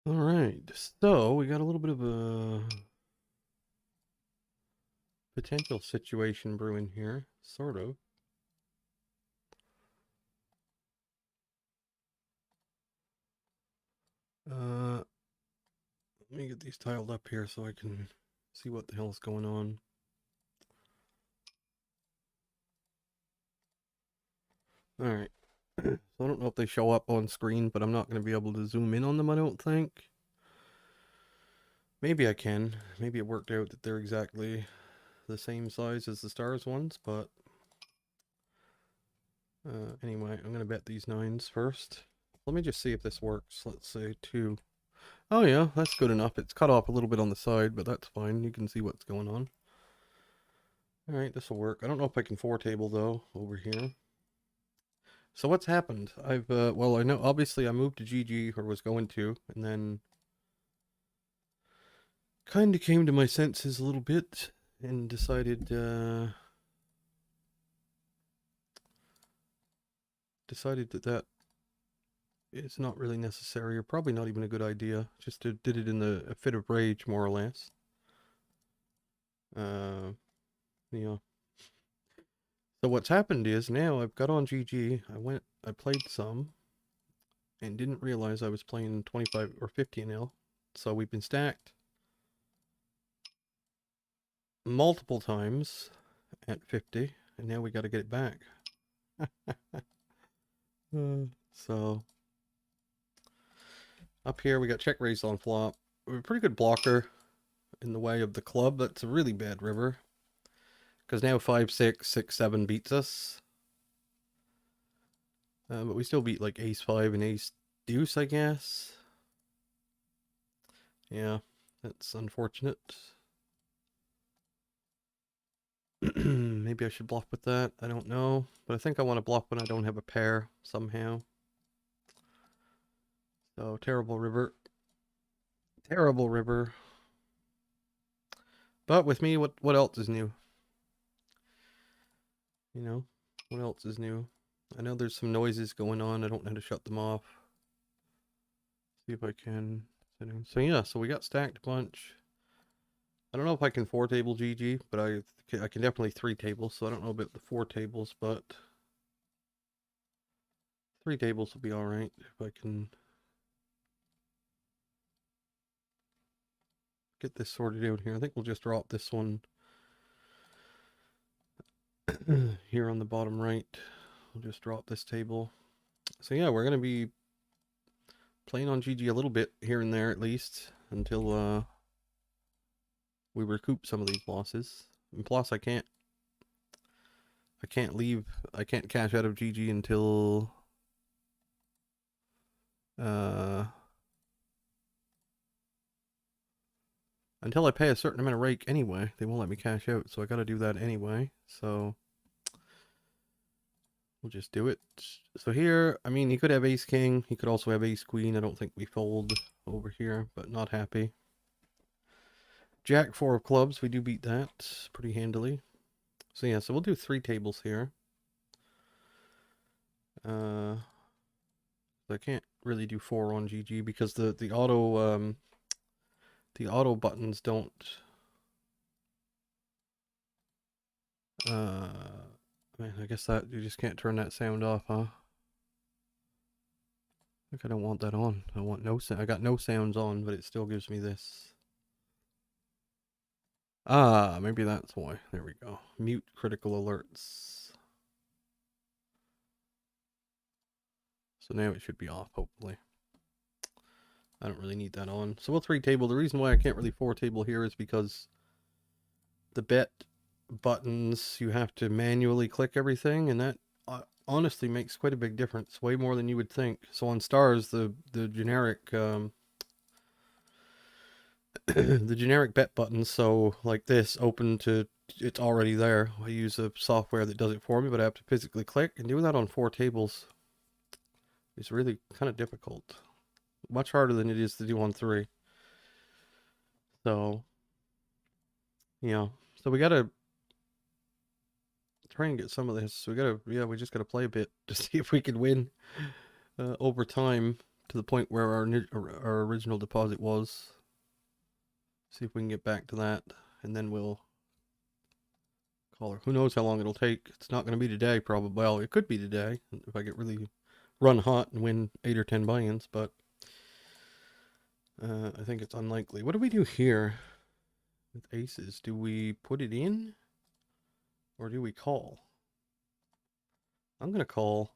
All right, so we got a little bit of a potential situation brewing here, sort of. Let me get these tiled up here so I can see what the hell's going on. All right, so I don't know if they show up on screen, but I'm not going to be able to zoom in on them, I don't think. Maybe I can. Maybe it worked out that they're exactly the same size as the stars ones, but anyway, I'm going to bet these 9s first. Let me just see if this works. Let's say 2. Oh yeah, that's good enough. It's cut off a little bit on the side, but that's fine. You can see what's going on. All right, this will work. I don't know if I can 4-table though over here. So what's happened? Well, I know obviously I moved to GG, or was going to, and then kind of came to my senses a little bit and decided that is not really necessary, or probably not even a good idea. Just did it in a fit of rage, more or less. Yeah. So what's happened is now I've got on GG. I played some and didn't realize I was playing 25 or 50 NL. So we've been stacked multiple times at 50, and now we got to get it back. So up here we got check raise on flop. We're a pretty good blocker in the way of the club. That's a really bad river because now 5, 6, 6, 7 beats us. But we still beat like ace 5 and ace deuce, I guess. Yeah, that's unfortunate. Maybe I should bluff with that. I don't know. But I think I want to bluff when I don't have a pair somehow. So, terrible river. Terrible river. But with me, what else is new? You know, what else is new? I know there's some noises going on. I don't know how to shut them off. See if I can. So yeah, so we got stacked a bunch. I don't know if I can 4-table GG, but I can definitely 3-table, so I don't know about the 4 tables, but 3 tables will be alright if I can get this sorted out here. I think we'll just drop this one here on the bottom right. We'll just drop this table. So yeah, we're going to be playing on GG a little bit here and there at least until we recoup some of these losses. And plus I can't cash out of GG uh until I pay a certain amount of rake anyway. They won't let me cash out, so I got to do that anyway. So we'll just do it. So here, I mean, he could have ace king. He could also have ace queen. I don't think we fold over here, but not happy. Jack 4 of clubs. We do beat that pretty handily. So yeah, so we'll do 3 tables here. I can't really do 4 on GG because the auto buttons don't man, I guess that you just can't turn that sound off, huh? I think I don't want that on. I want no sound. I got no sounds on, but it still gives me this. Ah, maybe that's why. There we go. Mute critical alerts. So now it should be off, hopefully. I don't really need that on. So we'll 3-table. The reason why I can't really 4-table here is because the bet buttons, you have to manually click everything, and that honestly makes quite a big difference. Way more than you would think. So on stars, the generic the generic bet buttons, so like this, open to, it's already there. I use a software that does it for me, but I have to physically click, and doing that on 4 tables is really kind of difficult. Much harder than it is to do on 3. So, yeah. So we gotta try and get some of this. We just gotta play a bit to see if we can win over time to the point where our original deposit was. See if we can get back to that, and then we'll call her. Who knows how long it'll take? It's not going to be today, probably. Well, it could be today if I get really run hot and win 8 or 10 buy-ins, but I think it's unlikely. What do we do here with aces? Do we put it in, or do we call? I'm going to call.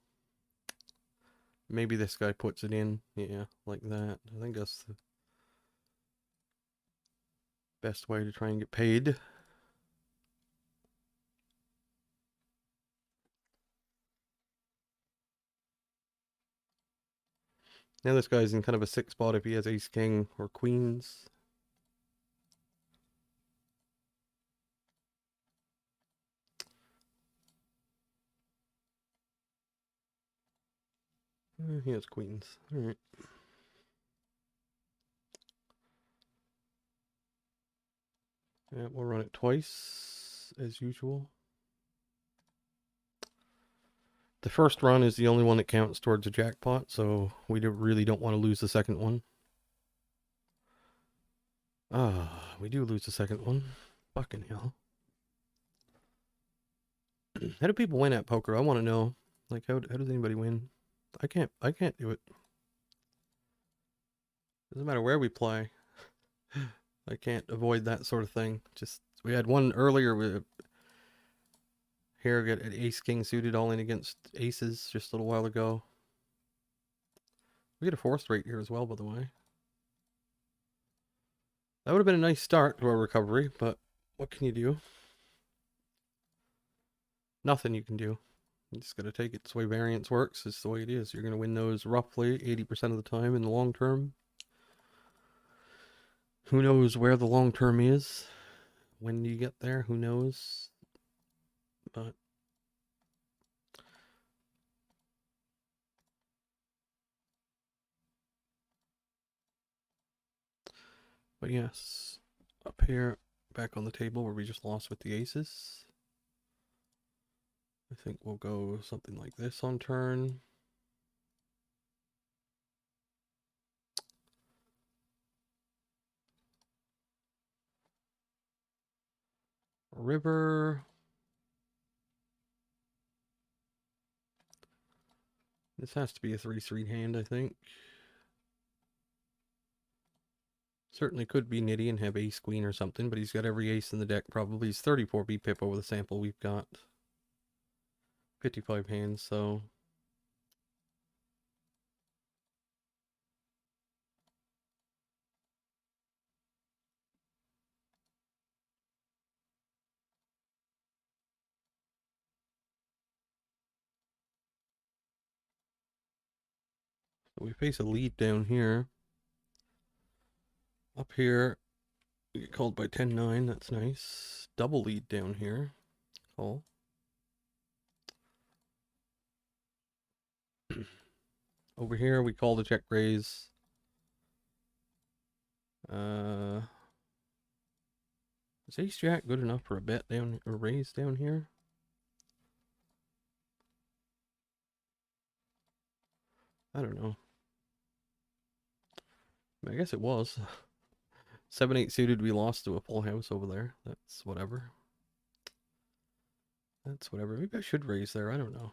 Maybe this guy puts it in. Yeah, like that. I think that's the best way to try and get paid. Now this guy's in kind of a sick spot if he has ace, king, or queens. He has queens. All right. Yeah, we'll run it twice, as usual. The first run is the only one that counts towards a jackpot, so we really don't want to lose the second one. We do lose the second one. Fucking hell. How do people win at poker? I want to know. Like, how does anybody win? I can't do it. Doesn't matter where we play. I can't avoid that sort of thing. Just, we had one earlier with here, get an ace king suited all in against aces just a little while ago. We get a 4th straight here as well, by the way. That would have been a nice start to our recovery, but what can you do? Nothing you can do. You just gotta take it. It's the way variance works. It's the way it is. You're gonna win those roughly 80% of the time in the long term. Who knows where the long term is? When do you get there? Who knows? But yes, up here, back on the table where we just lost with the aces. I think we'll go something like this on turn. River. This has to be a 3-3 hand, I think. Certainly could be nitty and have ace queen or something, but he's got every ace in the deck probably. He's 34 BPIP over the sample we've got. 55 hands, so we face a lead down here. Up here, we get called by 10-9, that's nice. Double lead down here. Call. Over here, we call the check raise. Is ace jack good enough for a bet down or raise down here? I don't know. I guess it was. 7-8 suited, we lost to a full house over there. That's whatever. That's whatever. Maybe I should raise there. I don't know.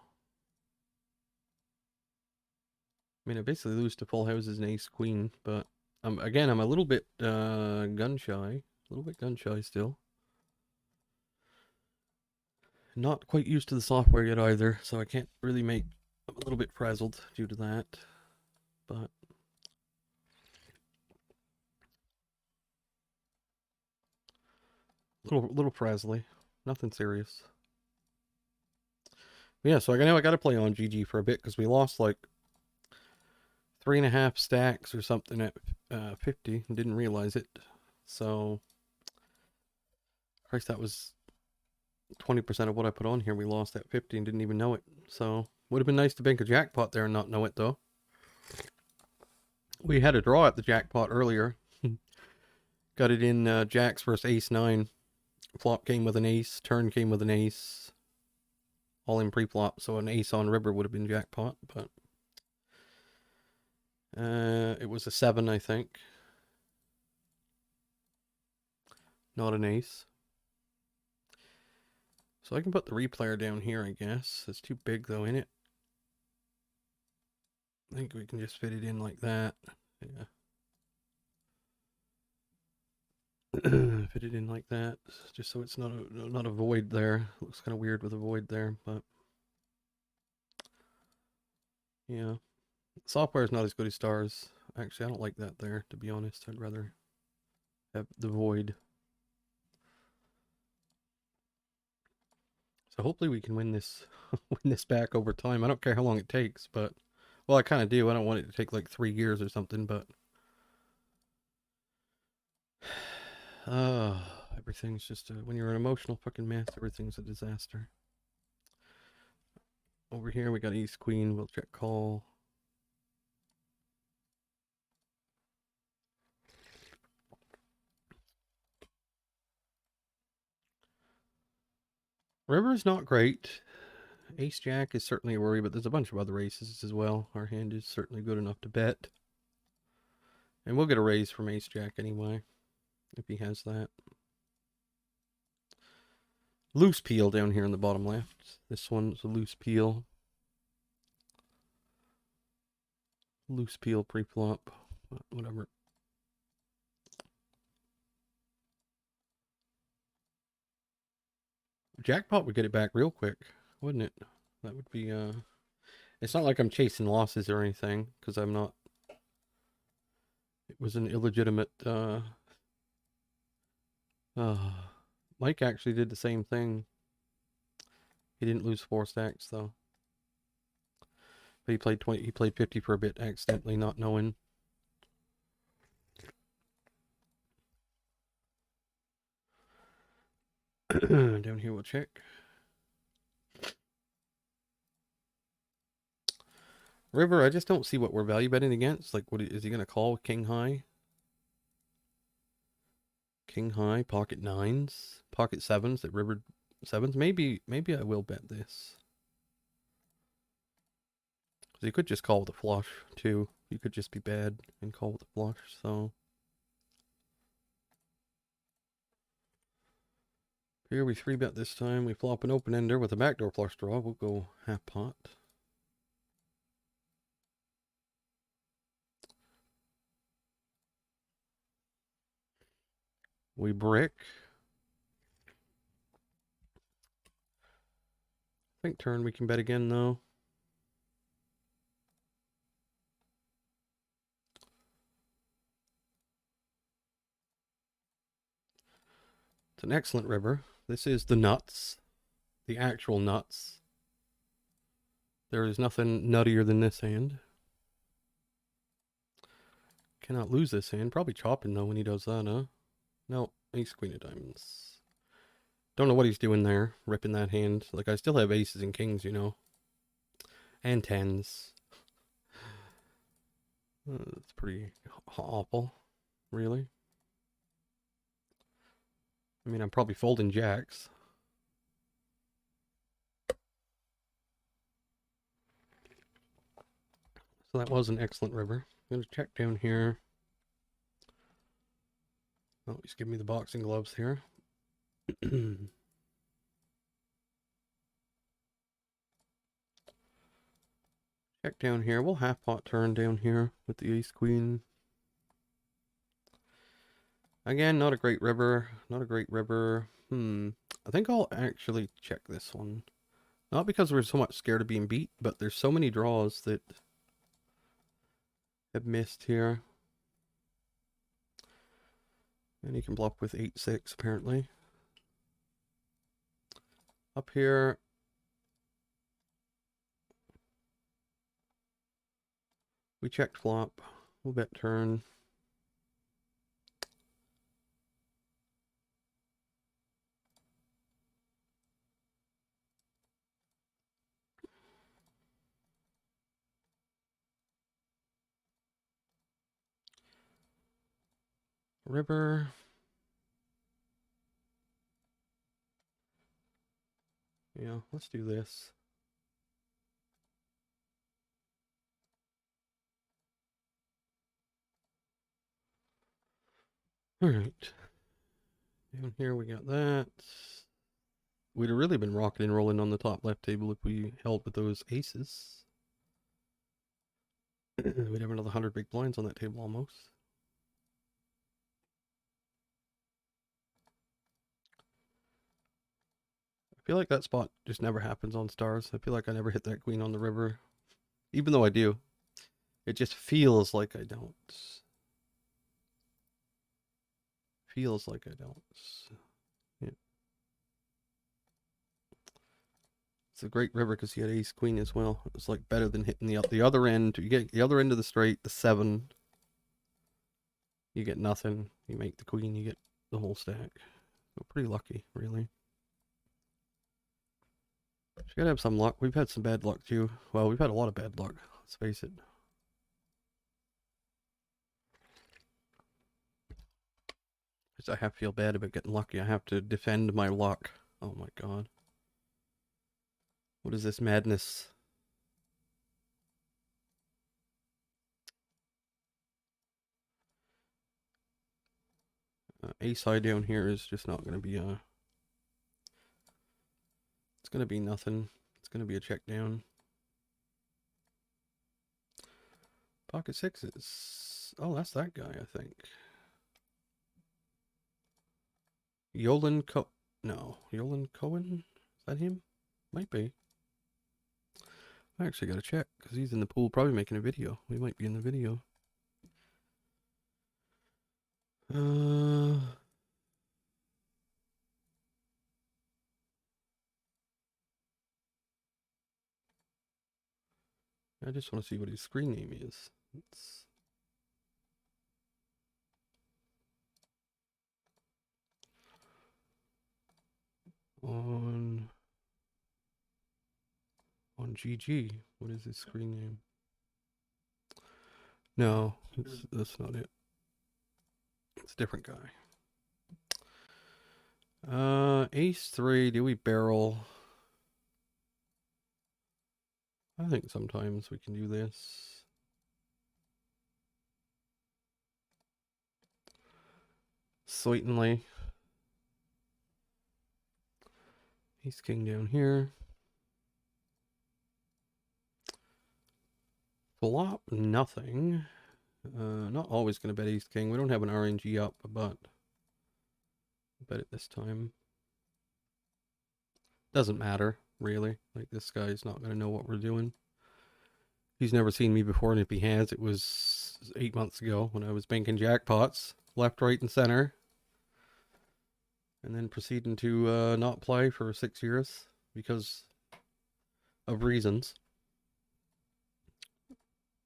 I mean, I basically lose to full houses and ace queen, but again, I'm a little bit gun shy. A little bit gun shy still. Not quite used to the software yet either, so I can't really make. I'm a little bit frazzled due to that, but little frazzly. Nothing serious. Yeah, so I know I got to play on GG for a bit because we lost like 3.5 stacks or something at 50 and didn't realize it. So, Christ, that was 20% of what I put on here. We lost at 50 and didn't even know it. So, would have been nice to bank a jackpot there and not know it though. We had a draw at the jackpot earlier. Got it in jacks versus ace 9. Flop came with an ace, turn came with an ace. All in pre-flop, so an ace on river would have been jackpot, but It was a 7, I think. Not an ace. So I can put the replayer down here, I guess. It's too big though, ain't it? I think we can just fit it in like that. Yeah. Fit it in like that, just so it's not a void there. Looks kind of weird with a void there, but yeah. Software is not as good as stars. Actually, I don't like that there, to be honest. I'd rather have the void. So hopefully we can win this win this back over time. I don't care how long it takes, but well, I kind of do. I don't want it to take like 3 years or something, but uh everything's just when you're an emotional fucking mess, everything's a disaster. Over here we got East Queen. We'll check call. River's not great. Ace Jack is certainly a worry, but there's a bunch of other aces as well. Our hand is certainly good enough to bet. And we'll get a raise from Ace Jack anyway, if he has that. Loose peel down here in the bottom left. This one's a loose peel. Loose peel pre-flop. Whatever. Jackpot would get it back real quick, wouldn't it? That would be, it's not like I'm chasing losses or anything, because I'm not. It was an illegitimate, Mike actually did the same thing. He didn't lose 4 stacks, though. But he played 20, he played 50 for a bit, accidentally not knowing. Down here we'll check. River, I just don't see what we're value betting against. Like, what is he going to call with king high? King high, pocket 9s, pocket 7s, that river 7s. Maybe I will bet this. Because he could just call with a flush, too. He could just be bad and call with a flush, so. Here we 3-bet this time. We flop an open-ender with a backdoor flush draw. We'll go half pot. We brick. I think turn we can bet again, though. It's an excellent river. This is the nuts. The actual nuts. There is nothing nuttier than this hand. Cannot lose this hand. Probably chopping, though, when he does that, huh? No, ace, queen of diamonds. Don't know what he's doing there, ripping that hand. Like, I still have aces and kings, you know. And 10s. It's pretty awful, really. I mean, I'm probably folding jacks. So that was an excellent river. I'm going to check down here. Oh, he's giving me the boxing gloves here. Check down here. We'll half pot turn down here with the ace queen. Again, not a great river. Not a great river. I think I'll actually check this one. Not because we're so much scared of being beat, but there's so many draws that have missed here. And he can bluff with 8-6 apparently. Up here. We checked flop. We'll bet turn. River. Yeah, let's do this. Alright. Down here we got that. We'd have really been rocking and rolling on the top left table if we held with those aces. We'd have another 100 big blinds on that table almost. I feel like that spot just never happens on stars. I feel like I never hit that queen on the river. Even though I do. It just feels like I don't. Feels like I don't. Yeah. It's a great river because he had ace queen as well. It was like better than hitting the other end. You get the other end of the straight, the 7. You get nothing. You make the queen, you get the whole stack. So pretty lucky, really. You gotta have some luck. We've had some bad luck too. Well, we've had a lot of bad luck. Let's face it. I have to feel bad about getting lucky. I have to defend my luck. Oh my god. What is this madness? Ace high down here is just not going to be a... It's going to be nothing. It's going to be a check down. Pocket sixes. Oh, that's that guy, I think. Yolan Yolan Cohen? Is that him? Might be. I actually got to check because he's in the pool probably making a video. We might be in the video. I just want to see what his screen name is. It's on GG. What is his screen name? No, that's not it. It's a different guy. Ace 3, do we barrel? I think sometimes we can do this. Certainly. Ace king down here. Flop nothing. Not always going to bet ace king. We don't have an RNG up, but bet it this time. Doesn't matter, really. Like, this guy's not going to know what we're doing. He's never seen me before, and if he has, it was 8 months ago when I was banking jackpots, left, right, and center. And then proceeding to not play for 6 years because of reasons.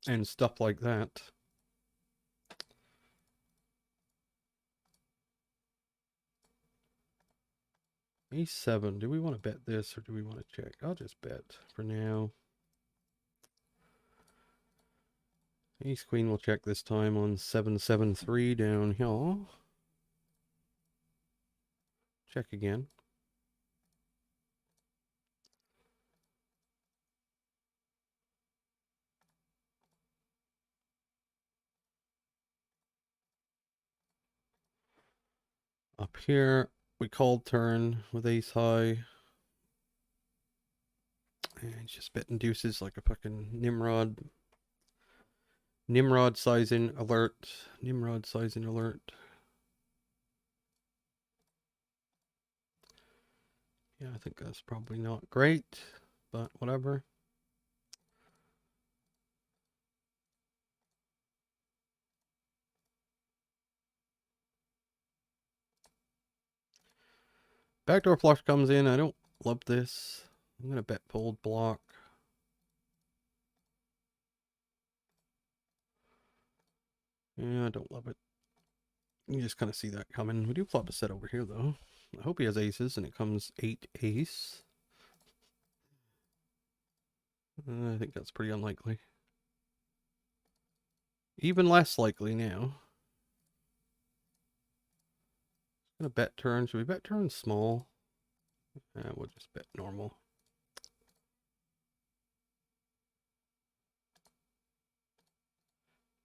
And stuff like that. A7. Do we want to bet this or do we want to check? I'll just bet for now. Ace queen will check this time on 773 down here. Check again. Up here, we called turn with ace high. And just betting deuces like a fucking Nimrod. Nimrod sizing alert. Nimrod sizing alert. Yeah, I think that's probably not great, but whatever. Backdoor flush comes in. I don't love this. I'm going to bet fold block. Yeah, I don't love it. You just kind of see that coming. We do flop a set over here, though. I hope he has aces, and it comes 8 ace. I think that's pretty unlikely. Even less likely now. Gonna bet turn. Should we bet turn small? We'll just bet normal.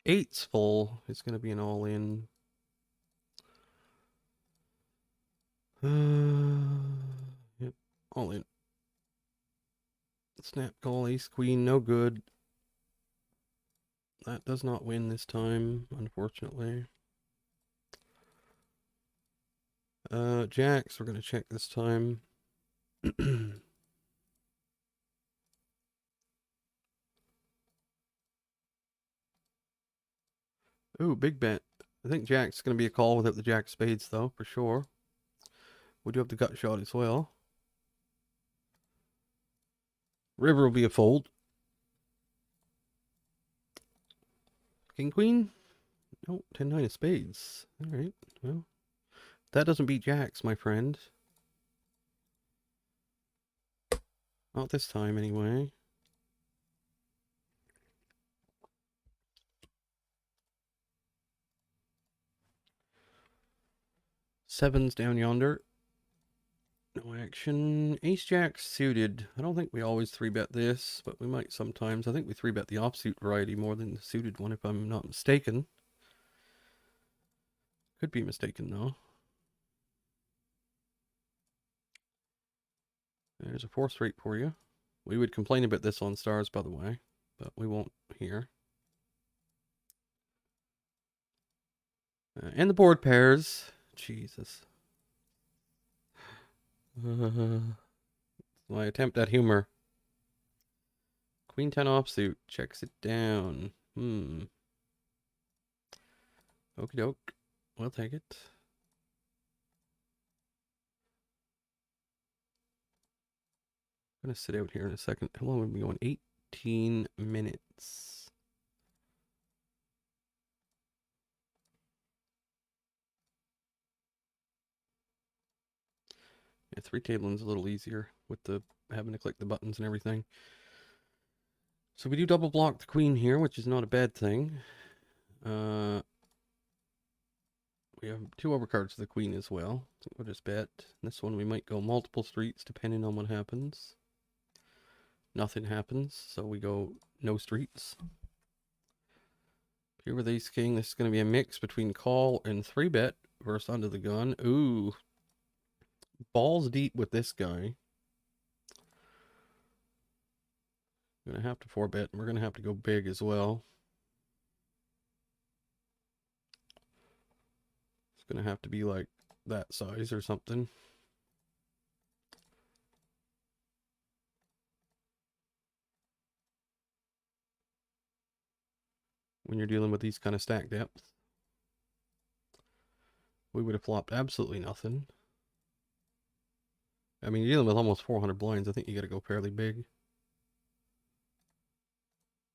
Eight's full. It's gonna be an all-in. Yep, all in. Snap call, ace queen, no good. That does not win this time, unfortunately. Jacks, we're gonna check this time. Ooh, big bet. I think Jack's gonna be a call without the Jack spades, though, for sure. We do have the gut shot as well. River will be a fold. King Queen? No, 10-9 of spades. Alright, well. That doesn't beat Jacks, my friend. Not this time, anyway. Sevens down yonder. No action. Ace Jack suited. I don't think we always 3-bet this, but we might sometimes. I think we 3-bet the offsuit variety more than the suited one, if I'm not mistaken. Could be mistaken, though. There's a 4 straight for you. We would complain about this on stars, by the way, but we won't here. And the board pairs. Jesus. My attempt at humor. Queen 10 offsuit. Checks it down. Okie doke. We'll take it. I'm going to sit out here in a second. How long have we been going? 18 minutes. Yeah, 3 tabling's a little easier with the having to click the buttons and everything. So we do double block the queen here, which is not a bad thing. We have 2 overcards to the queen as well. So we'll just bet. This one we might go multiple streets depending on what happens. Nothing happens, so we go no streets. Here with ace king, this is going to be a mix between call and 3-bet versus under the gun. Ooh. Balls deep with this guy. I'm going to have to 4-bet, and we're going to have to go big as well. It's going to have to be like that size or something. When you're dealing with these kind of stack depths. We would have flopped absolutely nothing. I mean, you're dealing with almost 400 blinds. I think you got to go fairly big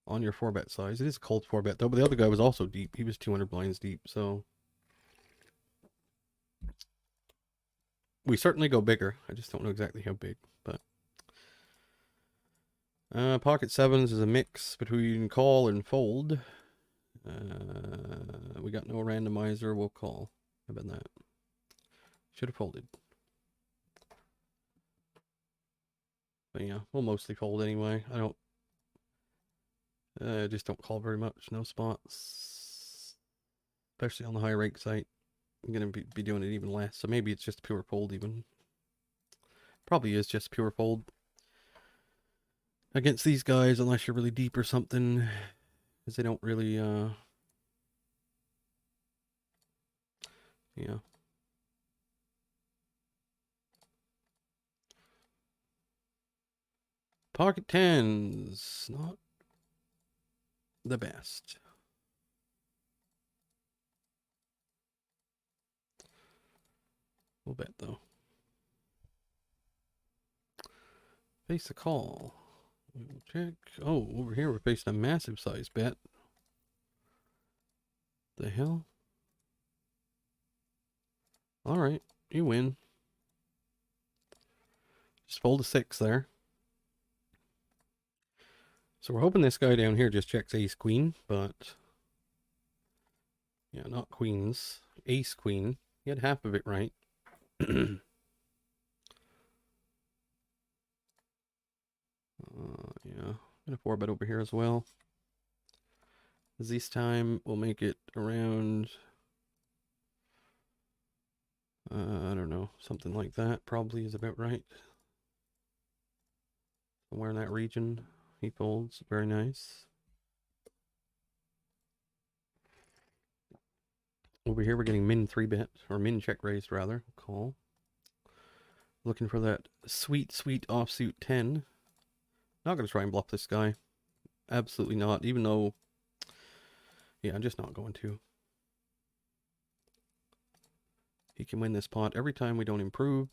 on your 4-bet size. It is a cold 4-bet though, but the other guy was also deep. He was 200 blinds deep, so we certainly go bigger. I just don't know exactly how big, but pocket sevens is a mix between call and fold. We got no randomizer. We'll call. How about that? Should have folded. But yeah, we'll mostly fold anyway. I just don't call very much. No spots. Especially on the high rake site. I'm going to be doing it even less. So maybe it's just pure fold even. Probably is just pure fold. Against these guys, unless you're really deep or something. Because they don't really, yeah. Pocket tens, not the best. We'll bet though. Face a call. We will check. Oh, over here we're facing a massive size bet. The hell? Alright, you win. Just fold a 6 there. So we're hoping this guy down here just checks ace queen, but yeah, not queens. Ace queen. He had half of it right. Yeah, I'm gonna 4-bet over here as well. This time we'll make it around I don't know, something like that probably is about right. Somewhere in that region, he folds. Very nice. Over here we're getting min 3-bet, or min check raised rather, call. Looking for that sweet, sweet offsuit 10. Not going to try and bluff this guy. Absolutely not, even though, yeah, I'm just not going to. He can win this pot every time we don't improve,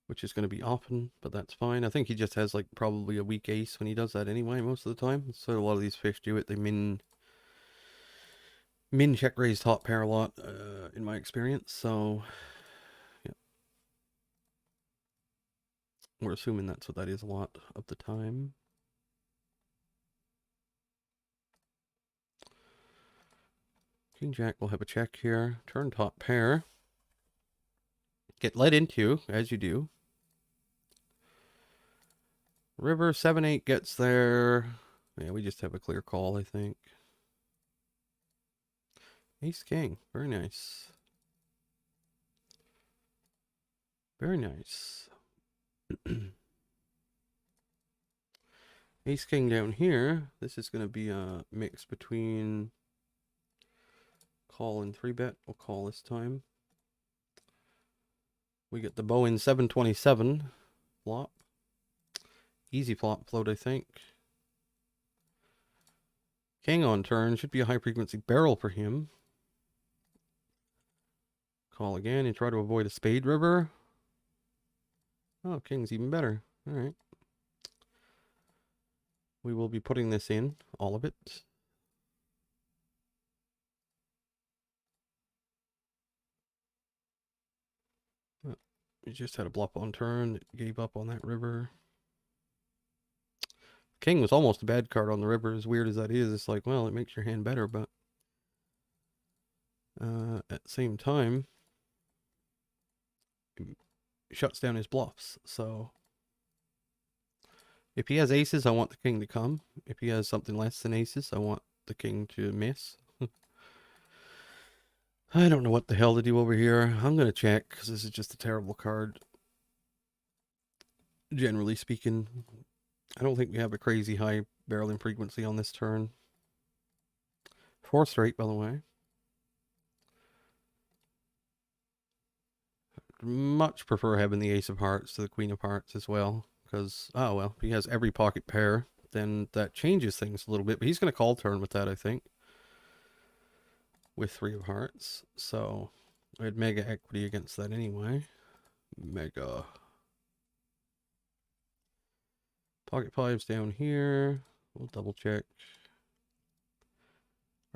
which is going to be often, but that's fine. I think he just has like probably a weak ace when he does that anyway most of the time. So a lot of these fish do it. They min check raise top pair a lot in my experience. So yeah, we're assuming that's what that is a lot of the time. King Jack will have a check here. Turn top pair. Get led into, as you do. River 7-8 gets there. Yeah, we just have a clear call, I think. Ace King. Very nice. Very nice. Ace King down here. This is going to be a mix between call and 3-bet. We'll call this time. We get the Bowen 727 flop. Easy flop float, I think. King on turn. Should be a high frequency barrel for him. Call again and try to avoid a spade river. Oh, King's even better. All right. We will be putting this in, all of it. We just had a bluff on turn. It gave up on that river. King was almost a bad card on the river, as weird as that is. It's like, well, it makes your hand better, but at the same time, it shuts down his bluffs. So if he has aces, I want the king to come. If he has something less than aces, I want the king to miss. I don't know what the hell to do over here. I'm going to check, because this is just a terrible card. Generally speaking, I don't think we have a crazy high barreling frequency on this turn. 4 straight, by the way. Much prefer having the ace of hearts to the queen of hearts as well, because, oh well, he has every pocket pair, then that changes things a little bit, but he's going to call turn with that, I think, with 3 of hearts, so I had mega equity against that anyway. Mega. Pocket fives down here. We'll double check.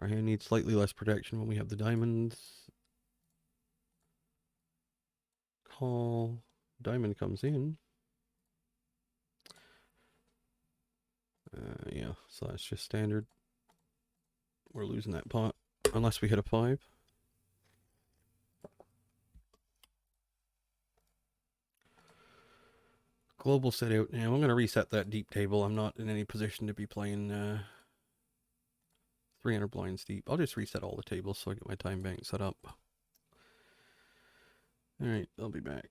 Our hand needs slightly less protection when we have the diamonds. Call. Diamond comes in. Yeah, so that's just standard. We're losing that pot unless we hit a 5. Global set out now. I'm going to reset that deep table. I'm not in any position to be playing 300 blinds deep. I'll just reset all the tables so I get my time bank set up. Alright, I'll be back.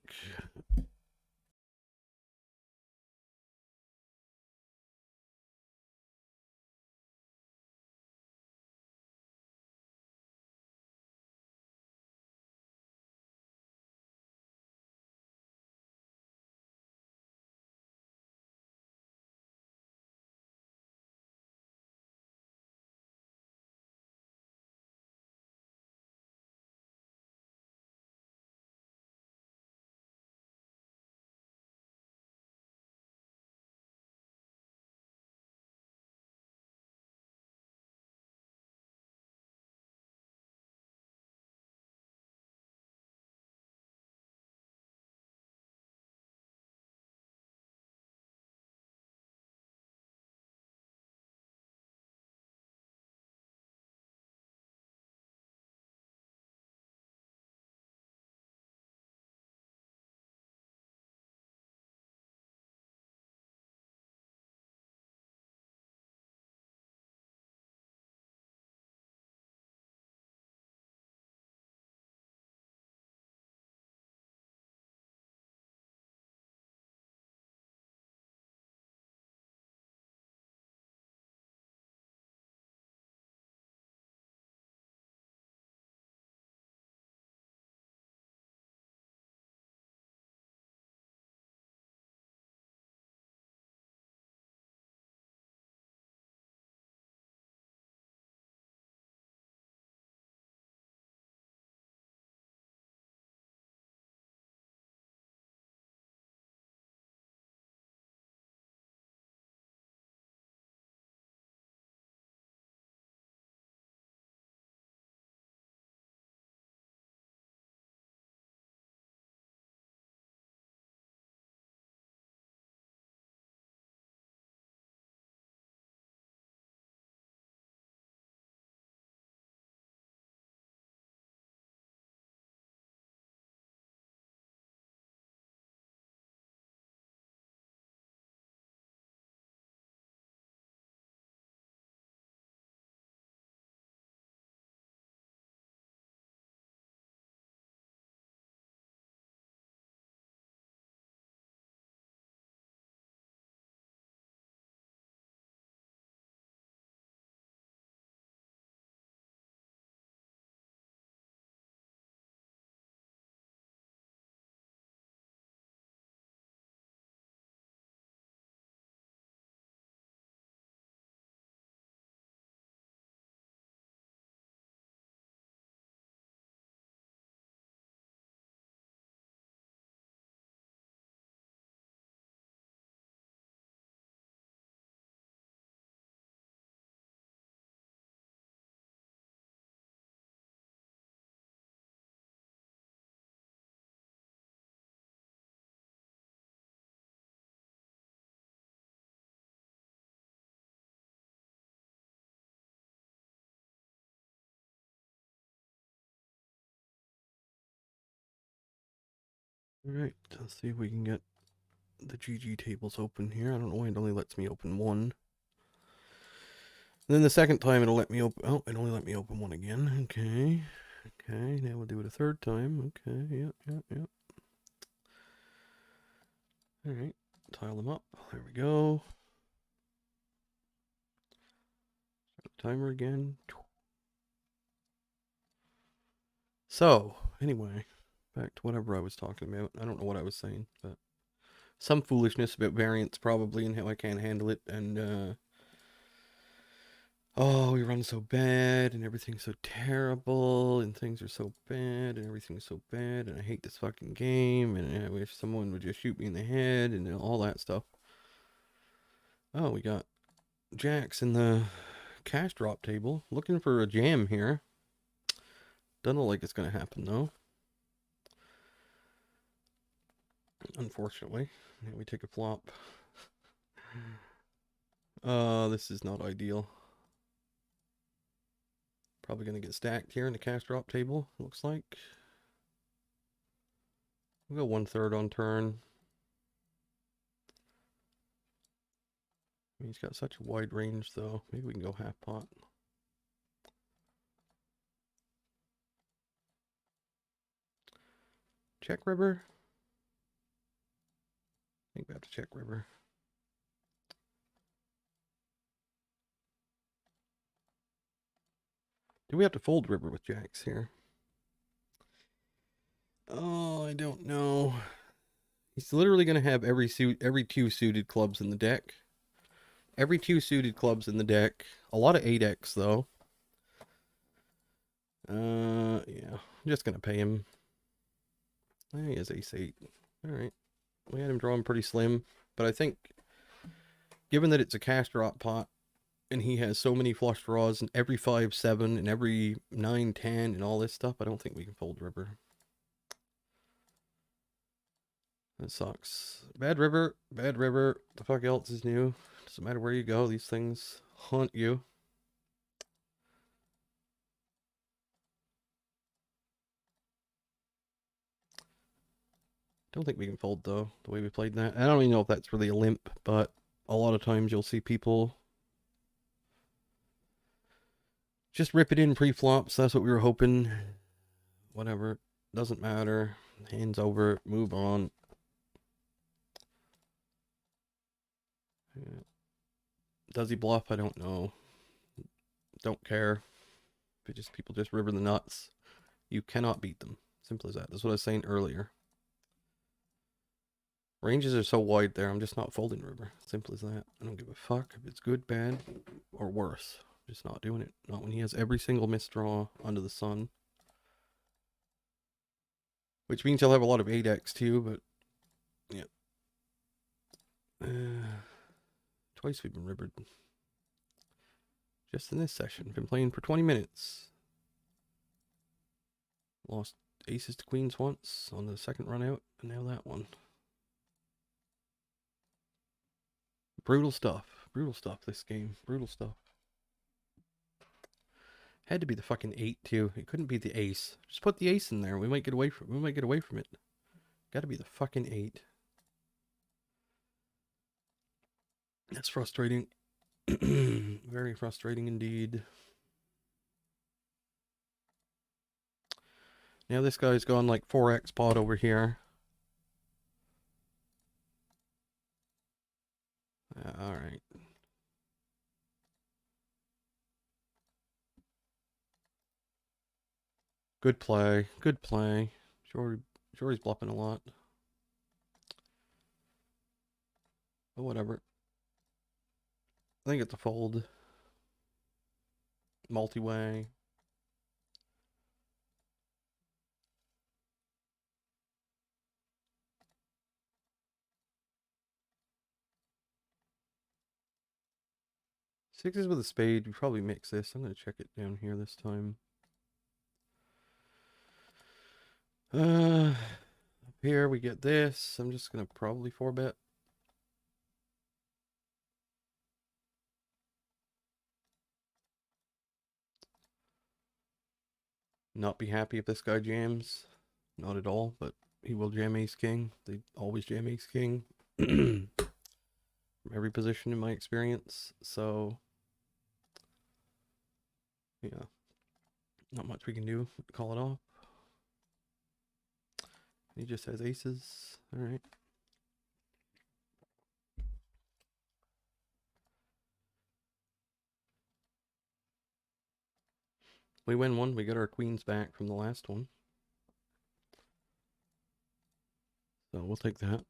Alright, let's see if we can get the GG tables open here. I don't know why it only lets me open one. And then the second time it'll let me open... Oh, it only let me open one again. Okay. Okay, now we'll do it a third time. Okay, yep. Alright, tile them up. There we go. Timer again. So, anyway, back to whatever I was talking about. I don't know what I was saying, but some foolishness about variants probably and how I can't handle it. And, oh, we run so bad and everything's so terrible and things are so bad and everything's so bad and I hate this fucking game and I wish someone would just shoot me in the head and all that stuff. Oh, we got Jax in the cash drop table. Looking for a jam here. Doesn't look like it's going to happen, though. Unfortunately. Now we take a flop. This is not ideal. Probably going to get stacked here in the cash drop table, looks like. We'll go 1/3 on turn. He's got such a wide range, though. Maybe we can go half pot. Check river. I think we have to check river. Do we have to fold river with jacks here? Oh, I don't know. He's literally going to have every two suited clubs in the deck. Every two suited clubs in the deck. A lot of 8x, though. Yeah. I'm just going to pay him. He has ace-8. Alright. We had him drawing pretty slim. But I think, given that it's a cash drop pot, and he has so many flush draws, and every 5-7, and every 9-10, and all this stuff, I don't think we can fold river. That sucks. Bad river. Bad river. What the fuck else is new? Doesn't matter where you go, these things haunt you. Don't think we can fold, though, the way we played that. I don't even know if that's really a limp, but a lot of times you'll see people just rip it in pre-flops. That's what we were hoping. Whatever. Doesn't matter. Hands over. Move on. Does he bluff? I don't know. Don't care. If people just river the nuts, you cannot beat them. Simple as that. That's what I was saying earlier. Ranges are so wide there, I'm just not folding river. Simple as that. I don't give a fuck if it's good, bad, or worse. I'm just not doing it. Not when he has every single misdraw under the sun. Which means he'll have a lot of 8x too, but yeah. Twice we've been rivered. Just in this session. Been playing for 20 minutes. Lost aces to queens once on the second run out, and now that one. Brutal stuff. Brutal stuff, this game. Brutal stuff. Had to be the fucking 8 too. It couldn't be the ace. Just put the ace in there. We might get away from it. Gotta be the fucking 8. That's frustrating. Very frustrating indeed. Now this guy's gone like 4x pot over here. Alright. Good play. Good play. Sure he's bluffing a lot. But whatever. I think it's a fold. Multi-way. Sixes with a spade. We probably mix this. I'm going to check it down here this time. Up here we get this. I'm just going to probably 4-bet. Not be happy if this guy jams. Not at all, but he will jam ace king. They always jam ace king from every position in my experience. So yeah, not much we can do. Call it off. He just has aces. All right. We win one. We get our queens back from the last one. So we'll take that.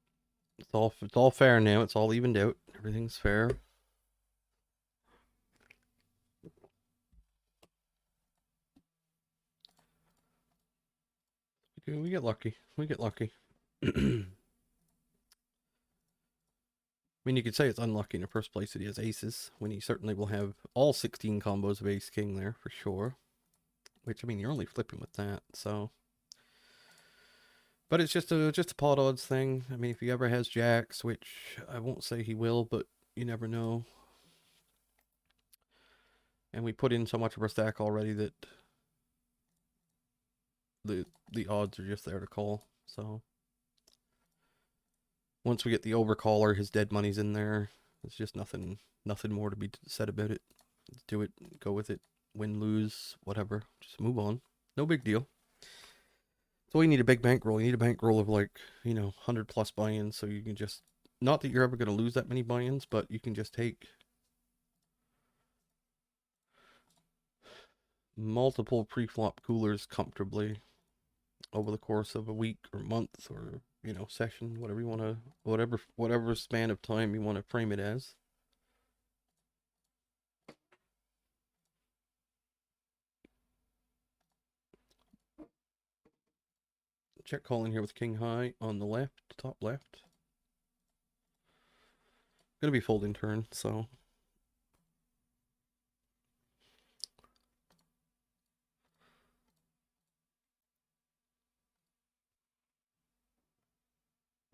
It's all fair now. It's all evened out. Everything's fair. We get lucky. We get lucky. I mean, you could say it's unlucky in the first place that he has aces, when he certainly will have all 16 combos of ace king there for sure. Which, I mean, you're only flipping with that, so. But it's just a pot odds thing. I mean, if he ever has jacks, which I won't say he will, but you never know. And we put in so much of our stack already that the odds are just there to call. So once we get the overcaller, his dead money's in there. It's just nothing more to be said about it. Let's do it, go with it, win, lose, whatever. Just move on. No big deal. So you need a big bankroll. You need a bankroll of like, 100 plus buy-ins, so you can just, not that you're ever going to lose that many buy-ins, but you can just take multiple pre-flop coolers comfortably over the course of a week or month or, session, whatever you want to, whatever span of time you want to frame it as. Check calling here with king high on the left, top left. Gonna be folding turn, so.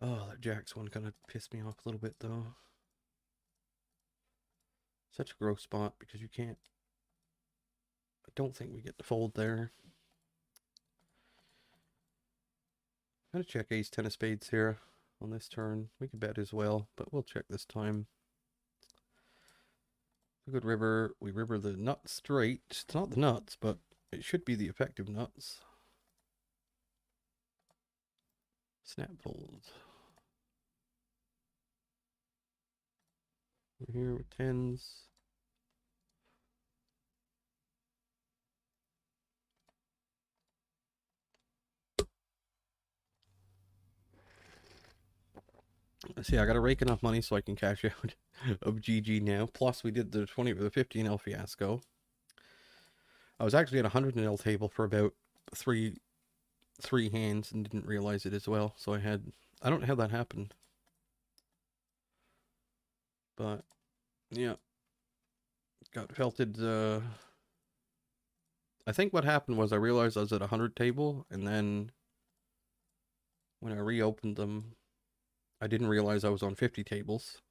Oh, that jacks one kind of pissed me off a little bit though. Such a gross spot because you can't. I don't think we get to fold there. I'm gonna check ace ten of spades here on this turn. We can bet as well, but we'll check this time. A good river. We river the nut straight. It's not the nuts, but it should be the effective nuts. Snap fold. We're here with tens. See, I gotta rake enough money so I can cash out of GG now. Plus, we did the 20 or the 15L fiasco. I was actually at a 100L table for about three hands and didn't realize it as well. So I don't have that happen. But yeah, got felted. I think what happened was I realized I was at a 100 table, and then when I reopened them, I didn't realize I was on 50 tables.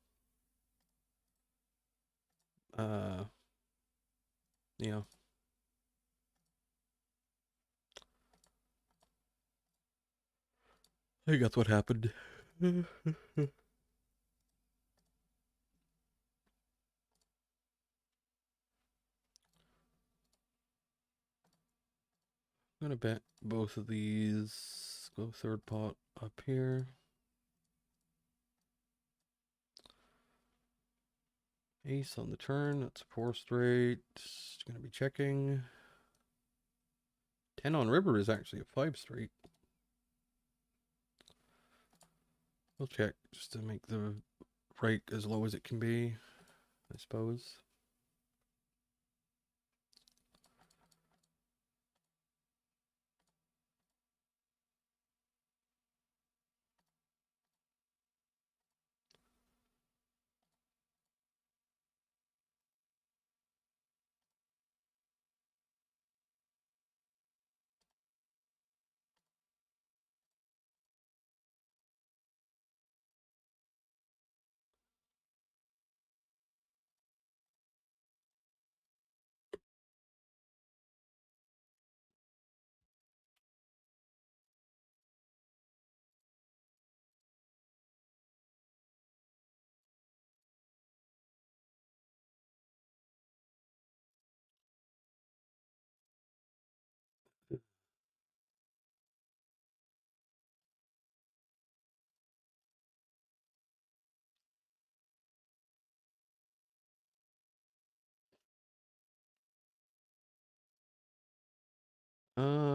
Yeah. I think that's what happened. I'm gonna bet both of these. Go third pot up here. Ace on the turn. That's 4 straight. It's gonna be checking. 10 on river is actually a 5 straight. We'll check just to make the rake as low as it can be, I suppose.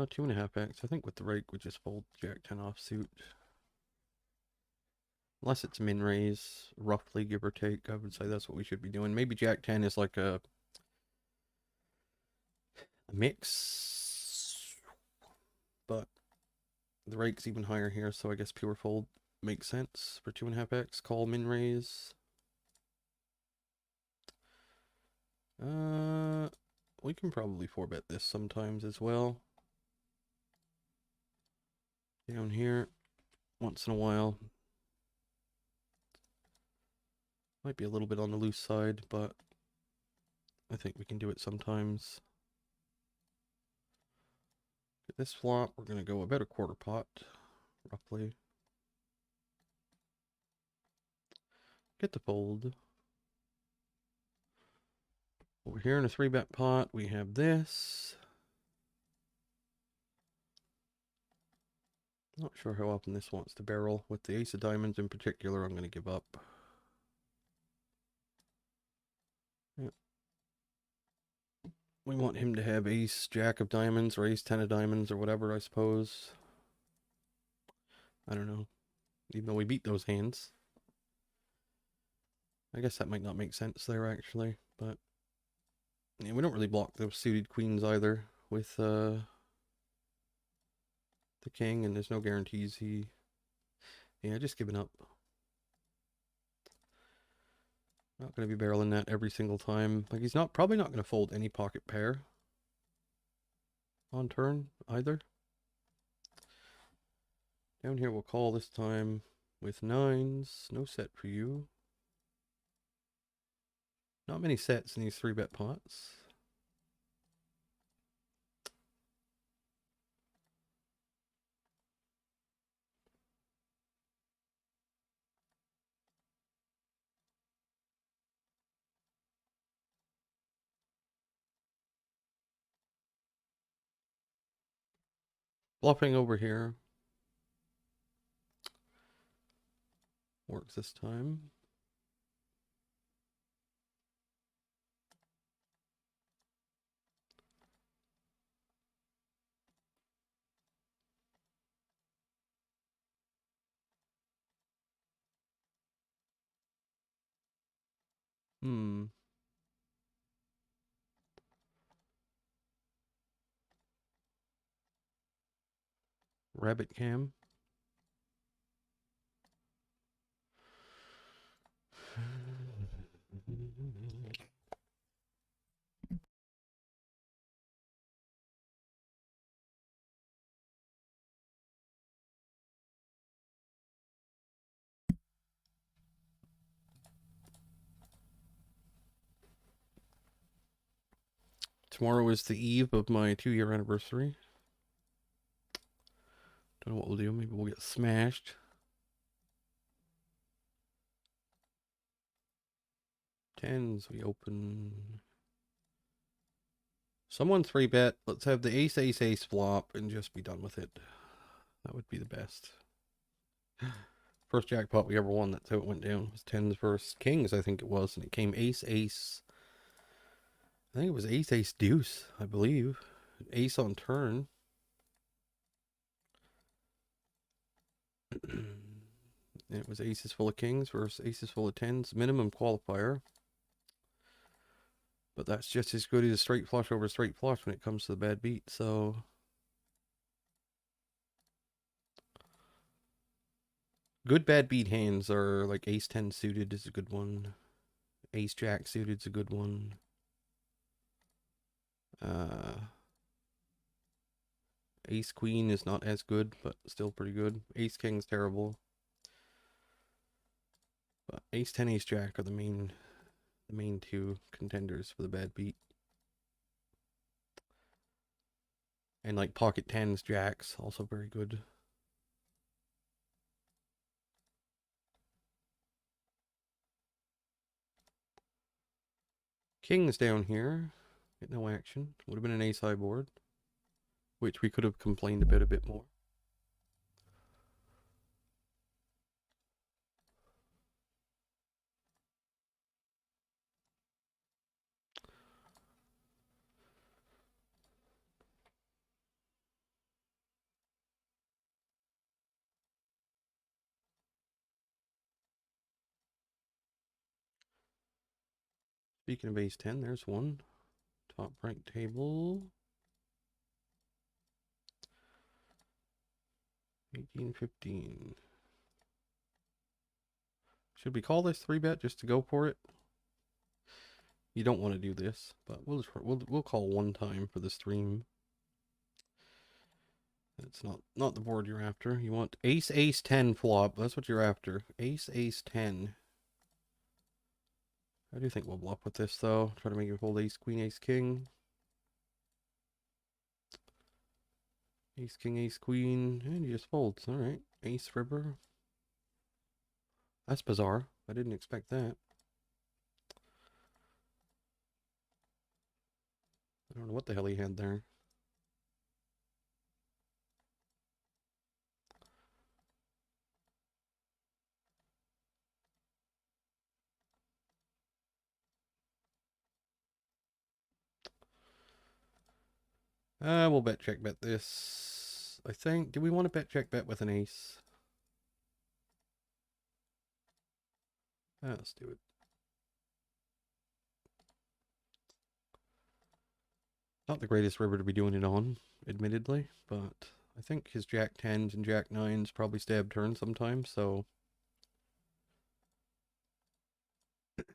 2.5x. I think with the rake we just fold Jack 10 offsuit. Unless it's min raise, roughly give or take. I would say that's what we should be doing. Maybe Jack 10 is like a mix, but the rake's even higher here, so I guess pure fold makes sense for 2.5x. Call min raise. We can probably 4-bet this sometimes as well. Down here, once in a while. Might be a little bit on the loose side, but I think we can do it sometimes. Get this flop, we're going to go about a quarter pot, roughly. Get the fold. Over here in a 3-bet pot, we have this. Not sure how often this wants to barrel. With the ace of diamonds in particular, I'm going to give up. Yep. We want him to have ace jack of diamonds or ace 10 of diamonds or whatever, I suppose. I don't know. Even though we beat those hands. I guess that might not make sense there, actually. But yeah, we don't really block those suited queens either with the king, and there's no guarantees he... Yeah, just giving up. Not going to be barreling that every single time. Like, he's probably not going to fold any pocket pair on turn either. Down here we'll call this time with 9s. No set for you. Not many sets in these 3-bet pots. Bluffing over here. Works this time. Rabbit cam. Tomorrow is the eve of my 2-year anniversary. Don't know what we'll do. Maybe we'll get smashed. 10s, we open. Someone 3-bet. Let's have the ace, ace, ace flop and just be done with it. That would be the best. First jackpot we ever won, that's how it went down. It was 10s versus kings, I think it was. And it came ace, ace. I think it was ace, ace, deuce, I believe. Ace on turn. It was aces full of kings versus aces full of 10s. Minimum qualifier. But that's just as good as a straight flush over straight flush when it comes to the bad beat, so... Good bad beat hands are like ace 10 suited is a good one. Ace jack suited is a good one. Ace queen is not as good, but still pretty good. Ace king's terrible. But ace 10, ace jack are the main two contenders for the bad beat. And like pocket 10s, jacks, also very good. King's down here. Get no action. Would have been an ace high board, which we could have complained about a bit more. Speaking of base 10, there's one. Top right table. 1815. Should we call this 3-bet just to go for it? You don't want to do this, but we'll call one time for the stream. It's not the board you're after. You want ace ace 10 flop. That's what you're after. Ace ace 10. I do think we'll bluff with this though. Try to make it hold ace queen ace king. Ace king ace queen, and he just folds. All right, ace river. That's bizarre. I didn't expect that. I don't know what the hell he had there. We'll bet check bet this. I think. Do we want to bet check bet with an ace? Let's do it. Not the greatest river to be doing it on, admittedly, but I think his jack 10s and jack 9s probably stab turn sometimes, so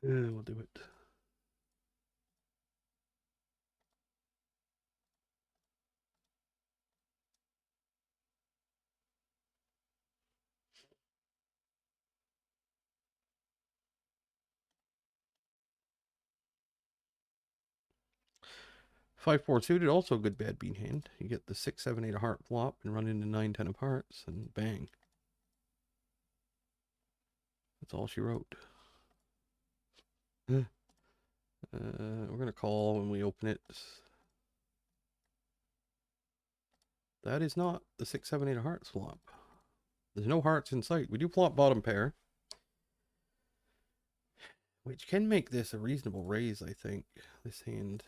we'll do it. Five four suited, also a good bad bean hand. You get the 6 7 8 of heart flop and run into 9 10 of hearts, and bang. That's all she wrote. We're gonna call when we open it. That is not the 6 7 8 of hearts flop. There's no hearts in sight. We do flop bottom pair, which can make this a reasonable raise, I think. This hand.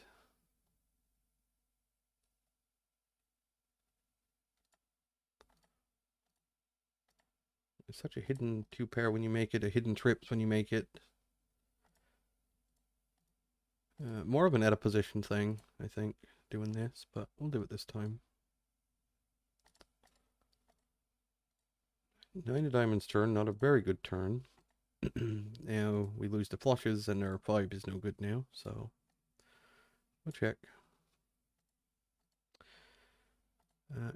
It's such a hidden 2 pair when you make it, a hidden trips when you make it. More of an out of position thing, I think, doing this, but we'll do it this time. 9 of diamonds turn, not a very good turn. Now we lose the flushes and our 5 is no good now, so we'll check.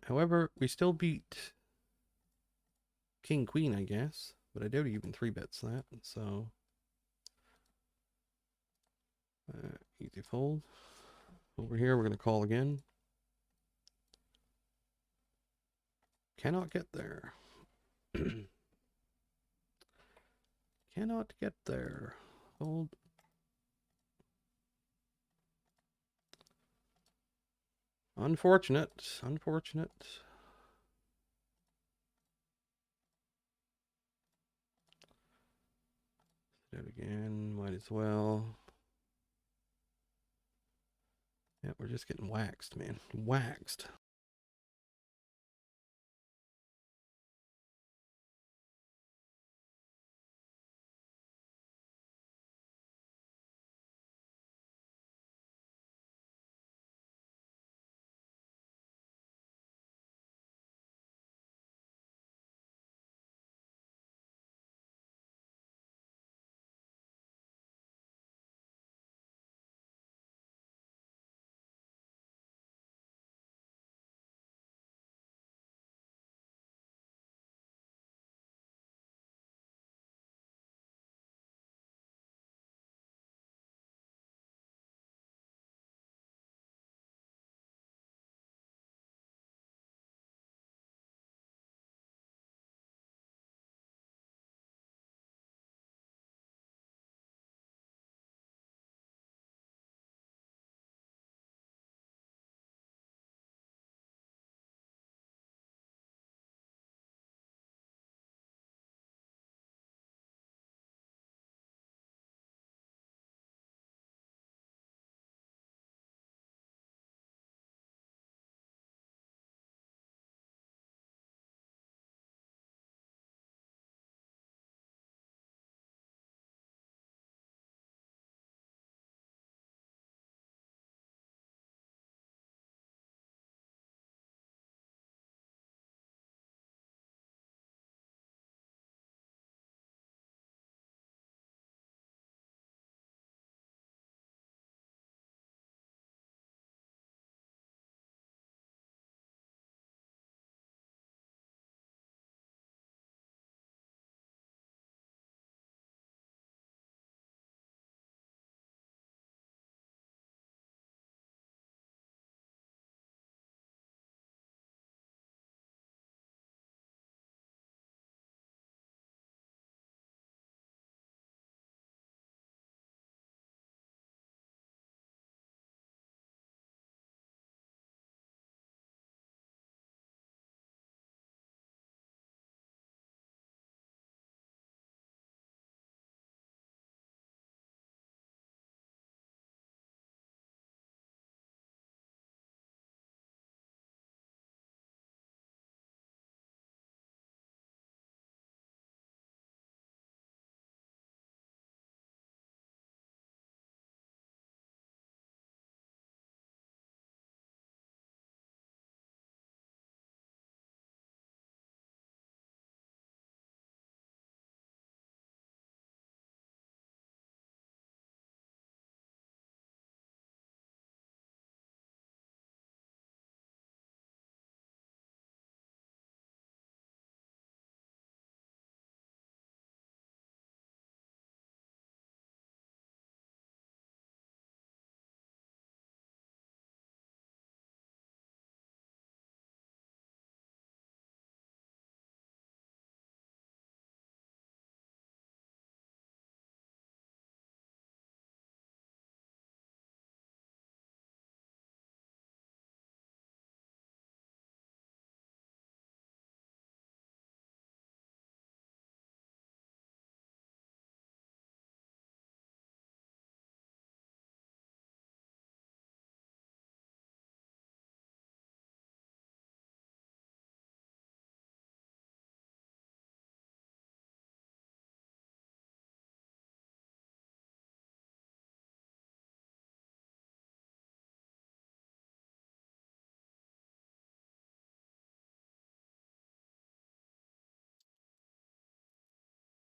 However, we still beat King Queen, I guess, but I doubt he even 3-bets that, so easy fold. Over here, we're going to call again. Cannot get there. Cannot get there. Fold. Unfortunate. Unfortunate. Do it again. Might as well. Yeah, we're just getting waxed, man. Waxed.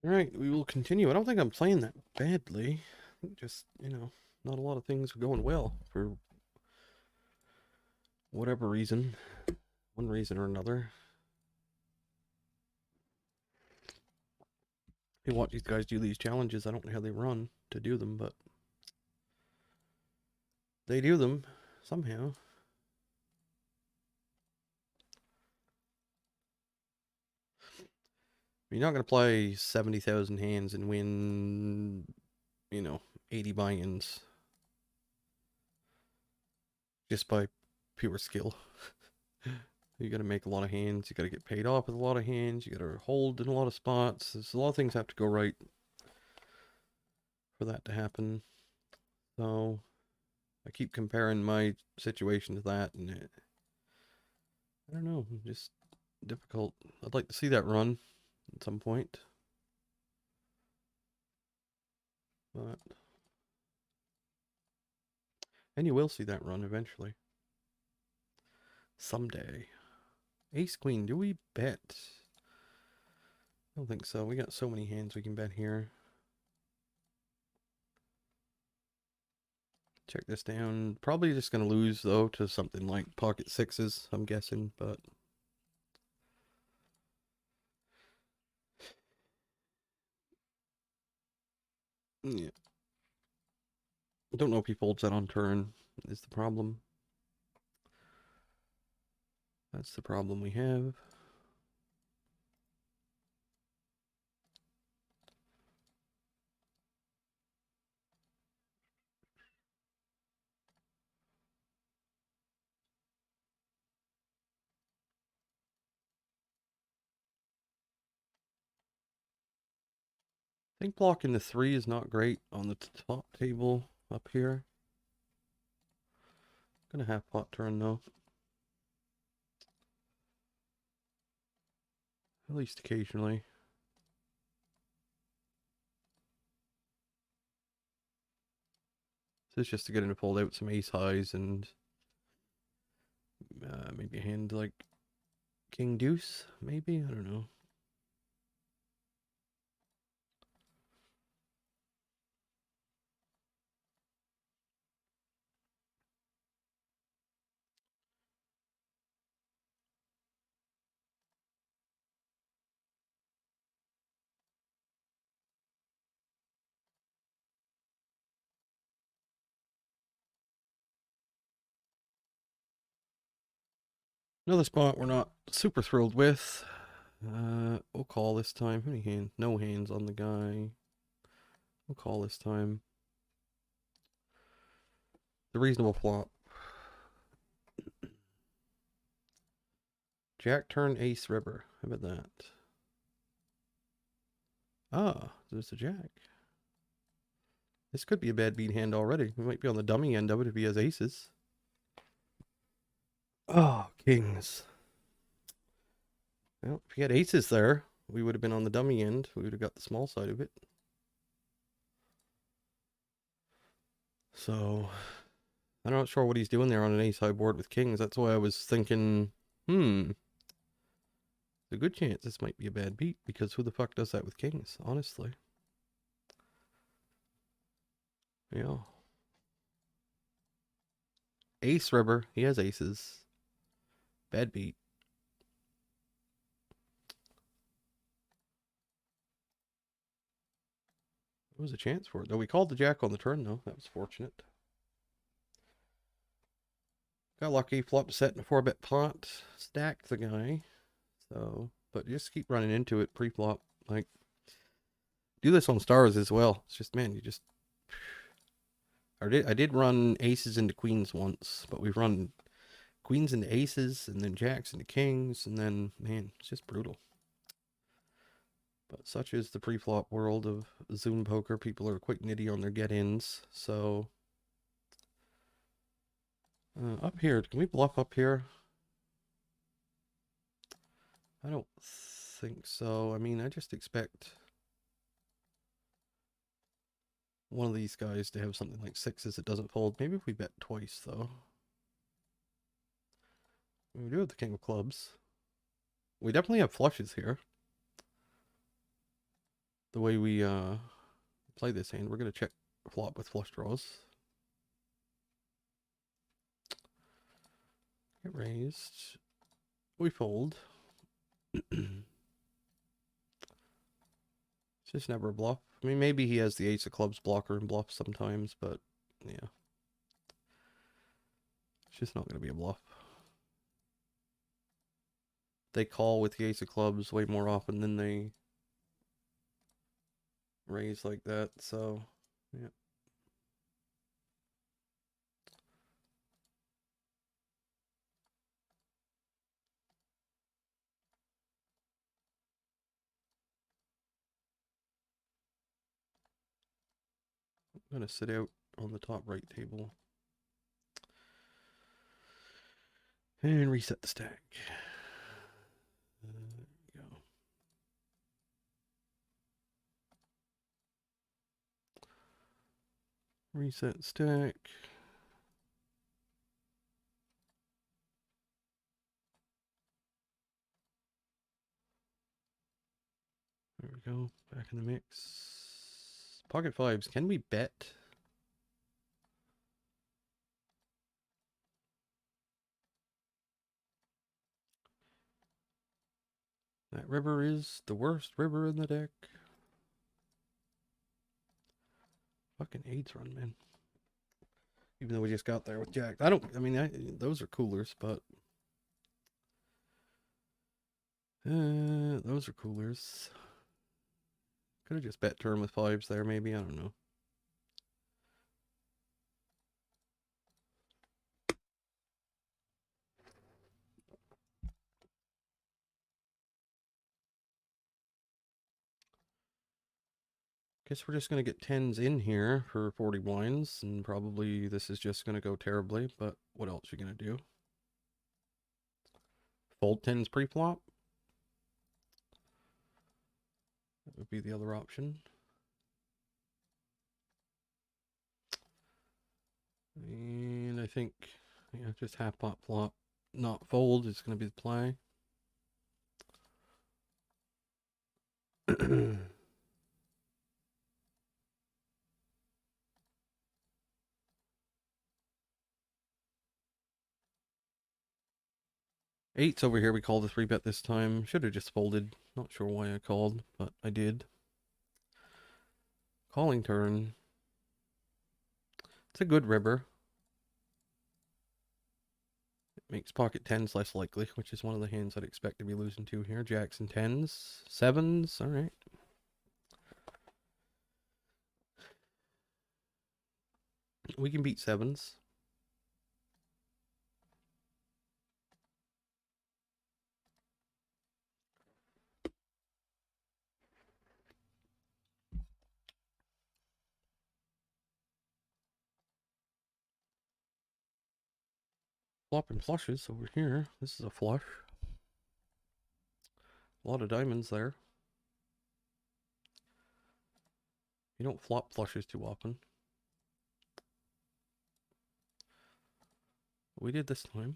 Alright, we will continue. I don't think I'm playing that badly. I think just, you know, not a lot of things are going well for whatever reason. One reason or another. You watch these guys do these challenges. I don't know how they run to do them, but they do them somehow. You're not going to play 70,000 hands and win, you know, 80 buy-ins just by pure skill. You got to make a lot of hands. You got to get paid off with a lot of hands. You got to hold in a lot of spots. There's a lot of things have to go right for that to happen. So I keep comparing my situation to that, and I don't know, just difficult. I'd like to see that run at some point, but and you will see that run eventually, someday. Ace queen, do we bet? I don't think so. We got so many hands we can bet here. Check this down. Probably just gonna lose though to something like pocket sixes, I'm guessing, but yeah. I don't know if he folds that on turn is the problem. That's the problem we have. I think blocking the 3 is not great on the top table up here. Gonna have pot turn though. At least occasionally. So it's just to get him to pull out some ace highs and maybe a hand like king deuce, maybe? I don't know. Another spot we're not super thrilled with. We'll call this time. How many hands? No hands on the guy. We'll call this time. The reasonable flop. Jack turn ace river. How about that? Ah, there's a jack. This could be a bad beat hand already. We might be on the dummy end of it if he has aces. Oh, kings. Well, if he had aces there, we would have been on the dummy end. We would have got the small side of it. So, I'm not sure what he's doing there on an ace high board with kings. That's why I was thinking, there's a good chance this might be a bad beat, because who the fuck does that with kings, honestly? Yeah. Ace river, he has aces. Bad beat. There was a chance for it, though. We called the jack on the turn, though. That was fortunate. Got lucky, flopped a set in a 4-bet pot, stacked the guy. So, but just keep running into it pre-flop. Like, do this on stars as well. It's just, man, you just. I did run aces into queens once, but we've run queens into aces and then jacks into kings, and then, man, it's just brutal. But such is the pre-flop world of Zoom poker. People are quite nitty on their get-ins. So, up here, can we bluff up here? I don't think so. I mean, I just expect one of these guys to have something like sixes that doesn't fold. Maybe if we bet twice, though. We do have the king of clubs. We definitely have flushes here. the way we play this hand. We're going to check flop with flush draws. Get raised. We fold. It's just never a bluff. I mean, maybe he has the ace of clubs blocker and bluff sometimes, but yeah. It's just not going to be a bluff. They call with the ace of clubs way more often than they raise like that, so yeah. I'm going to sit out on the top right table and reset the stack. There we go. Reset stack. There we go. Back in the mix. Pocket fives. Can we bet? That river is the worst river in the deck. Fucking eights run, man. Even though we just got there with Jack. I mean, those are coolers, but those are coolers. Could have just bet turn with fives there, maybe. I don't know. Guess we're just going to get tens in here for 40 blinds, and probably this is just going to go terribly, but what else are you going to do? Fold tens pre-flop? That would be the other option. And I think, yeah, just half pot flop, not fold is going to be the play. Eights over here, we called a 3-bet this time. Should have just folded. Not sure why I called, but I did. Calling turn. It's a good river. It makes pocket tens less likely, which is one of the hands I'd expect to be losing to here. Jacks and tens. Sevens, alright. We can beat sevens. Flopping flushes over here. This is a flush. A lot of diamonds there. You don't flop flushes too often. We did this time.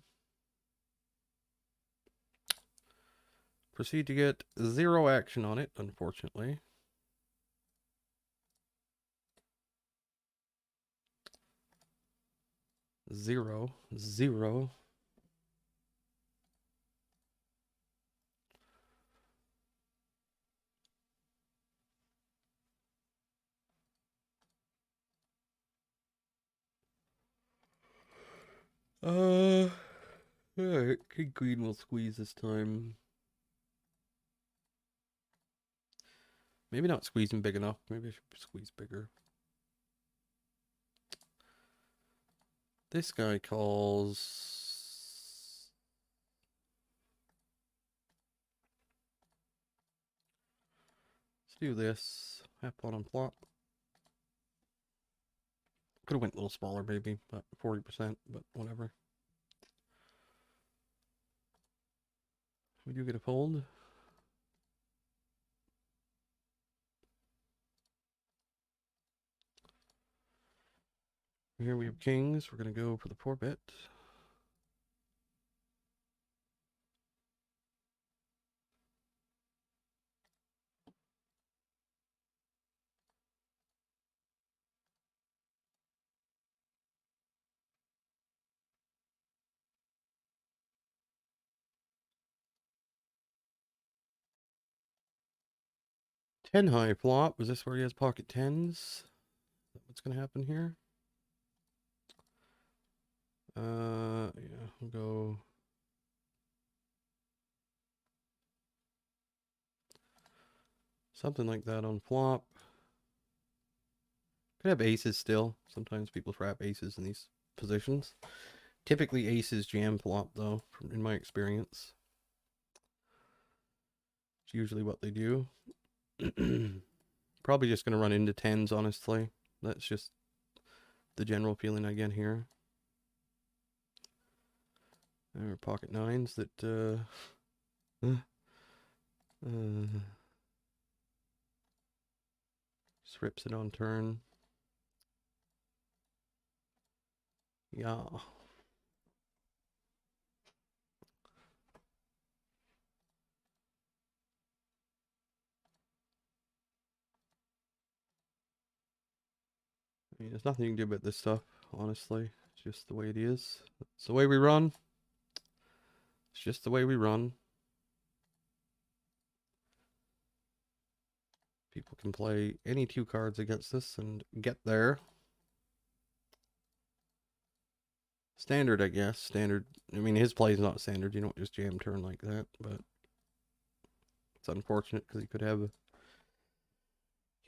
Proceed to get 0 action on it, unfortunately. Zero. Alright, King Queen will squeeze this time. Maybe not squeezing big enough. Maybe I should squeeze bigger. This guy calls. Let's do this. Half pot on flop. Could have went a little smaller, maybe, but 40%, but whatever. We do get a fold. Here we have kings. We're going to go for the 4-bet. 10 high flop. Is this where he has pocket tens? What's going to happen here? Yeah, we'll go. Something like that on flop. Could have aces still. Sometimes people trap aces in these positions. Typically aces jam flop though, in my experience. It's usually what they do. Probably just going to run into tens, honestly. That's just the general feeling I get here. There are pocket nines that just rips it on turn. Yeah. I mean, there's nothing you can do about this stuff, honestly. It's just the way it is. It's the way we run. It's just the way we run. People can play any two cards against us and get there. Standard, I guess. Standard. I mean, his play is not standard. You don't just jam turn like that, but it's unfortunate because he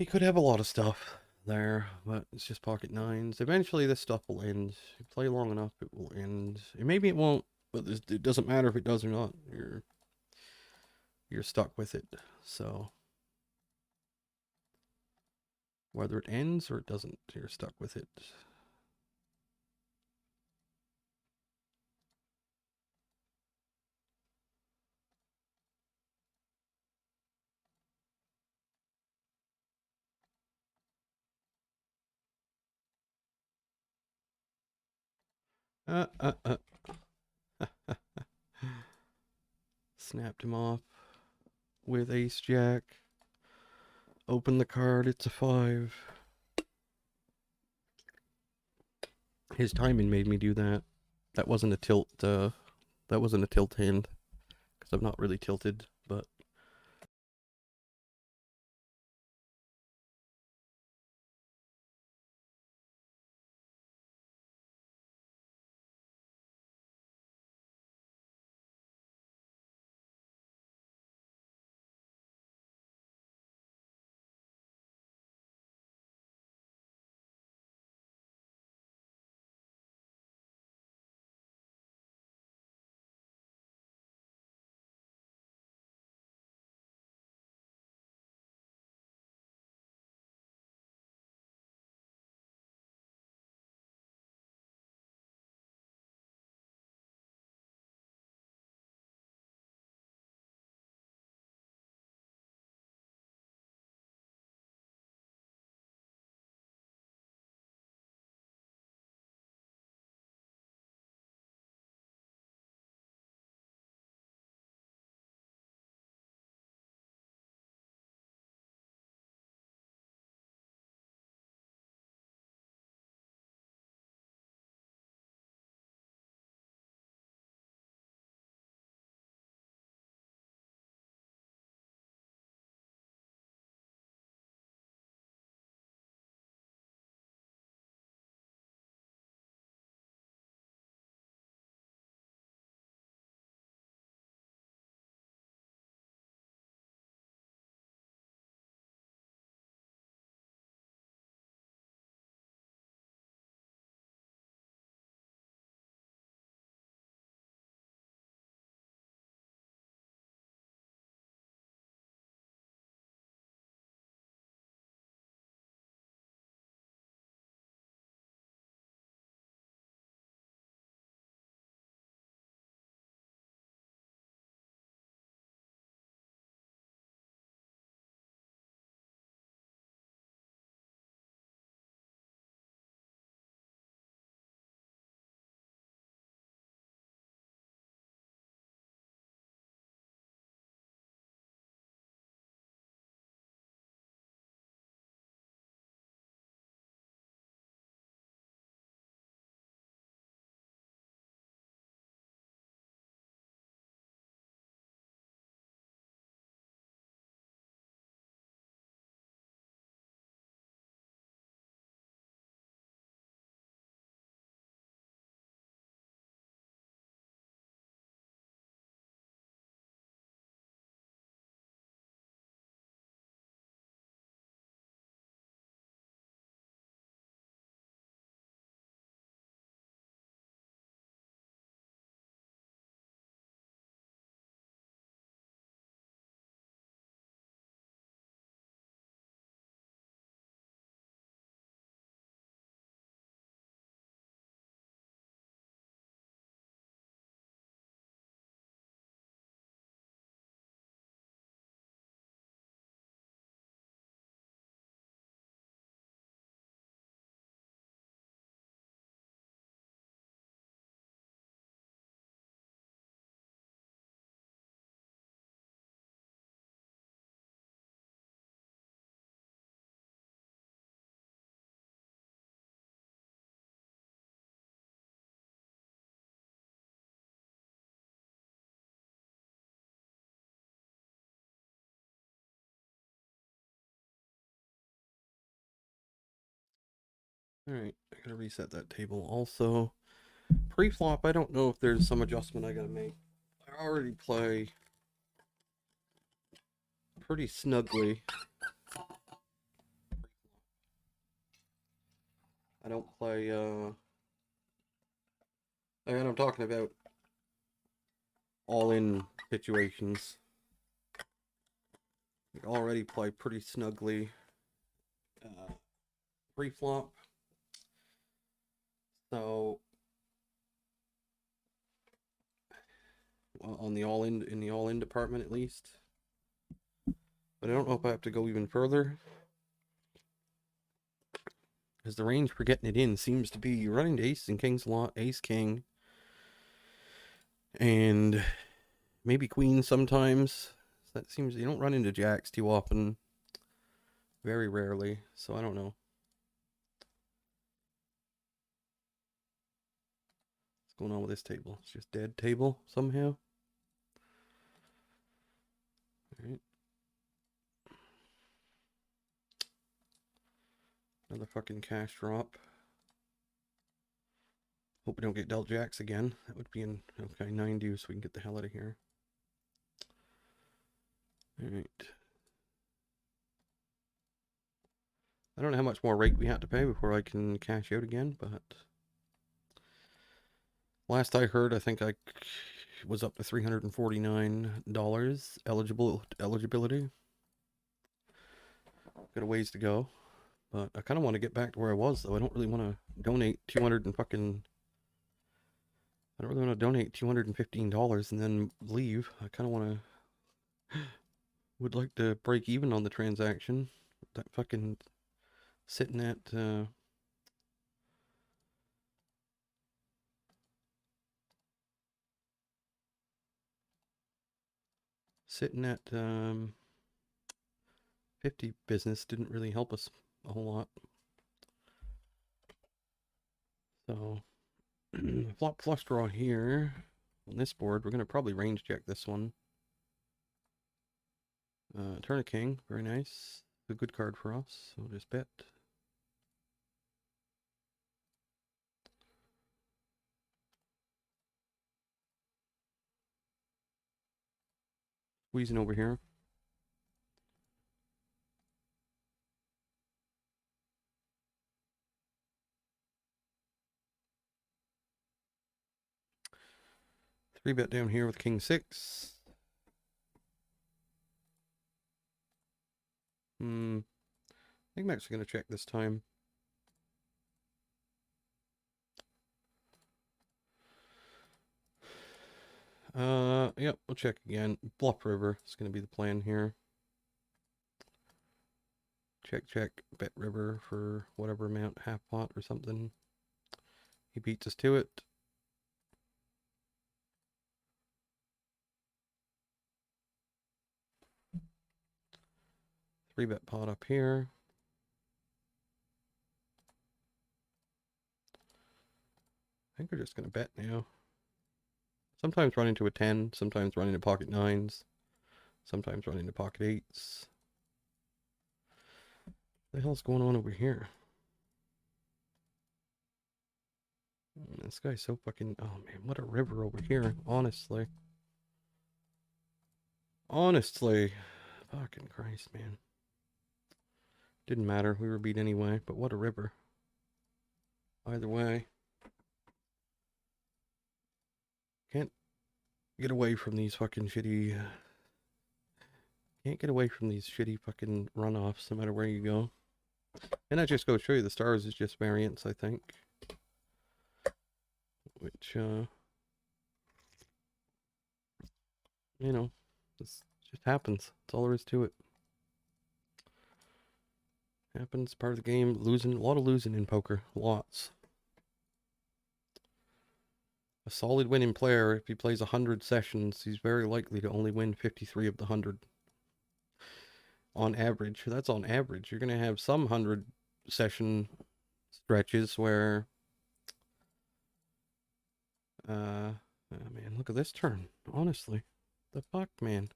could have a lot of stuff there, but it's just pocket nines. Eventually, this stuff will end. You play long enough, it will end. And maybe it won't, but it doesn't matter if it does or not. You're stuck with it. So whether it ends or it doesn't, you're stuck with it. uh. Snapped him off with ace jack. Open the card, it's a 5. His timing made me do that. That wasn't a tilt, that wasn't a tilt hand. Because I'm not really tilted, but Alright, I gotta reset that table. Also, pre-flop, I don't know if there's some adjustment I gotta make. I already play pretty snugly. I don't play, and I'm talking about all-in situations. We already play pretty snugly pre-flop. So on the all-in, in the all-in department at least. But I don't know if I have to go even further. Because the range for getting it in seems to be you're running to ace and kings a lot, ace king, and maybe queen sometimes. That seems you don't run into jacks too often, very rarely. So I don't know what's going on with this table. It's just dead table somehow. All right, another fucking cash drop. Hope we don't get dealt jacks again. That would be in okay 9 deuce. So we can get the hell out of here. All right. I don't know how much more rate we have to pay before I can cash out again, but last I heard, I think I was up to $349 eligibility. Got a ways to go, but I kind of want to get back to where I was, though. I don't really want to donate 200 and fucking. I don't really want to donate $215 and then leave. I kind of want to. Would like to break even on the transaction. That fucking sitting at. Sitting at 50 business didn't really help us a whole lot. So flop flush draw here on this board. We're gonna probably range check this one. Turn a king, very nice. A good card for us. So we'll just bet. Squeezing over here. Three bet down here with king six. I think I'm actually gonna check this time. Yep, we'll check again. Bluff river is gonna be the plan here. Check, check, bet river for whatever amount, half pot or something. He beats us to it. Three bet pot up here. I think we're just gonna bet now. Sometimes run into a 10, sometimes run into pocket nines, sometimes run into pocket eights. What the hell's going on over here? This guy's so fucking... Oh man, what a river over here, honestly. Honestly. Fucking Christ, man. Didn't matter, we were beat anyway, but what a river. Either way. Can't get away from these fucking shitty... Can't get away from these shitty fucking runoffs no matter where you go. And that just goes to show you the stars is just variance, I think. Which, you know, this just happens. That's all there is to it. Happens, part of the game. Losing, a lot of losing in poker. Lots. A solid winning player, if he plays 100 sessions, he's very likely to only win 53 of the 100. On average. That's on average. You're going to have some 100 session stretches where... oh man, look at this turn. Honestly. The fuck, man.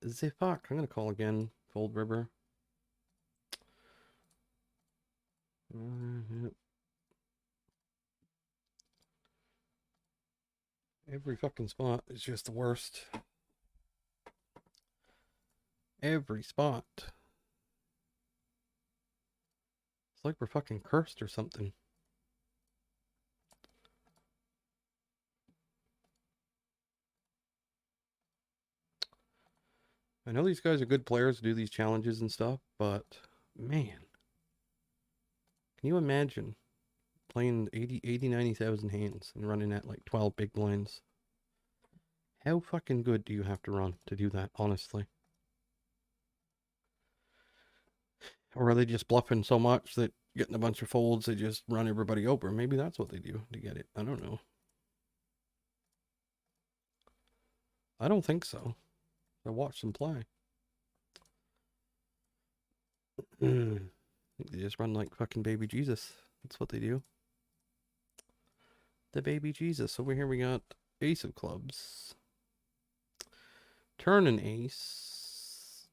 The fuck. I'm going to call again. Fold river. Yep. Every fucking spot is just the worst. Every spot. It's like we're fucking cursed or something. I know these guys are good players to do these challenges and stuff, but man, can you imagine playing 90,000 hands and running at like 12 big blinds? How fucking good do you have to run to do that, honestly? Or are they just bluffing so much that getting a bunch of folds, they just run everybody over? Maybe that's what they do to get it. I don't know. I don't think so. I watched them play. They just run like fucking baby Jesus. That's what they do. The baby Jesus. Over here we got ace of clubs. Turn an ace.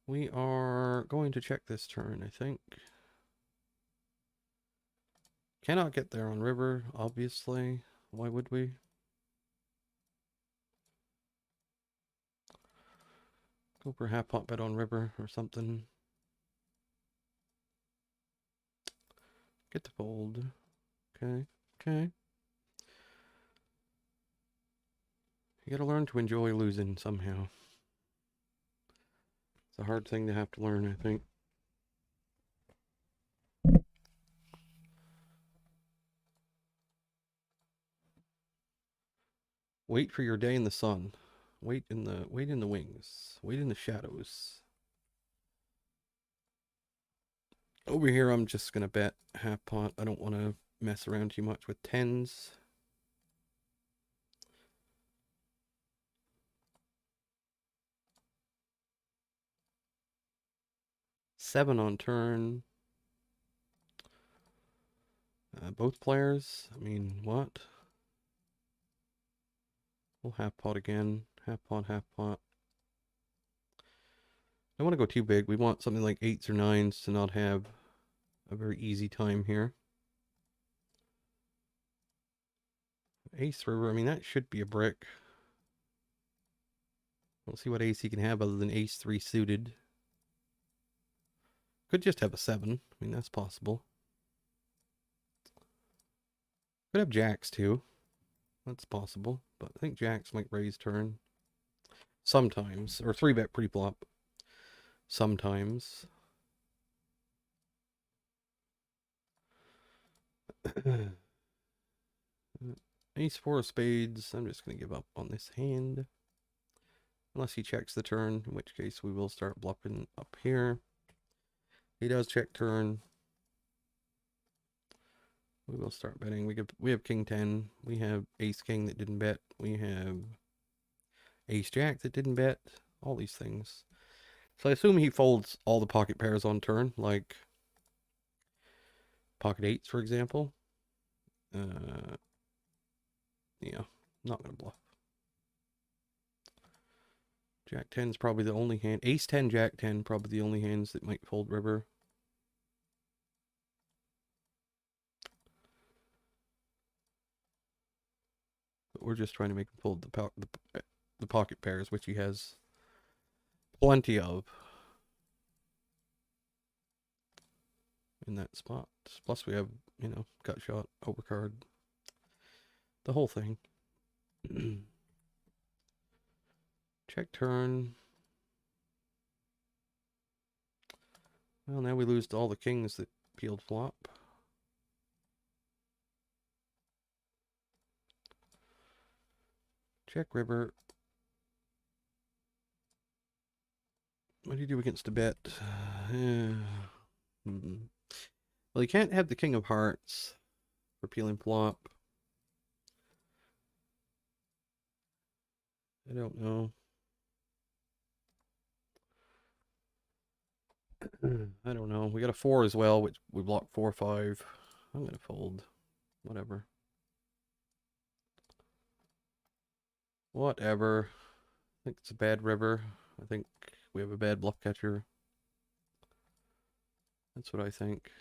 We are going to check this turn, I think. Cannot get there on river, obviously. Why would we? Go for half pot bet on river or something. Get the fold. Okay, okay. You gotta learn to enjoy losing somehow. It's a hard thing to have to learn, I think. Wait for your day in the sun. Wait in the wings. Wait in the shadows. Over here I'm just gonna bet half pot. I don't want to mess around too much with tens. Seven on turn. Both players. I mean, what? We'll half pot again. Half pot, half pot. I don't want to go too big. We want something like eights or nines to not have a very easy time here. Ace river. I mean, that should be a brick. We'll see what ace he can have other than ace three suited. Could just have a seven. I mean, that's possible. Could have jacks too. That's possible. But I think jacks might raise turn. Sometimes. Or 3-bet pre-flop. Sometimes. Ace four of spades. I'm just going to give up on this hand. Unless he checks the turn, in which case we will start bluffing up here. He does check turn. We will start betting. We have king 10. We have ace king that didn't bet. We have ace jack that didn't bet. All these things. So I assume he folds all the pocket pairs on turn, like pocket eights, for example. Yeah, not gonna bluff. Jack 10 is probably the only hand. Ace 10, Jack 10, probably the only hands that might fold river. But we're just trying to make him fold the pocket pairs, which he has plenty of in that spot. Plus we have, you know, gut shot, overcard, the whole thing. Check turn. Well, now we lose to all the kings that peeled flop. Check river. What do you do against a bet? Well, you can't have the king of hearts for peeling flop. I don't know. I don't know. We got a 4 as well, which we block 4 5. I'm gonna fold. Whatever. Whatever. I think it's a bad river. I think we have a bad bluff catcher. That's what I think.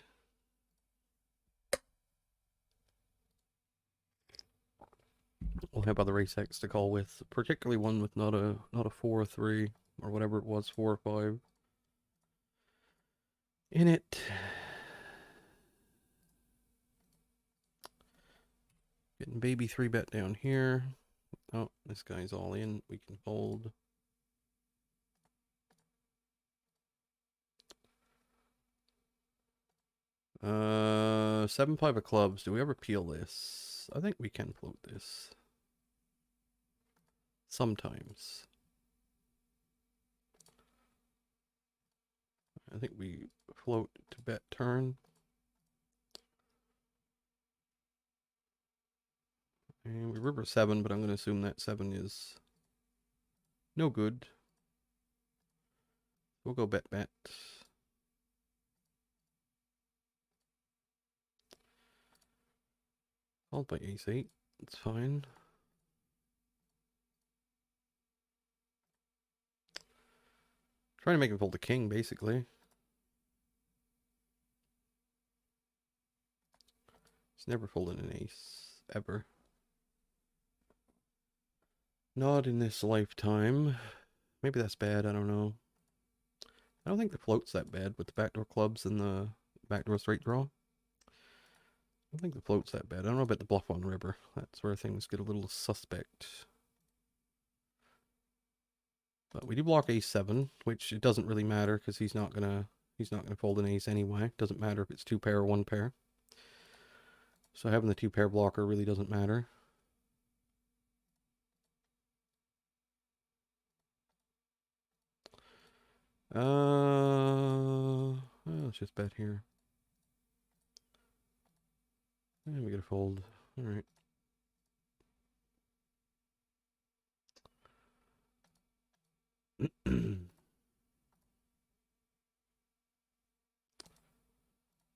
We'll have other ace X to call with, particularly one with not a 4 or 3 or whatever it was, 4 or 5 in it. Getting baby 3-bet down here. Oh, this guy's all in. We can fold. Uh, 7-5 of clubs. Do we ever peel this? I think we can float this. Sometimes. I think we float to bet turn. And we river 7, but I'm going to assume that 7 is no good. We'll go bet. Followed by ace 8. It's fine. Trying to make him fold the king, basically. He's never folded an ace, ever. Not in this lifetime. Maybe that's bad, I don't know. I don't think the float's that bad with the backdoor clubs and the backdoor straight draw. I don't think the float's that bad. I don't know about the bluff on river. That's where things get a little suspect. But we do block ace 7, which it doesn't really matter because he's not gonna fold an ace anyway. Doesn't matter if it's 2 pair or 1 pair. So having the 2 pair blocker really doesn't matter. Let's just bet here. And we get a fold. All right.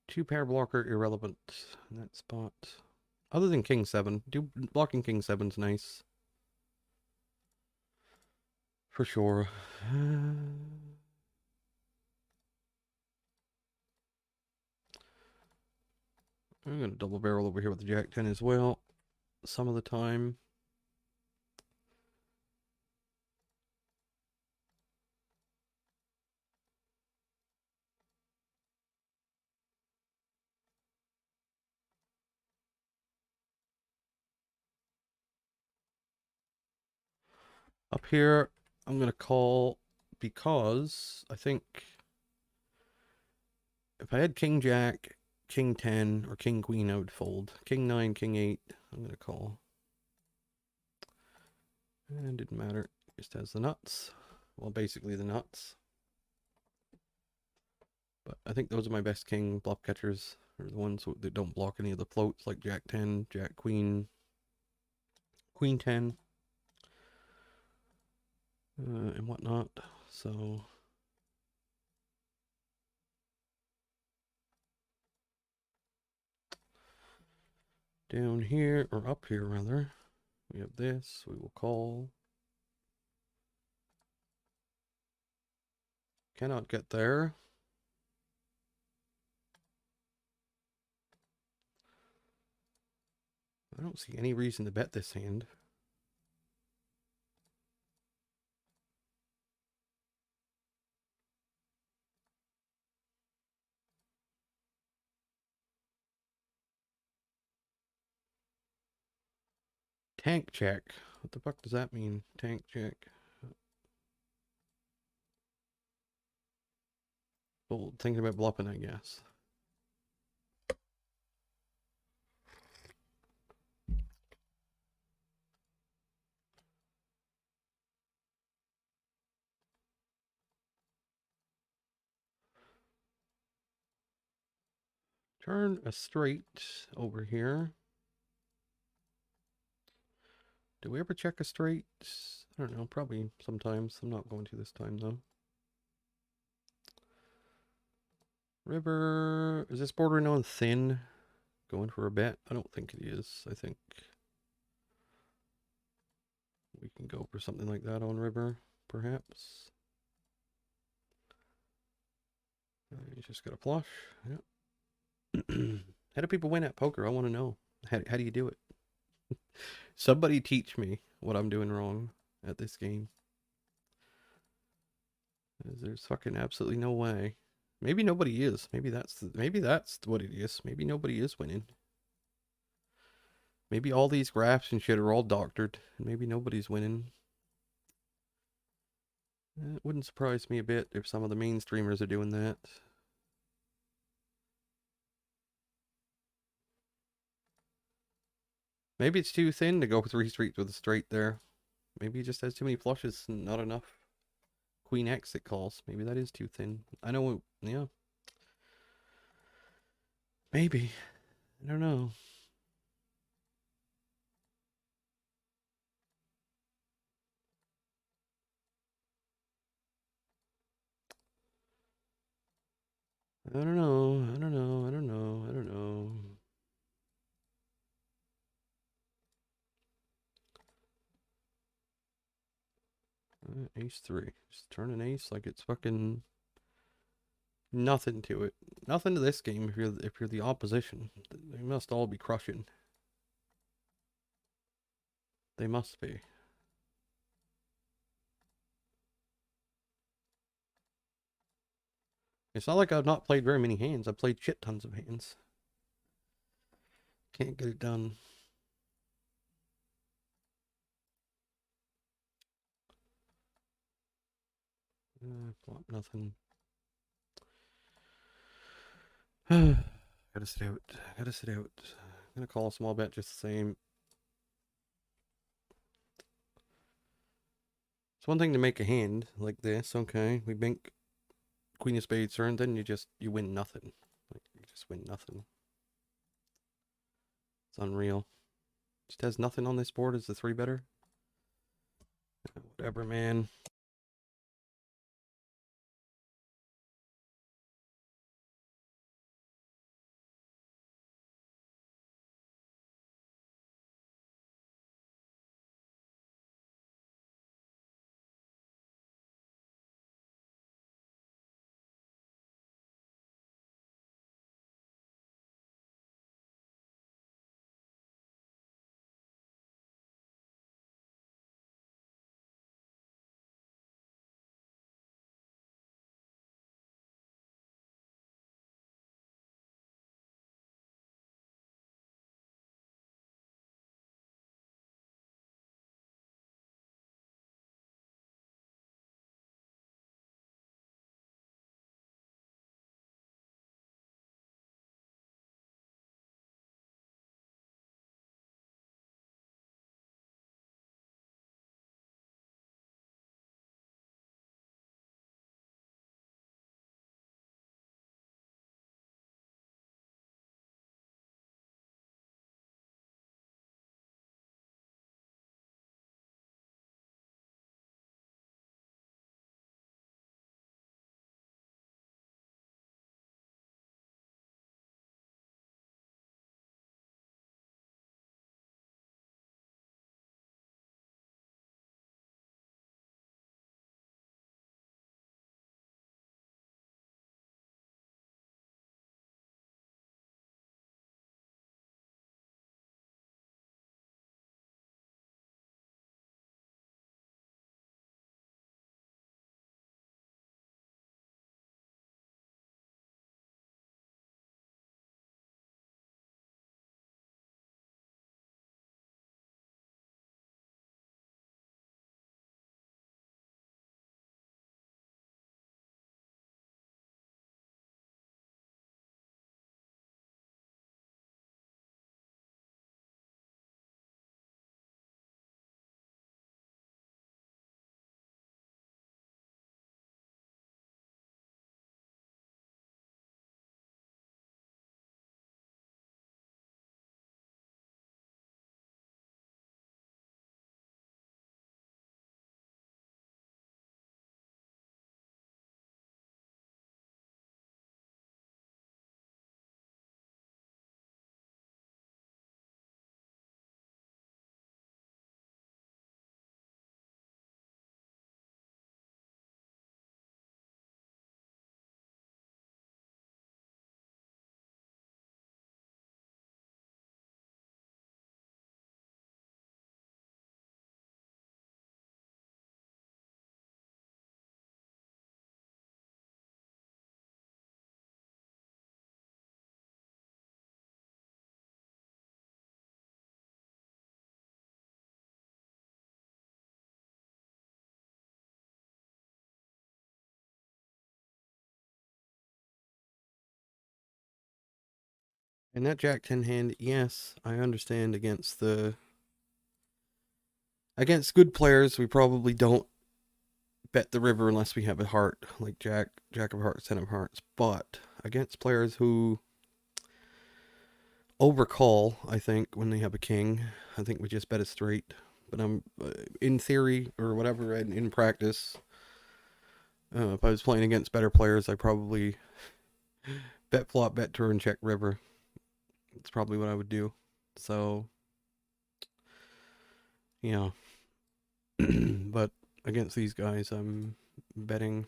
Two pair blocker irrelevant in that spot. Other than king 7. Blocking king 7's nice. For sure. I'm going to double barrel over here with the jack 10 as well. Some of the time. Up here, I'm going to call because I think if I had king jack, king 10, or king queen, I would fold. King 9, king 8, I'm going to call. And it didn't matter. Just has the nuts. Well, basically the nuts. But I think those are my best king bluff catchers. Are the ones that don't block any of the floats, like jack 10, jack queen, queen 10, and whatnot. So down here, or up here rather, we have this. We will call. Cannot get there. I don't see any reason to bet this hand. Tank check. What the fuck does that mean? Tank check. Well, thinking about bluffing, I guess. Turn a straight over here. Do we ever check a straight? I don't know, probably sometimes. I'm not going to this time though. River, is this bordering on thin? Going for a bet? I don't think it is. I think we can go for something like that on river, perhaps. You just got a flush. Yep. How do people win at poker? I want to know. How do you do it? Somebody teach me what I'm doing wrong at this game. 'Cause there's fucking absolutely no way. Maybe nobody is. Maybe that's what it is. Maybe nobody is winning. Maybe all these graphs and shit are all doctored, and maybe nobody's winning. It wouldn't surprise me a bit if some of the main streamers are doing that. Maybe it's too thin to go 3 streets with a straight there. Maybe he just has too many flushes and not enough Queen X it calls. Maybe that is too thin. I know, yeah. Maybe. I don't know. I don't know. I don't know. I don't know. I don't know. Ace 3. Just turn an ace like it's fucking nothing to it. Nothing to this game if you're the opposition. They must all be crushing. They must be. It's not like I've not played very many hands. I've played shit tons of hands. Can't get it done. Flop nothing. Gotta sit out. Gotta sit out. I'm gonna call a small bet just the same. It's one thing to make a hand like this. Okay, we bank Queen of Spades turn, then you win nothing. Like you just win nothing. It's unreal. Just has nothing on this board as the 3-better. Whatever, man. And that Jack 10 hand, yes, I understand against good players, we probably don't bet the river unless we have a heart, like Jack of Hearts, 10 of Hearts. But against players who overcall, I think, when they have a king, I think we just bet it straight. But I'm in theory or whatever, and in practice, if I was playing against better players, I probably bet flop, bet turn, check river. It's probably what I would do. So, yeah. But against these guys, I'm betting,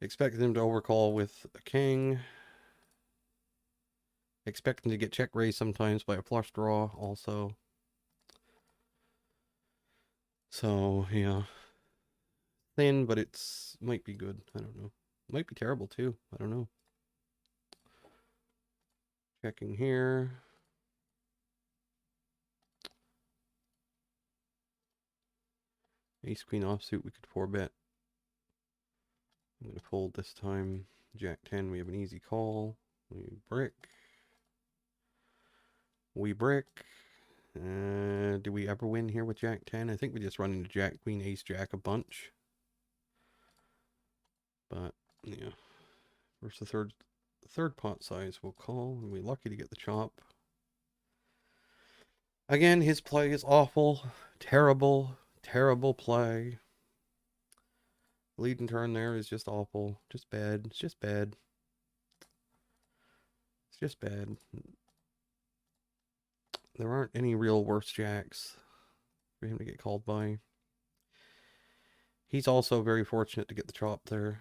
expecting them to overcall with a king. Expecting to get check raised sometimes by a flush draw also. So, yeah. Thin, but it's might be good. I don't know. Might be terrible too. I don't know. Checking here. Ace queen offsuit, we could 4-bet. I'm going to fold this time. Jack 10, we have an easy call. We brick. We brick. Do we ever win here with Jack 10? I think we just run into Jack, Queen, Ace, Jack a bunch. But, yeah. Where's the third pot size? We'll call. And we're lucky to get the chop. Again, his play is awful. Terrible, terrible play. Lead and turn there is just awful. Just bad. It's just bad. It's just bad. There aren't any real worse jacks for him to get called by. He's also very fortunate to get the chop there.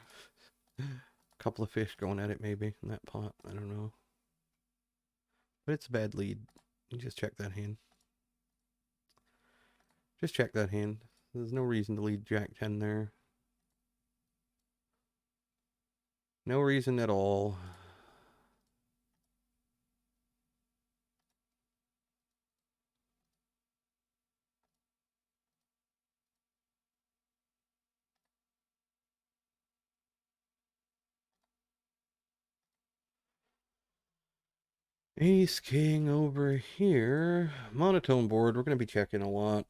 A couple of fish going at it maybe in that pot. I don't know. But it's a bad lead. You just check that hand. Just check that hand. There's no reason to lead Jack 10 there. No reason at all. Ace King over here. Monotone board. We're going to be checking a lot.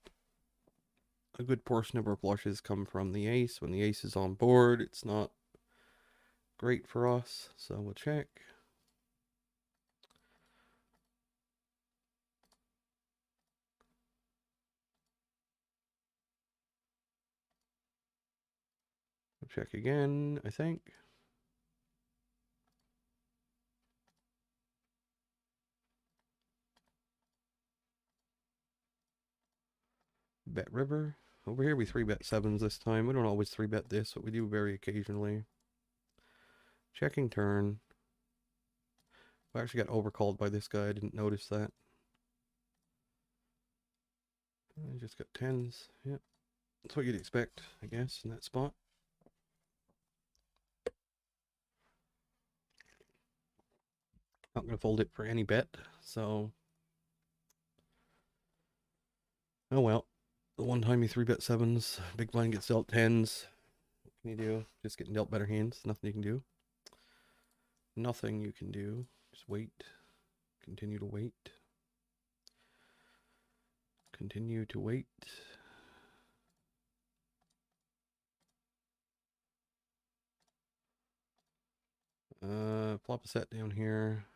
A good portion of our flushes come from the ace. When the ace is on board, it's not great for us. So we'll check. We'll check again, I think. Bet river. Over here we 3-bet 7s this time. We don't always 3-bet this, but we do very occasionally. Checking turn. We actually got overcalled by this guy. I didn't notice that. I just got 10s. Yep. That's what you'd expect, I guess, in that spot. Not going to fold it for any bet, so... Oh well. The one time you 3-bet 7s, big blind gets dealt 10s. What can you do? Just getting dealt better hands. Nothing you can do. Nothing you can do. Just wait. Continue to wait. Continue to wait. Flop a set down here.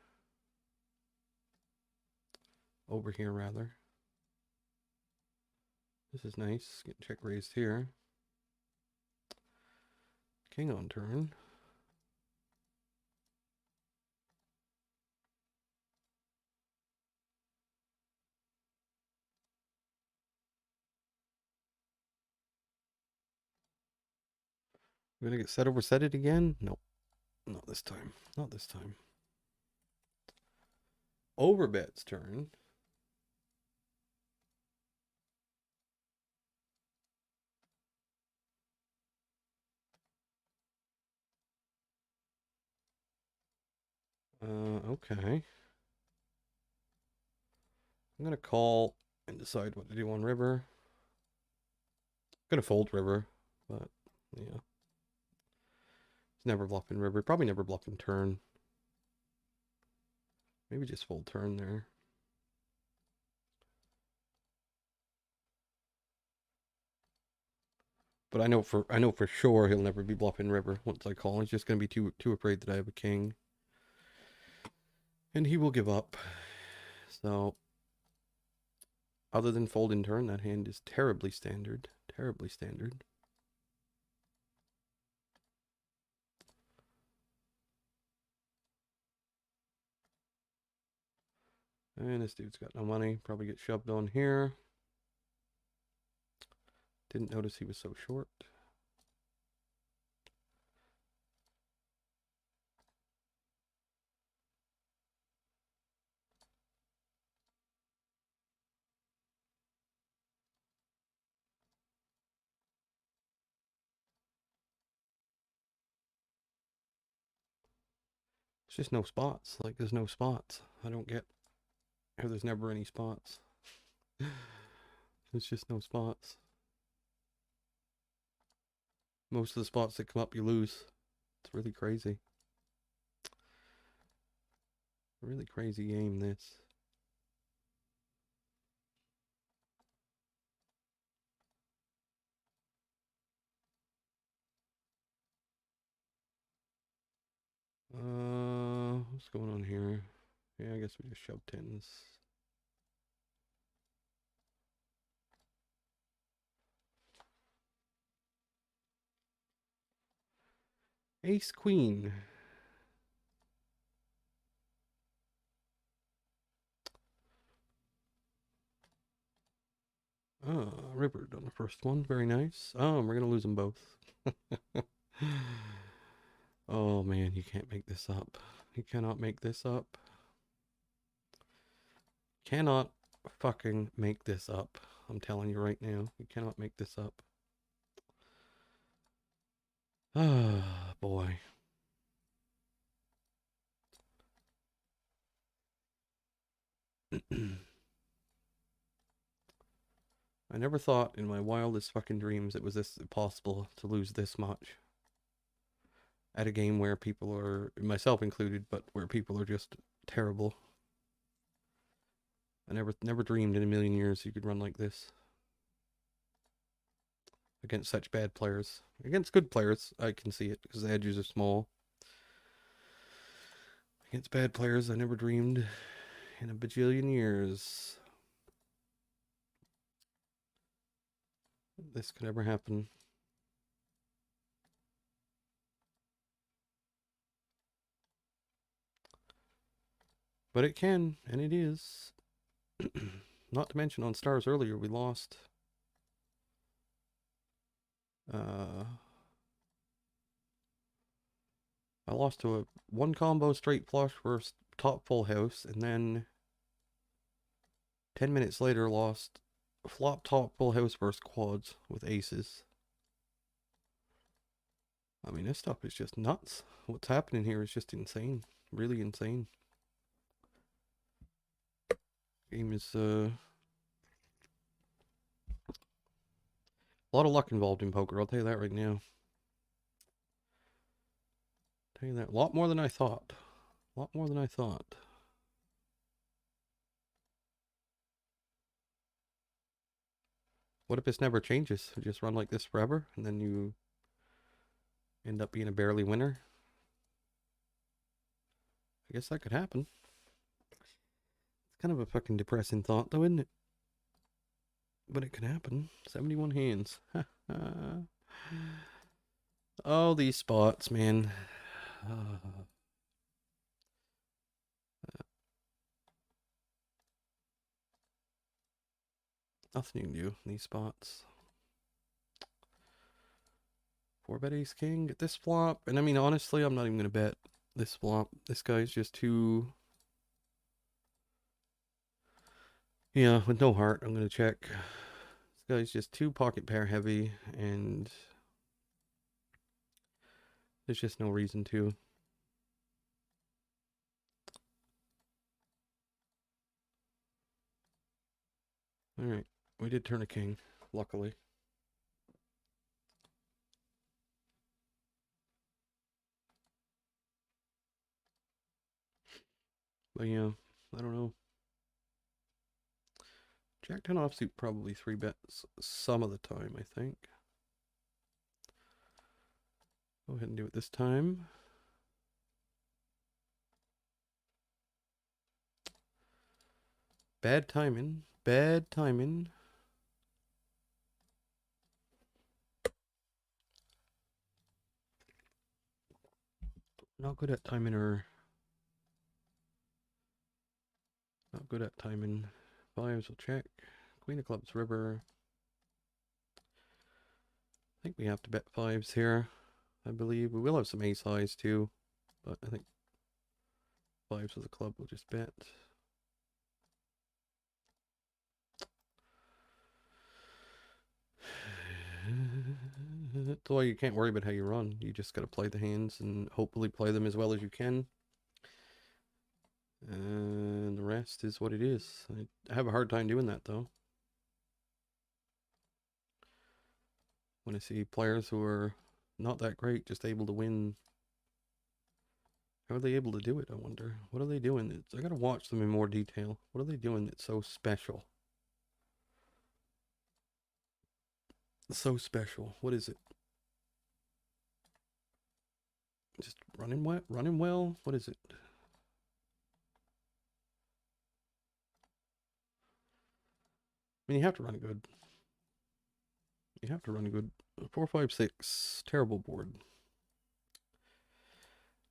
Over here, rather. This is nice. Get check raised here. King on turn. We're gonna get set over set it again? Nope. Not this time. Not this time. Overbet's turn. Okay. I'm gonna call and decide what to do on river. I'm gonna fold river, but yeah. It's never bluffing river. Probably never bluffing turn. Maybe just full turn there. But I know for sure he'll never be bluffing river once I call. He's just gonna be too afraid that I have a king. And he will give up. So other than fold in turn, that hand is terribly standard. Terribly standard. And this dude's got no money. Probably get shoved on here. Didn't notice he was so short. It's just no spots. Like, there's no spots. I don't get how there's never any spots. There's just no spots. Most of the spots that come up, you lose. It's really crazy. Really crazy game, this. What's going on here? Yeah, I guess we just shove tens. Ace queen. Rivered on the first one. Very nice. Oh, we're gonna lose them both. Oh man, you can't make this up. You cannot make this up. Cannot fucking make this up. I'm telling you right now. You cannot make this up. Ah, boy. I never thought in my wildest fucking dreams it was this possible to lose this much at a game where people are, myself included, but where people are just terrible. I never dreamed in a million years you could run like this against such bad players. Against good players, I can see it because the edges are small. Against bad players, I never dreamed in a bajillion years this could ever happen. But it can, and it is. Not to mention on Stars earlier, we lost. I lost to a one combo straight flush versus top full house, and then 10 minutes later lost flop top full house versus quads with aces. I mean, this stuff is just nuts. What's happening here is just insane. Really insane. Game is a lot of luck involved in poker, I'll tell you that right now. Tell you that, a lot more than I thought. A lot more than I thought. What if this never changes? You just run like this forever, and then you end up being a barely winner? I guess that could happen. It's kind of a fucking depressing thought, though, isn't it? But it could happen. 71 hands. Oh, these spots, man. Nothing you can do in these spots. 4-bet ace king, get this flop. And I mean, honestly, I'm not even going to bet this flop. This guy's just too... Yeah, with no heart, I'm going to check. This guy's just too pocket pair heavy, and there's just no reason to. Alright, we did turn a king, luckily. But yeah, I don't know. Jack 10 offsuit probably 3-bets some of the time, I think. Go ahead and do it this time. Bad timing. Bad timing. Not good at timing or... Not good at timing. Fives will check. Queen of clubs, river. I think we have to bet fives here. I believe we will have some ace highs too, but I think fives as a club will just bet. That's why you can't worry about how you run. You just got to play the hands and hopefully play them as well as you can. And the rest is what it is. I have a hard time doing that though. When I see players who are not that great just able to win. How are they able to do it, I wonder? What are they doing? I gotta watch them in more detail. What are they doing that's so special? So special. What is it? Just running well? Running well? What is it? I mean, you have to run good. You have to run good. 4, 5, 6. Terrible board.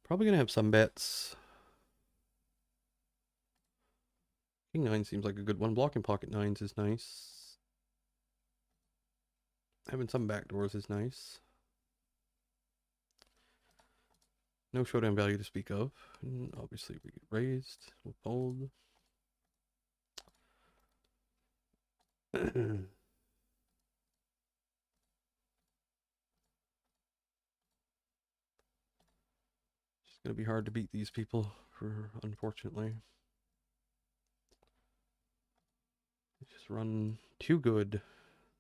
Probably gonna have some bets. King 9 seems like a good one. Blocking pocket 9s is nice. Having some backdoors is nice. No showdown value to speak of. And obviously we get raised. We'll fold. It's gonna be hard to beat these people, unfortunately. They just run too good.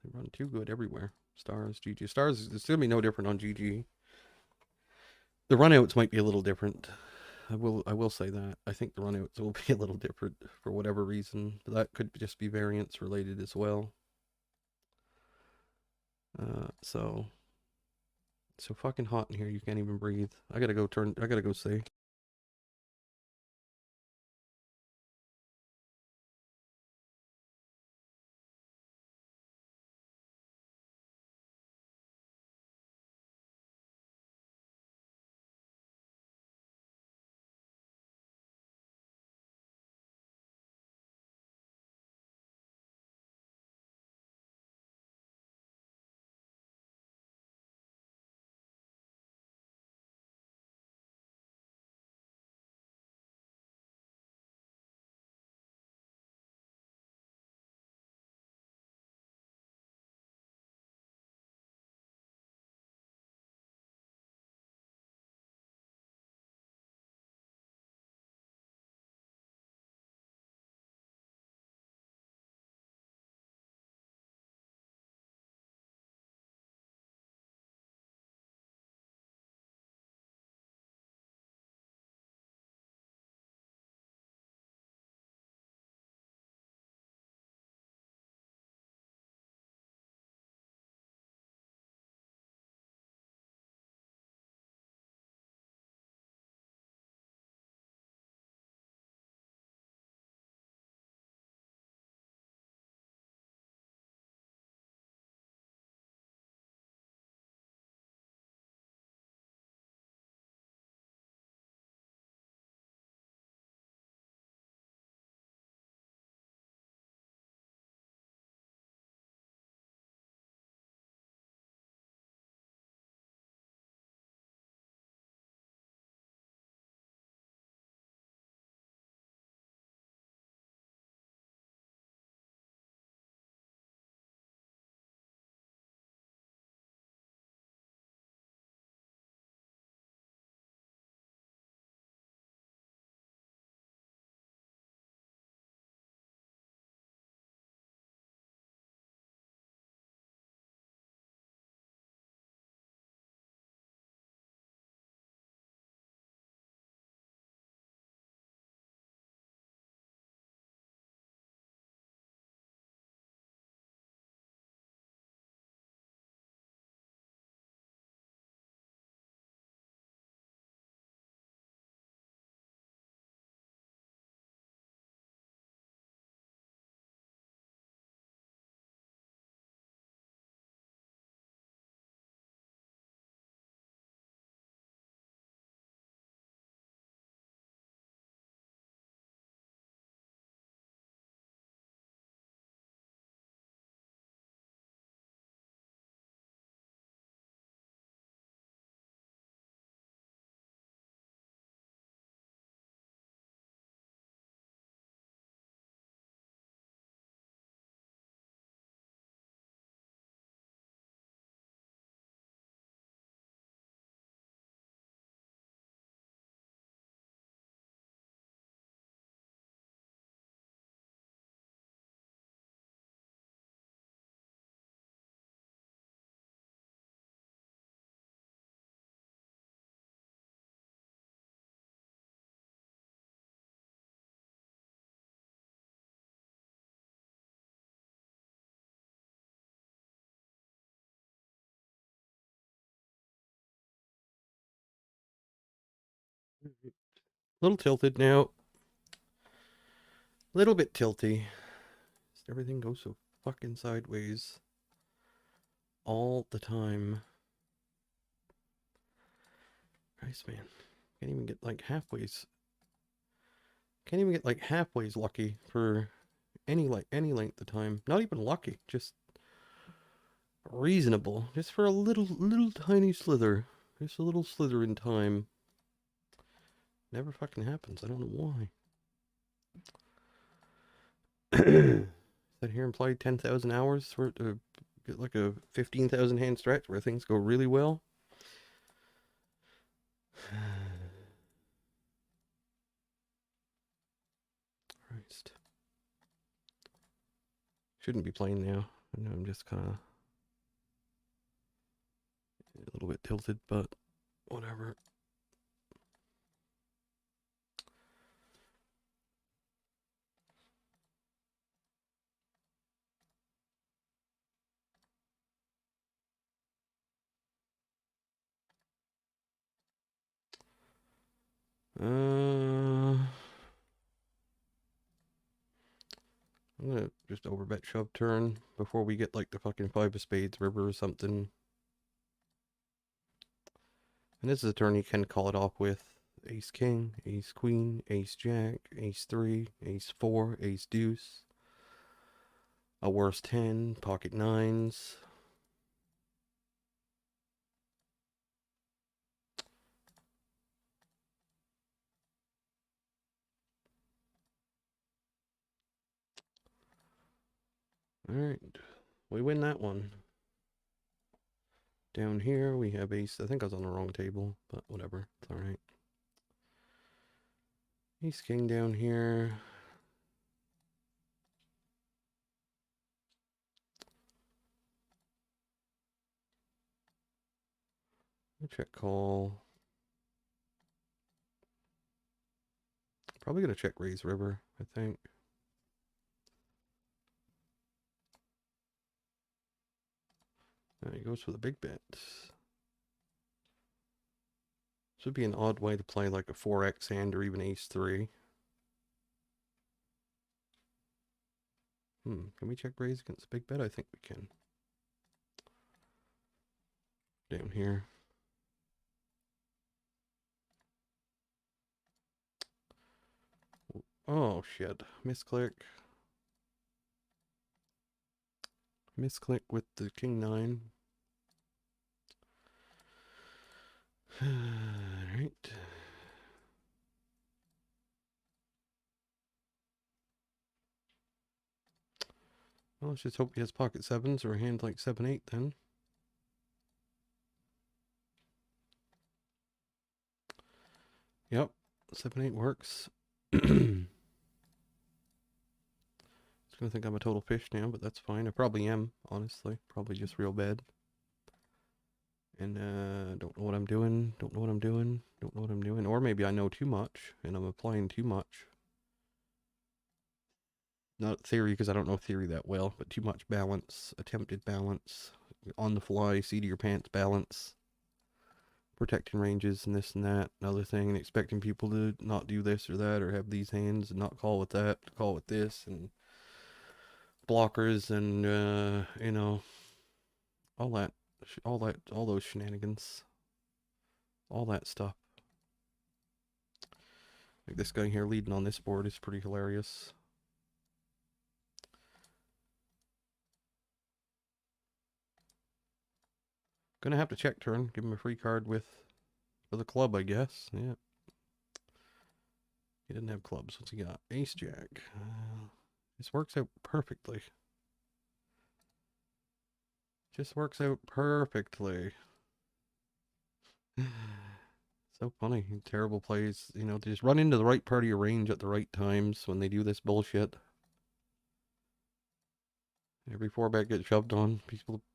They run too good everywhere. Stars, GG. Stars, it's gonna be no different on GG. The runouts might be a little different. I will say that. I think the runouts will be a little different for whatever reason. But that could just be variance related as well. So fucking hot in here. You can't even breathe. I gotta go see. A little tilted now. Little bit tilty. Everything goes so fucking sideways all the time. Christ, man. Can't even get like halfways. Can't even get like halfways lucky for any length of time. Not even lucky, just reasonable. Just for a little tiny slither. Just a little slither in time. Never fucking happens. I don't know why. Sit here and play 10,000 hours for it to get like a 15,000 hand stretch where things go really well. Christ. Shouldn't be playing now. I know I'm just kind of a little bit tilted, but whatever. I'm gonna just overbet shove turn before we get like the fucking 5 of spades river or something. And this is a turn you can call it off with ace king, ace queen, ace jack, ace 3, ace 4, ace deuce, a worse 10, pocket 9s. Alright, we win that one. Down here we have ace, I think I was on the wrong table, but whatever, it's alright. Ace king down here. Check call. Probably gonna check raise river, I think. He goes for the big bet. This would be an odd way to play like a 4x hand or even ace 3. Can we check raise against the big bet? I think we can. Down here. Oh shit. Misclick. Misclick with the king 9. Alright. Well, let's just hope he has pocket 7s or a hand like 7-8 then. Yep. 7-8 works. Gonna think I'm a total fish now, but that's fine. I probably am, honestly. Probably just real bad. And don't know what I'm doing. Don't know what I'm doing. Don't know what I'm doing. Or maybe I know too much and I'm applying too much. Not theory because I don't know theory that well, but too much balance, attempted balance, on the fly, seat of your pants balance, protecting ranges and this and that, another thing, and expecting people to not do this or that or have these hands and not call with that, call with this, and blockers and you know, all those shenanigans, all that stuff. Like this guy here leading on this board is pretty hilarious. Gonna have to check turn, give him a free card with for the club, I guess. Yeah. He didn't have clubs. What's he got? Ace jack. This works out perfectly. Just works out perfectly. So funny. Terrible plays. You know, they just run into the right part of your range at the right times when they do this bullshit. Every 4-bet gets shoved on.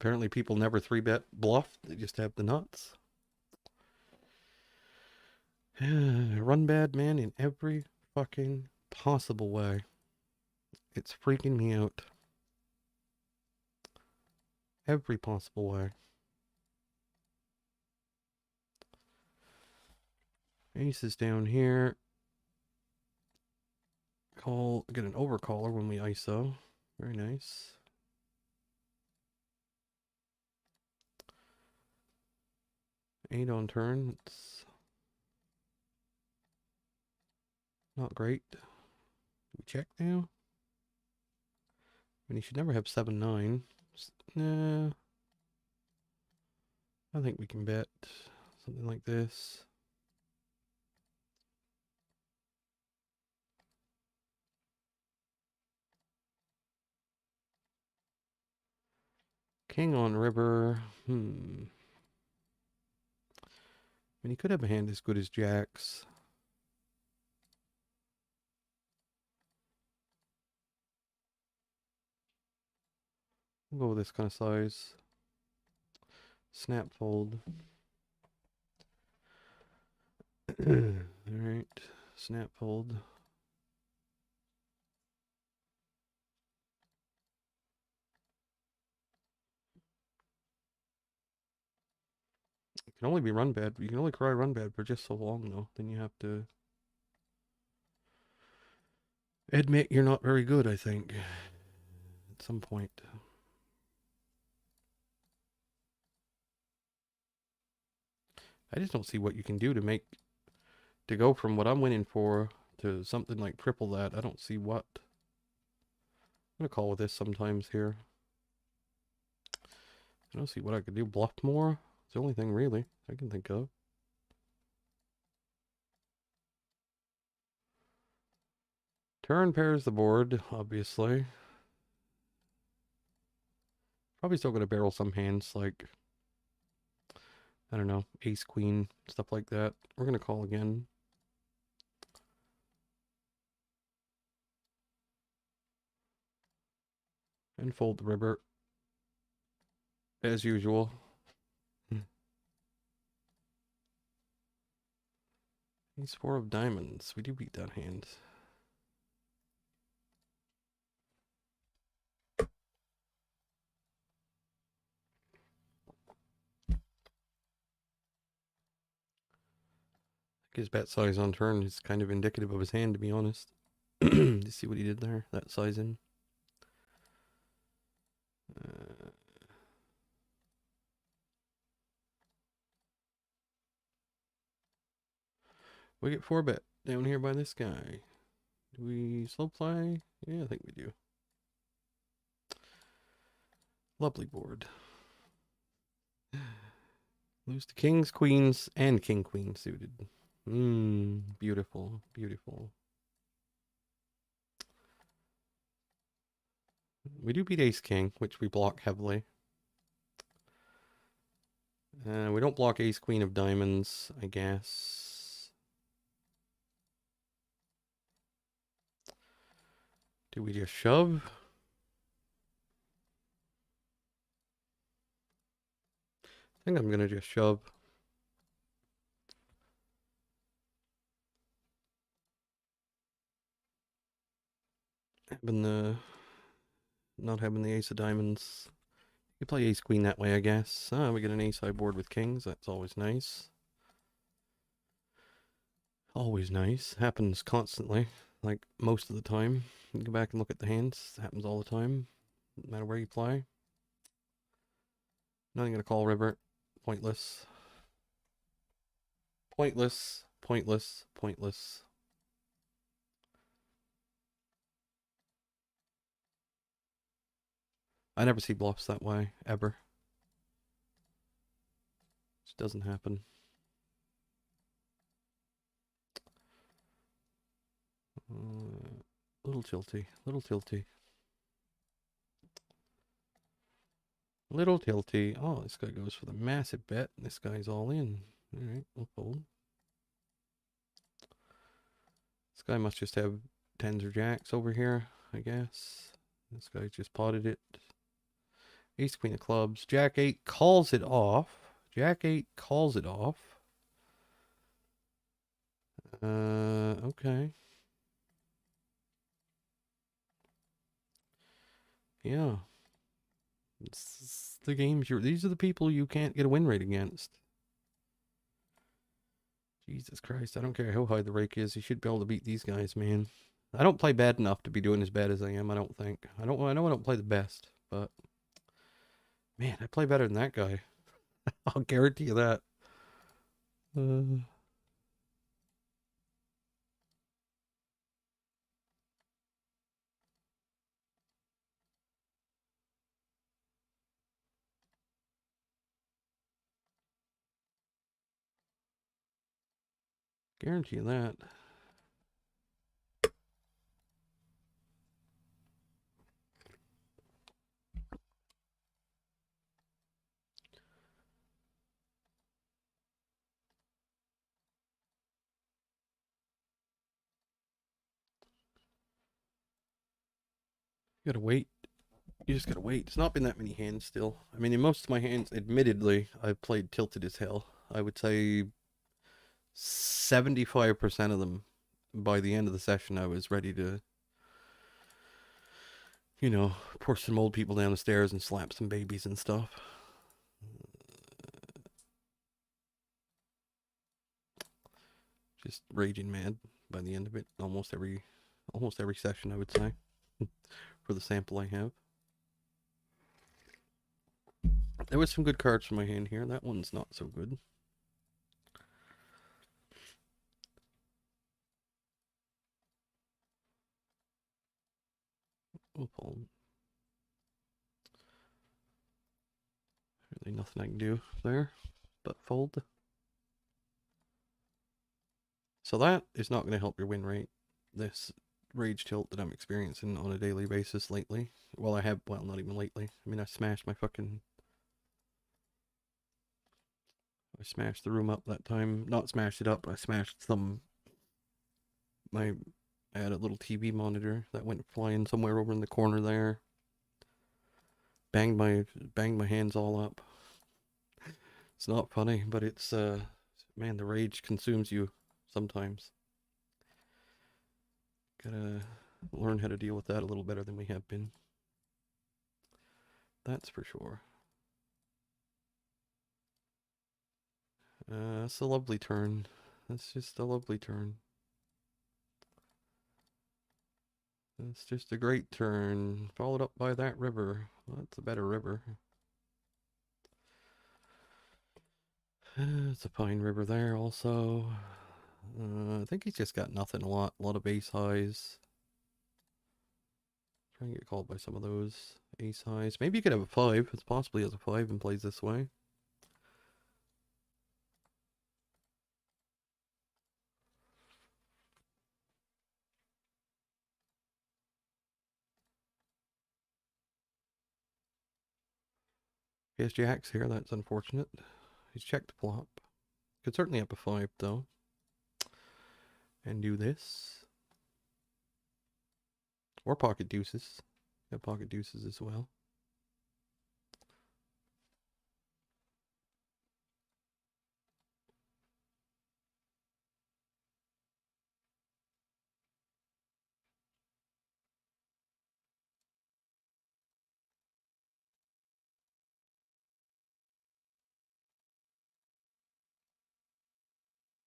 Apparently people never 3-bet bluff. They just have the nuts. Run bad, man, in every fucking possible way. It's freaking me out. Every possible way. Ace is down here. Call, get an overcaller when we ISO. Very nice. Eight on turn. It's not great. We check now. I mean, he should never have 7-9. Nah. I think we can bet something like this. King on river. I mean, he could have a hand as good as Jack's. We'll go with this kind of size. Snap fold. Alright. Snap fold. It can only be run bad. You can only cry run bad for just so long, though. Then you have to admit you're not very good, I think. At some point. I just don't see what you can do to make... to go from what I'm winning for to something like triple that. I don't see what. I'm going to call with this sometimes here. I don't see what I could do. Bluff more? It's the only thing really I can think of. Turn pairs the board, obviously. Probably still going to barrel some hands like, I don't know, ace, queen, stuff like that. We're going to call again. And fold the river. As usual. Ace 4 of diamonds. We do beat that hand. His bet size on turn is kind of indicative of his hand, to be honest. You see what he did there? That size in. We get 4-bet down here by this guy. Do we slow play? Yeah, I think we do. Lovely board. Lose to kings, queens, and king, queen suited. Beautiful, beautiful. We do beat ace king, which we block heavily. We don't block ace queen of diamonds, I guess. Do we just shove? I think I'm gonna just shove. Not having the ace of diamonds. You play ace queen that way, I guess. We get an ace high board with kings. That's always nice. Always nice. Happens constantly, like most of the time. You go back and look at the hands. It happens all the time, no matter where you play. Not even gonna call river. Pointless. Pointless. Pointless. Pointless. I never see bluffs that way, ever. It doesn't happen. Little tilty. Little tilty. Little tilty. Oh, this guy goes for the massive bet. This guy's all in. Alright, we'll fold. This guy must just have tens or jacks over here, I guess. This guy just potted it. Ace, queen of clubs. Jack 8 calls it off. Jack 8 calls it off. Okay. Yeah. It's the games these are the people you can't get a win rate against. Jesus Christ, I don't care how high the rake is. You should be able to beat these guys, man. I don't play bad enough to be doing as bad as I am, I don't think. I know I don't play the best, but man, I play better than that guy. I'll guarantee you that. Uh, guarantee you that. You gotta wait. You just gotta wait. It's not been that many hands still. I mean, in most of my hands, admittedly, I've played tilted as hell. I would say 75% of them, by the end of the session, I was ready to, you know, push some old people down the stairs and slap some babies and stuff. Just raging mad by the end of it. Almost every session, I would say, for the sample I have. There was some good cards from my hand here. That one's not so good. We'll pull them. Really nothing I can do there but fold. So that is not going to help your win rate. This rage tilt that I'm experiencing on a daily basis lately. Well, not even lately. I mean, I smashed I smashed the room up that time. Not smashed it up, but I smashed I had a little TV monitor that went flying somewhere over in the corner there. Banged my hands all up. It's not funny, but it's man, the rage consumes you sometimes. Gotta learn how to deal with that a little better than we have been. That's for sure. It's a lovely turn. That's just a lovely turn. It's just a great turn, followed up by that river. Well, that's a better river. It's a pine river there also. I think he's just got nothing. A lot of ace highs. Try and get called by some of those ace highs. Maybe you could have a 5. It's possibly has a 5 and plays this way. He has jacks here. That's unfortunate. He's checked the flop. Could certainly have a 5 though. And do this. Or pocket deuces. Got pocket deuces as well.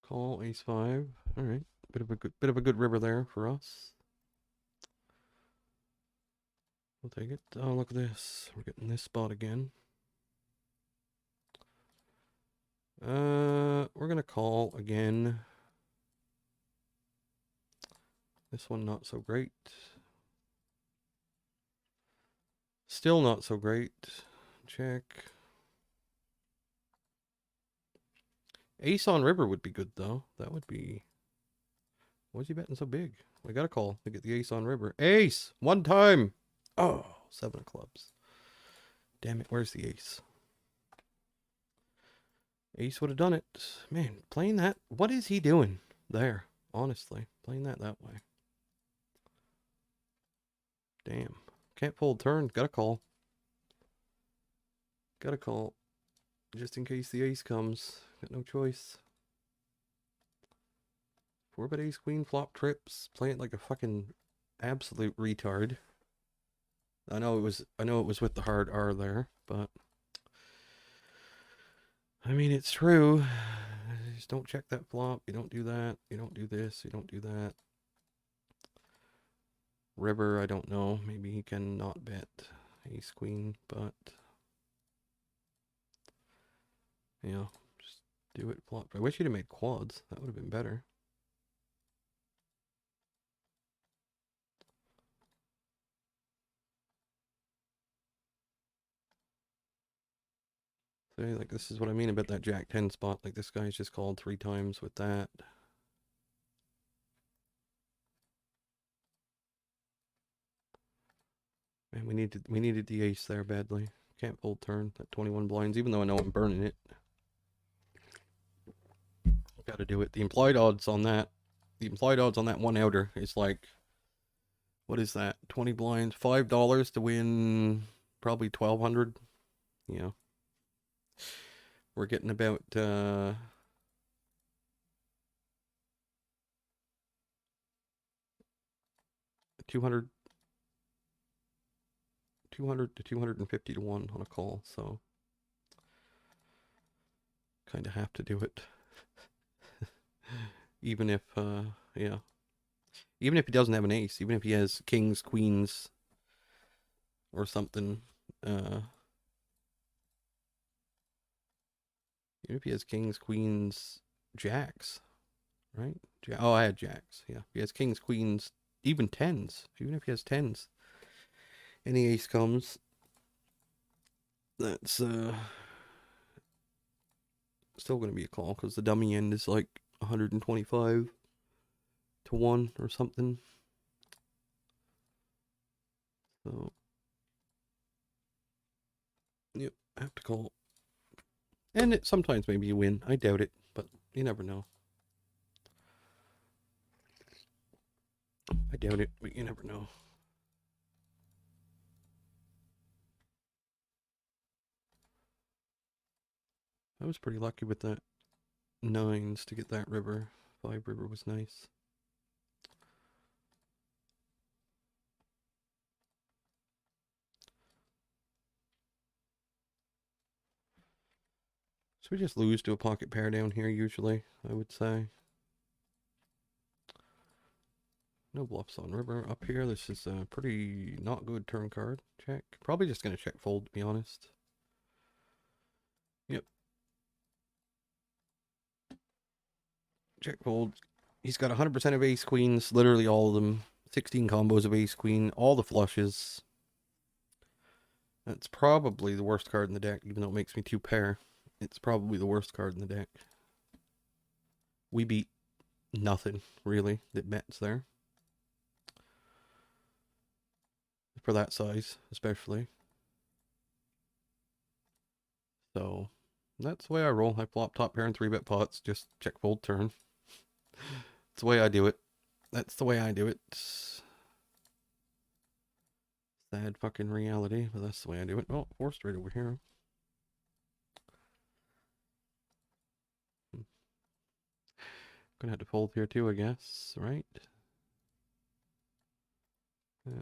Call ace 5. All right, bit of a good river there for us. We'll take it. Oh, look at this. We're getting this spot again. We're gonna call again. This one not so great. Still not so great. Check. Ace on river would be good though. That would be. Why is he betting so big? We got a call to get the ace on river. Ace! One time! Oh, 7 of clubs. Damn it, where's the ace? Ace would have done it. Man, playing that. What is he doing there? Honestly, playing that way. Damn. Can't fold turn. Got a call. Got a call. Just in case the ace comes. Got no choice. 4-bet ace queen flop trips. Play it like a fucking absolute retard. I know it was with the hard R there, but I mean it's true. just don't check that flop. You don't do that. You don't do this. You don't do that. River, I don't know. Maybe he can not bet ace queen, but yeah, just do it flop. I wish you'd have made quads. That would have been better. So, like, this is what I mean about that Jack 10 spot. Like, this guy's just called 3 times with that. Man, we needed the ace there badly. Can't fold turn at 21 blinds, even though I know I'm burning it. Got to do it. The implied odds on that one outer is like, what is that? 20 blinds, $5 to win probably 1,200. You know, we're getting about 200 to 250 to 1 on a call, so kind of have to do it. Even if yeah, even if he doesn't have an ace, even if he has kings, queens, or something, even if he has kings, queens, jacks, right? Oh, I had jacks. Yeah, if he has kings, queens, even tens. Even if he has tens, any ace comes. That's still going to be a call because the dummy end is like 125 to 1 or something. So, yep, I have to call. And sometimes maybe you win. I doubt it, but you never know. I doubt it, but you never know. I was pretty lucky with that 9s to get that river. 5 river was nice. So we just lose to a pocket pair down here usually, I would say. No bluffs on river. Up here, this is a pretty not good turn card. Check. Probably just going to check fold, to be honest. Yep. Check fold. He's got 100% of ace queens, literally all of them. 16 combos of ace queen, all the flushes. That's probably the worst card in the deck, even though it makes me 2 pair. It's probably the worst card in the deck. We beat nothing, really, that bets there. For that size, especially. So, that's the way I roll. I flop top pair and 3-bet pots, just check fold turn. That's the way I do it. That's the way I do it. Sad fucking reality, but that's the way I do it. Oh, 4 straight over here. Gonna have to fold here too, I guess, right? Yeah.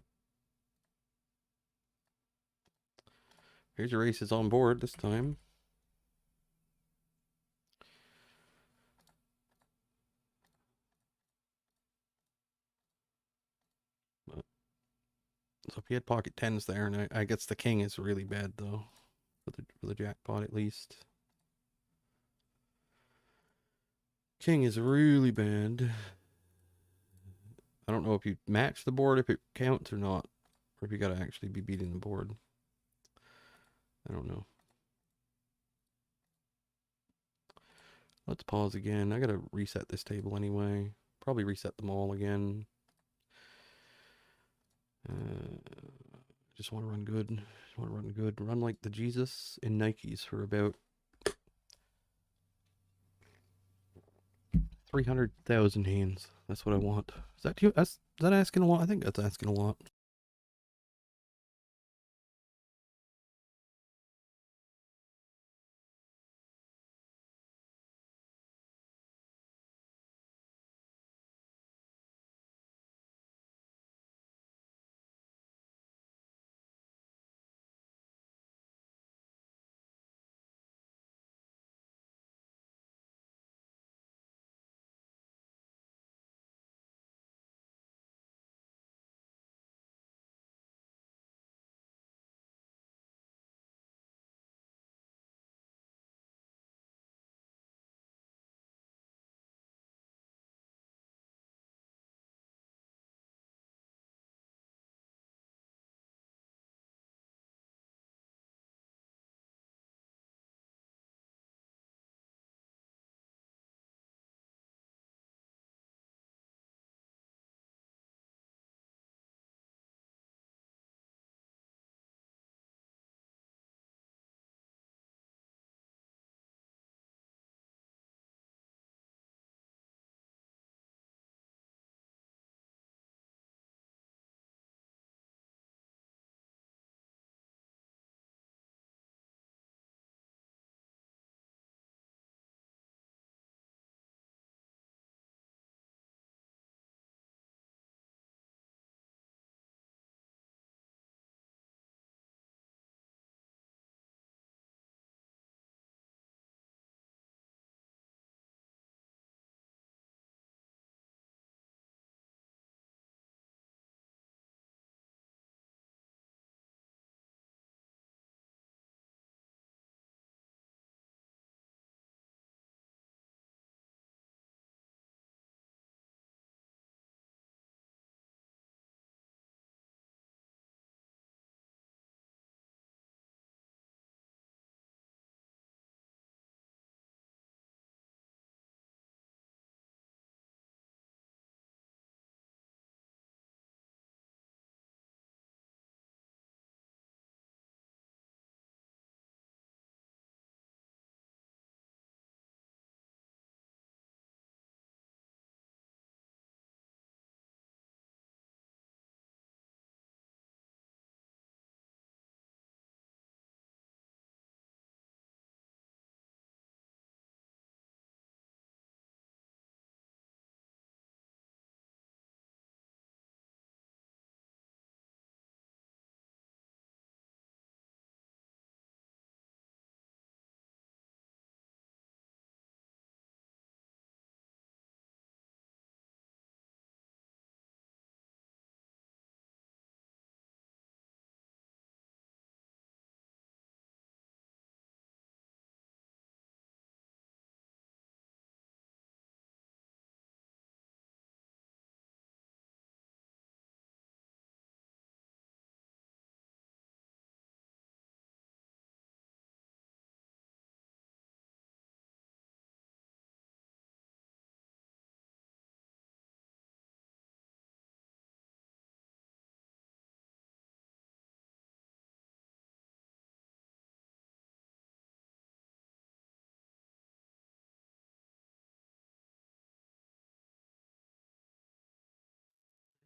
Here's your aces on board this time. But, so if he had pocket 10s there, and I guess the king is really bad though, for the jackpot at least. King is really bad. I don't know if you match the board, if it counts or not, or if you gotta actually be beating the board. I don't know. Let's pause again. I gotta reset this table anyway. Probably reset them all again. Just want to run good. Just want to run good. Run like the Jesus in Nikes for about 300,000 hands. That's what I want. Is that too? Is that asking a lot? I think that's asking a lot.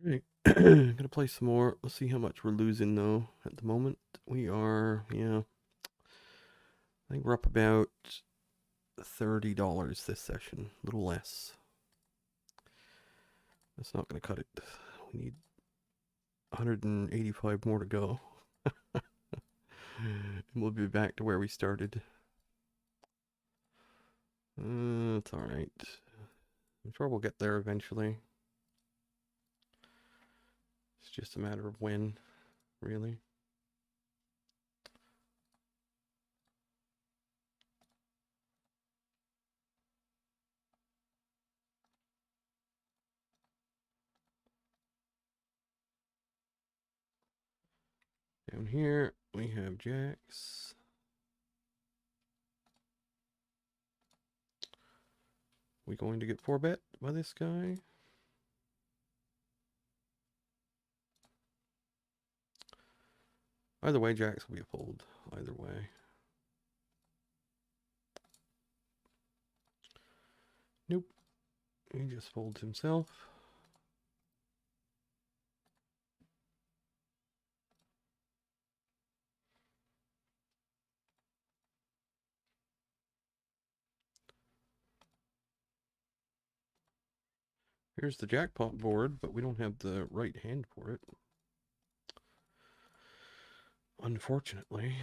Right. Gonna play some more. Let's see how much we're losing though at the moment. We are, yeah. I think we're up about $30 this session. A little less. That's not gonna cut it. We need 185 more to go. And we'll be back to where we started. It's alright. I'm sure we'll get there eventually. It's just a matter of when, really. Down here, we have jacks. We going to get 4-bet by this guy? Either way, jacks will be a fold. Either way. Nope. He just folds himself. Here's the jackpot board, but we don't have the right hand for it. Unfortunately.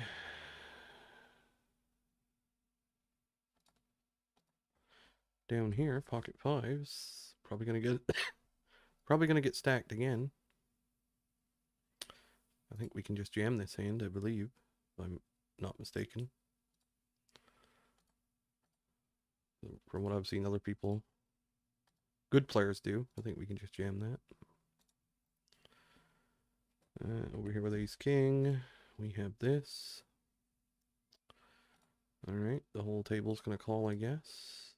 Down here, pocket fives. Probably gonna get stacked again. I think we can just jam this hand, I believe, if I'm not mistaken. From what I've seen other people, good players do. I think we can just jam that. Over here with ace king, we have this. Alright, the whole table's gonna call, I guess.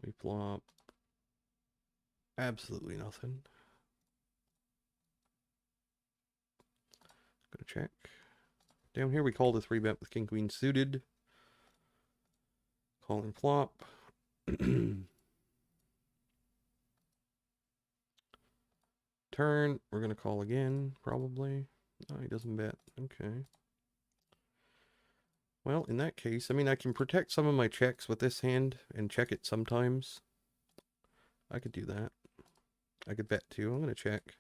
We flop absolutely nothing. Gonna check. Down here we call the 3-bet with king queen suited. Calling flop. Turn, we're gonna call again, probably. Oh, he doesn't bet. Okay. Well, in that case, I mean, I can protect some of my checks with this hand and check it sometimes. I could do that. I could bet too. I'm gonna check.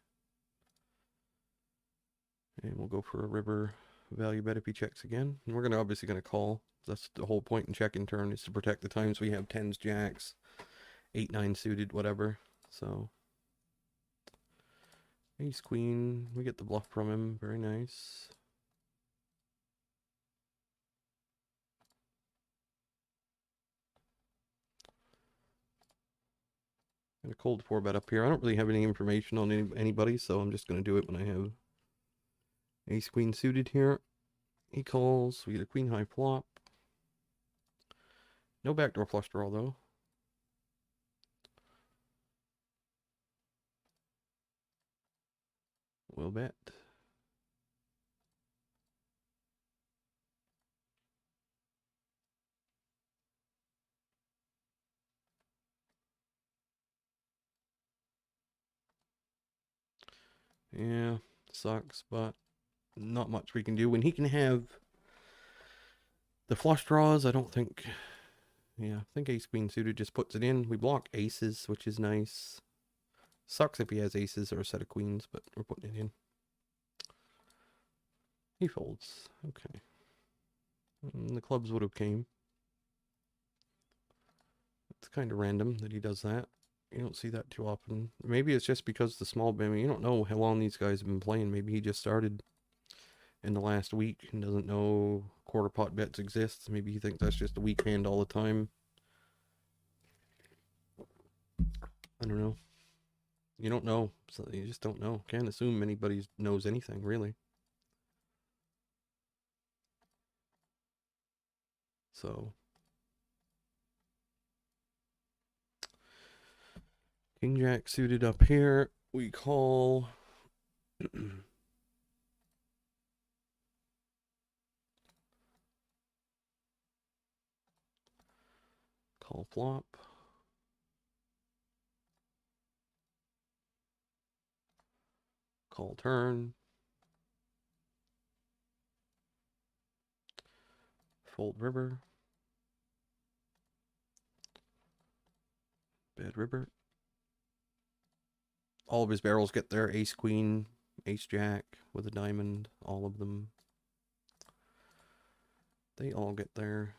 And we'll go for a river value bet if he checks again. And we're obviously gonna call. That's the whole point in checking turn, is to protect the times we have 10s, jacks, 8-9 suited, whatever. So ace queen, we get the bluff from him. Very nice. Got a cold 4-bet up here. I don't really have any information on anybody, so I'm just gonna do it when I have ace queen suited here. He calls. We get a queen high flop. No backdoor flush draw though. We'll bet. Yeah, sucks, but not much we can do. When he can have the flush draws, I don't think... Yeah, I think ace queen suited just puts it in. We block aces, which is nice. Sucks if he has aces or a set of queens, but we're putting it in. He folds. Okay. And the clubs would have came. It's kind of random that he does that. You don't see that too often. Maybe it's just because the small... I mean, you don't know how long these guys have been playing. Maybe he just started in the last week and doesn't know quarter pot bets exist. Maybe he thinks that's just a weak hand all the time. I don't know. You don't know. So you just don't know. Can't assume anybody knows anything, really. So king jack suited up here. We call. Call flop. Call turn. Fold river. Bad river. All of his barrels get there. Ace queen, ace jack with a diamond. All of them. They all get there.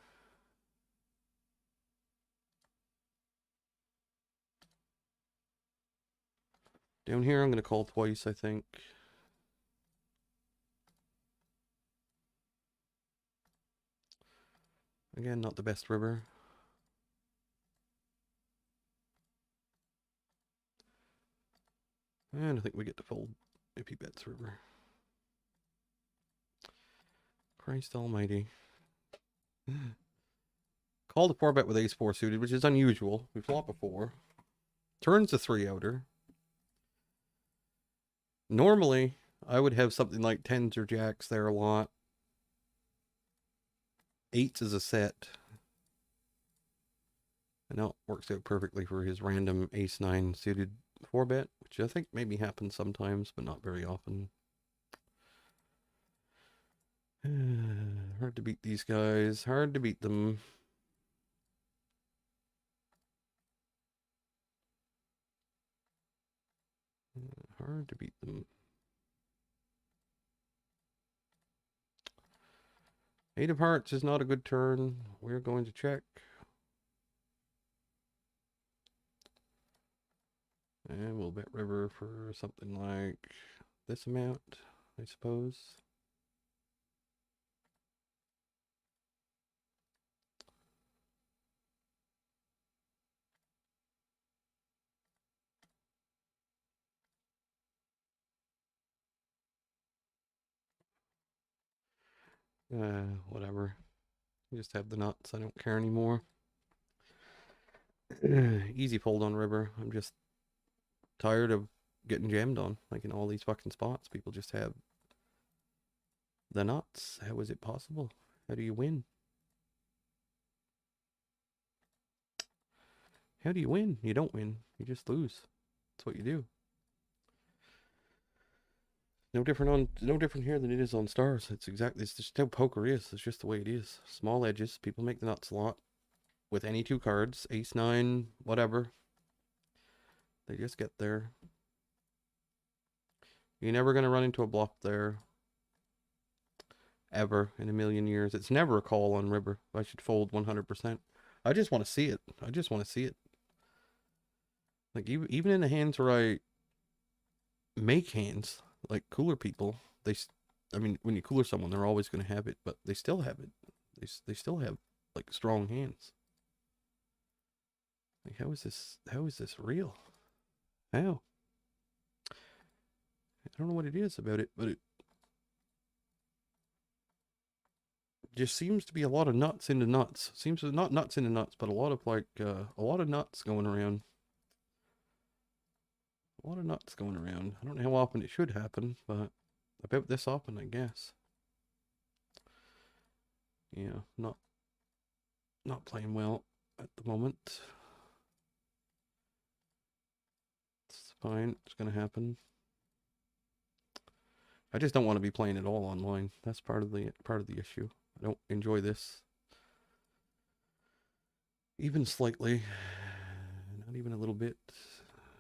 Down here, I'm going to call twice, I think. Again, not the best river. And I think we get to fold if he bets river. Christ almighty. Called a 4-bet with ace-4 suited, which is unusual. We flop a 4. Turns a 3-outer. Normally, I would have something like 10s or jacks there a lot. 8s is a set. And now it works out perfectly for his random ace-9 suited 4-bet, which I think maybe happens sometimes, but not very often. Hard to beat these guys. Hard to beat them. Hard to beat them. 8 of hearts is not a good turn. We're going to check. And we'll bet river for something like this amount, I suppose. Whatever. You just have the nuts. I don't care anymore. Easy fold on river. I'm just tired of getting jammed on. Like in all these fucking spots, people just have the nuts. How is it possible? How do you win? How do you win? You don't win. You just lose. That's what you do. No different here than it is on stars. It's just how poker is. It's just the way it is. Small edges. People make the nuts a lot with any 2 cards, ace 9, whatever. They just get there. You're never going to run into a bluff there. Ever in a million years. It's never a call on river. I should fold 100%. I just want to see it. I just want to see it. Like even in the hands where I make hands, like cooler people, I mean, when you cooler someone, they're always going to have it, but they still have it. They still have like strong hands. Like how is this real? How? I don't know what it is about it, but it just seems to be a lot of nuts into nuts. Seems to not nuts into nuts, but a lot of like a lot of nuts going around. A lot of nuts going around. I don't know how often it should happen, but about this often, I guess. Yeah, not playing well at the moment. It's fine. It's gonna happen. I just don't want to be playing it all online. That's part of the issue. I don't enjoy this. Even slightly. Not even a little bit.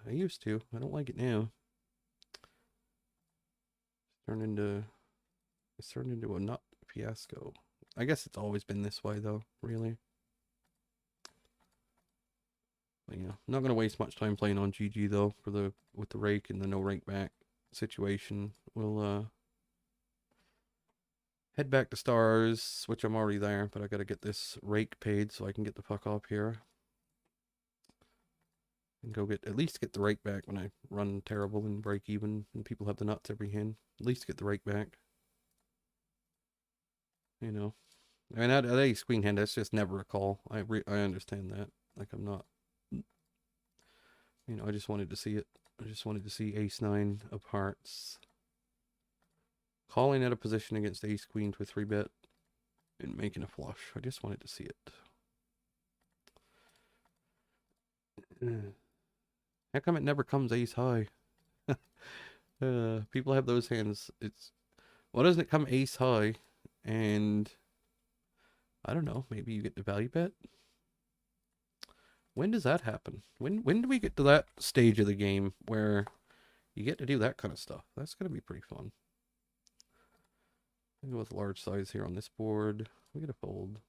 I used to. I don't like it now. It's turned into a nut fiasco. I guess it's always been this way though, really. But yeah, I'm not gonna waste much time playing on GG though with the rake and the no rake back situation. We'll head back to stars, which I'm already there, but I gotta get this rake paid so I can get the fuck off here. And go at least get the rake back when I run terrible and break even and people have the nuts every hand. At least get the rake back. You know. I mean, at ace queen hand, that's just never a call. I understand that. Like, I'm not, I just wanted to see it. I just wanted to see ace 9 of hearts. Calling at a position against ace queen to a 3-bet and making a flush. I just wanted to see it. How come it never comes ace high? People have those hands. Why doesn't it come ace high? And I don't know, maybe you get the value bet? When does that happen? When do we get to that stage of the game where you get to do that kind of stuff? That's gonna be pretty fun. I go with large size here on this board. We get a fold.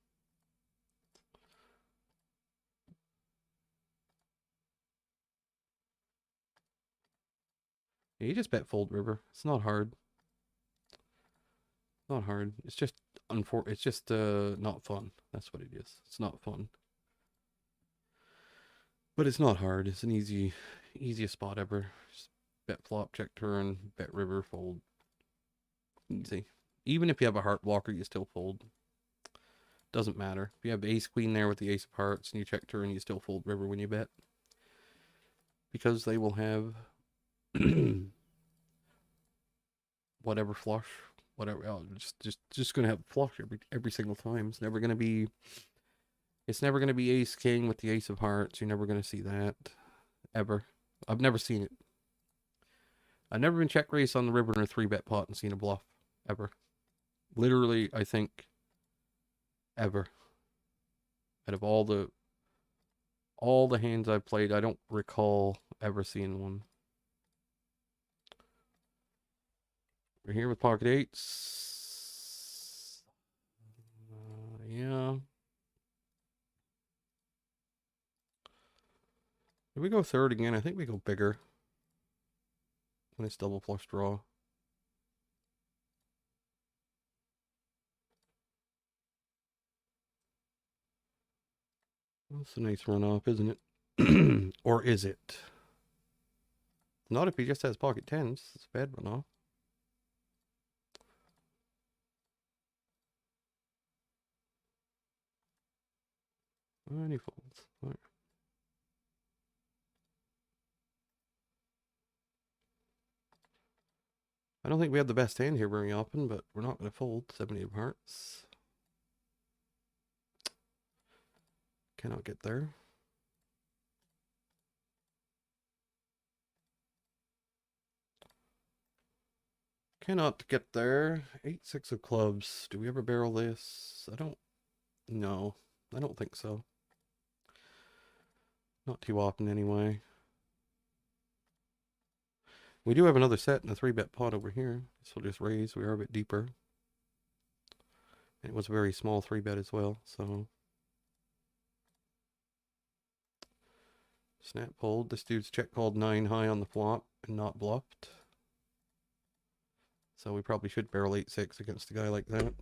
Yeah, you just bet fold river. It's not hard. Not hard. It's just not fun. That's what it is. It's not fun. But it's not hard. It's an easiest spot ever. Just bet flop, check turn, bet river, fold. Easy. Even if you have a heart blocker, you still fold. Doesn't matter. If you have ace queen there with the ace of hearts and you check turn, you still fold river when you bet. Because they will have whatever flush, whatever. Oh, just gonna have flush every single time. It's never gonna be ace king with the ace of hearts. You're never gonna see that ever. I've never seen it. I've never been check raised on the river in a 3-bet pot and seen a bluff ever. Literally, I think ever. Out of all the hands I've played, I don't recall ever seeing one. We're here with pocket eights. Yeah. If we go third again, I think we go bigger. When it's double flush draw. That's a nice runoff, isn't it? Or is it? Not if he just has pocket tens. It's a bad runoff. And he folds. All right. I don't think we have the best hand here very often, but we're not going to fold. 70 of hearts. Cannot get there. Cannot get there. 8-6 of clubs. Do we ever barrel this? I don't know. I don't think so. Not too often anyway. We do have another set in a 3-bet pot over here. So we'll just raise. We are a bit deeper. And it was a very small 3-bet as well, so. Snap fold. This dude's check called 9 high on the flop and not bluffed. So we probably should barrel 8-6 against a guy like that.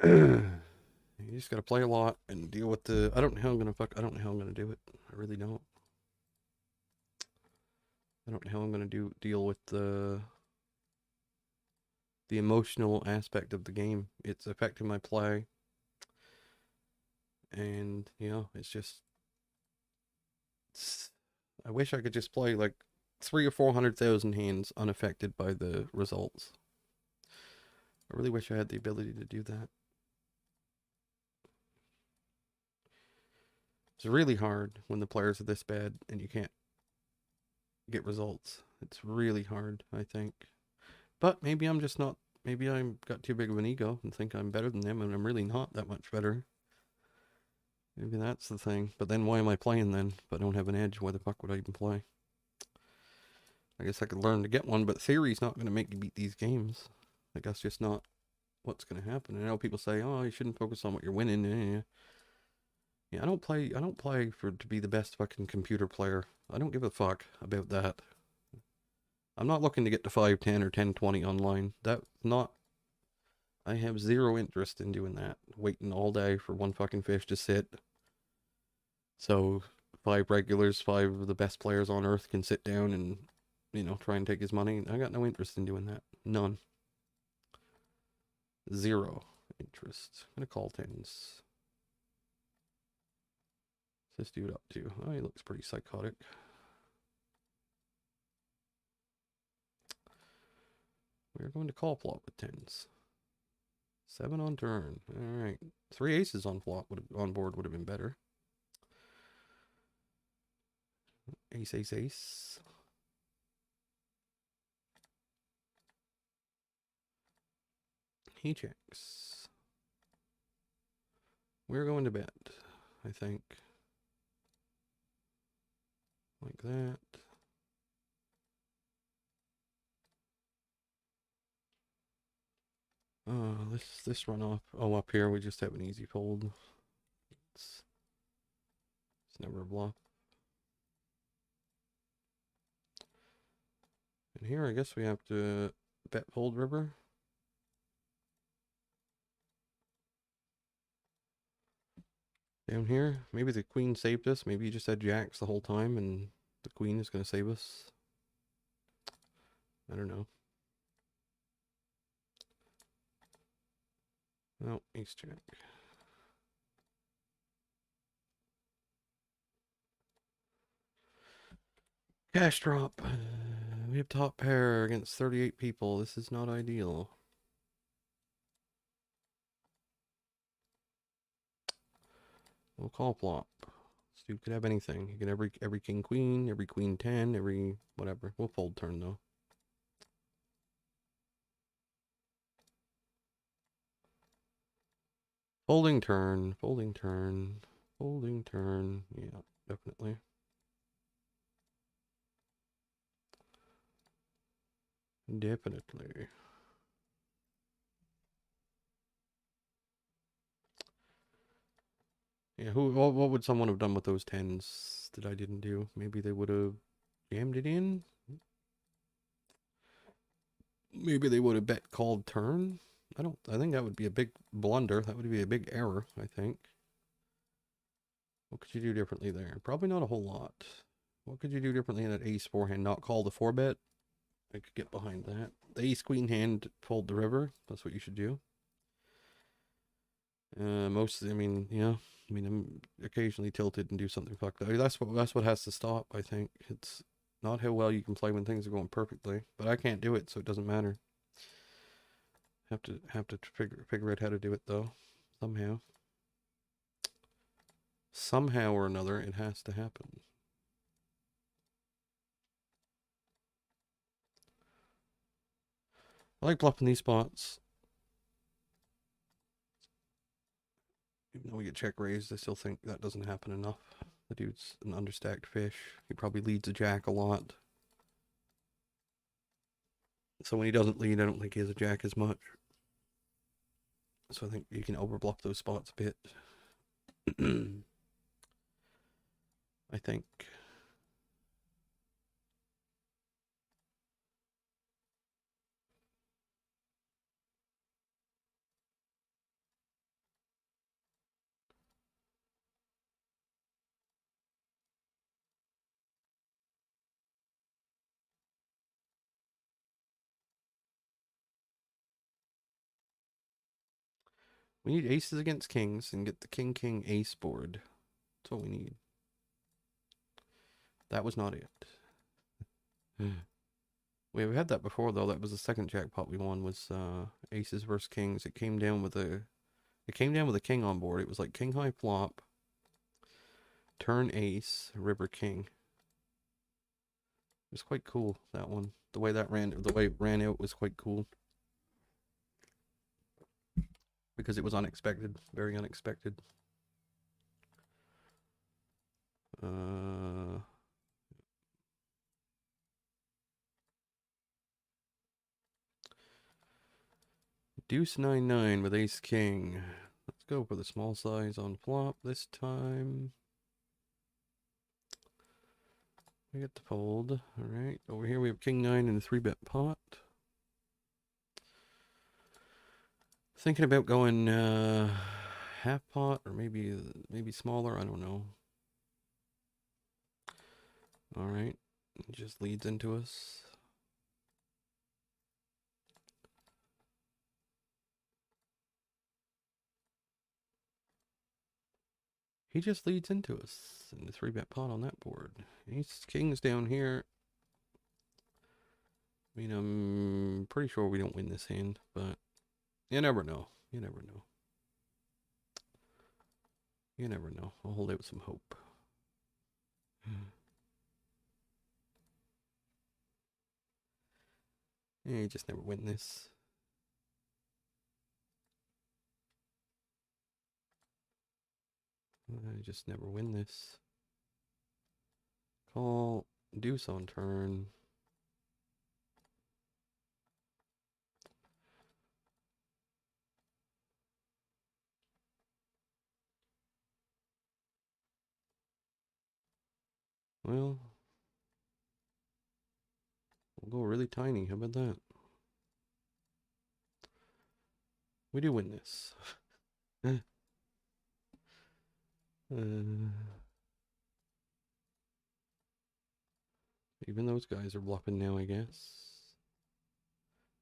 You just gotta play a lot and deal with the. I don't know how I'm gonna do it. I really don't. I don't know how I'm gonna deal with the emotional aspect of the game. It's affecting my play, and it's just. I wish I could just play like 300,000 or 400,000 hands unaffected by the results. I really wish I had the ability to do that. It's really hard when the players are this bad and you can't get results. It's really hard, I think. But maybe I'm just not. Maybe I've got too big of an ego and think I'm better than them, and I'm really not that much better. Maybe that's the thing. But then why am I playing then? If I don't have an edge, why the fuck would I even play? I guess I could learn to get one, but theory's not going to make you beat these games. Like, that's just not what's going to happen. I know people say, oh, you shouldn't focus on what you're winning. Yeah, I don't play to be the best fucking computer player. I don't give a fuck about that. I'm not looking to get to 510 or 1020 online. I have zero interest in doing that. Waiting all day for one fucking fish to sit. So 5 regulars, 5 of the best players on earth can sit down and, try and take his money. I got no interest in doing that. None. Zero interest. I'm gonna call tens. What's this dude up to? Oh, he looks pretty psychotic. We're going to call flop with tens. 7 on turn. Alright. 3 aces on flop on board would have been better. Ace, ace, ace. He checks. We're going to bet, I think. Like that. This runoff. Oh, up here we just have an easy fold. It's never a bluff. And here I guess we have to bet fold river. Down here, maybe the queen saved us. Maybe you just had jacks the whole time and the queen is going to save us. I don't know. No, ace jack. Cash drop. We have top pair against 38 people. This is not ideal. We'll call flop. Dude could have anything. You can every king queen, every queen 10, every whatever. We'll fold turn though. Folding turn, folding turn, folding turn. Yeah, definitely. Definitely. Yeah, what would someone have done with those tens that I didn't do? Maybe they would have jammed it in. Maybe they would have bet called turn. I think that would be a big blunder. That would be a big error, I think. What could you do differently there? Probably not a whole lot. What could you do differently in that ace forehand? Not call the 4-bet? I could get behind that. The ace queen hand fold the river. That's what you should do. Mostly, I mean, yeah. I mean, I'm occasionally tilted and do something fucked up. That's what has to stop, I think. It's not how well you can play when things are going perfectly. But I can't do it, so it doesn't matter. Have to figure out how to do it though. Somehow. Somehow or another, it has to happen. I like bluffing these spots. Even though we get check raised, I still think that doesn't happen enough. The dude's an understacked fish. He probably leads a jack a lot. So when he doesn't lead, I don't think he has a jack as much. So I think you can overbluff those spots a bit. I think. We need aces against kings and get the king ace board. That's what we need. That was not it. We've had that before though. That was the second jackpot we won, was aces versus kings. It came down with a king on board. It was like king high flop, turn ace, river king. It was quite cool, that one. The way it ran out was quite cool. Because it was unexpected, very unexpected. Deuce 9-9 with ace king. Let's go for the small size on flop this time. We get the fold. Alright, over here we have king 9 in a 3-bet pot. Thinking about going half pot or maybe smaller, I don't know. Alright, it just leads into us. He just leads into us in the 3-bet pot on that board. Ace king's down here. I mean, I'm pretty sure we don't win this hand, but you never know. You never know. You never know. I'll hold out some hope. Yeah, you just never win this. I just never win this. Call, deuce on turn. Well, we'll go really tiny. How about that? We do win this. Even those guys are bluffing now, I guess.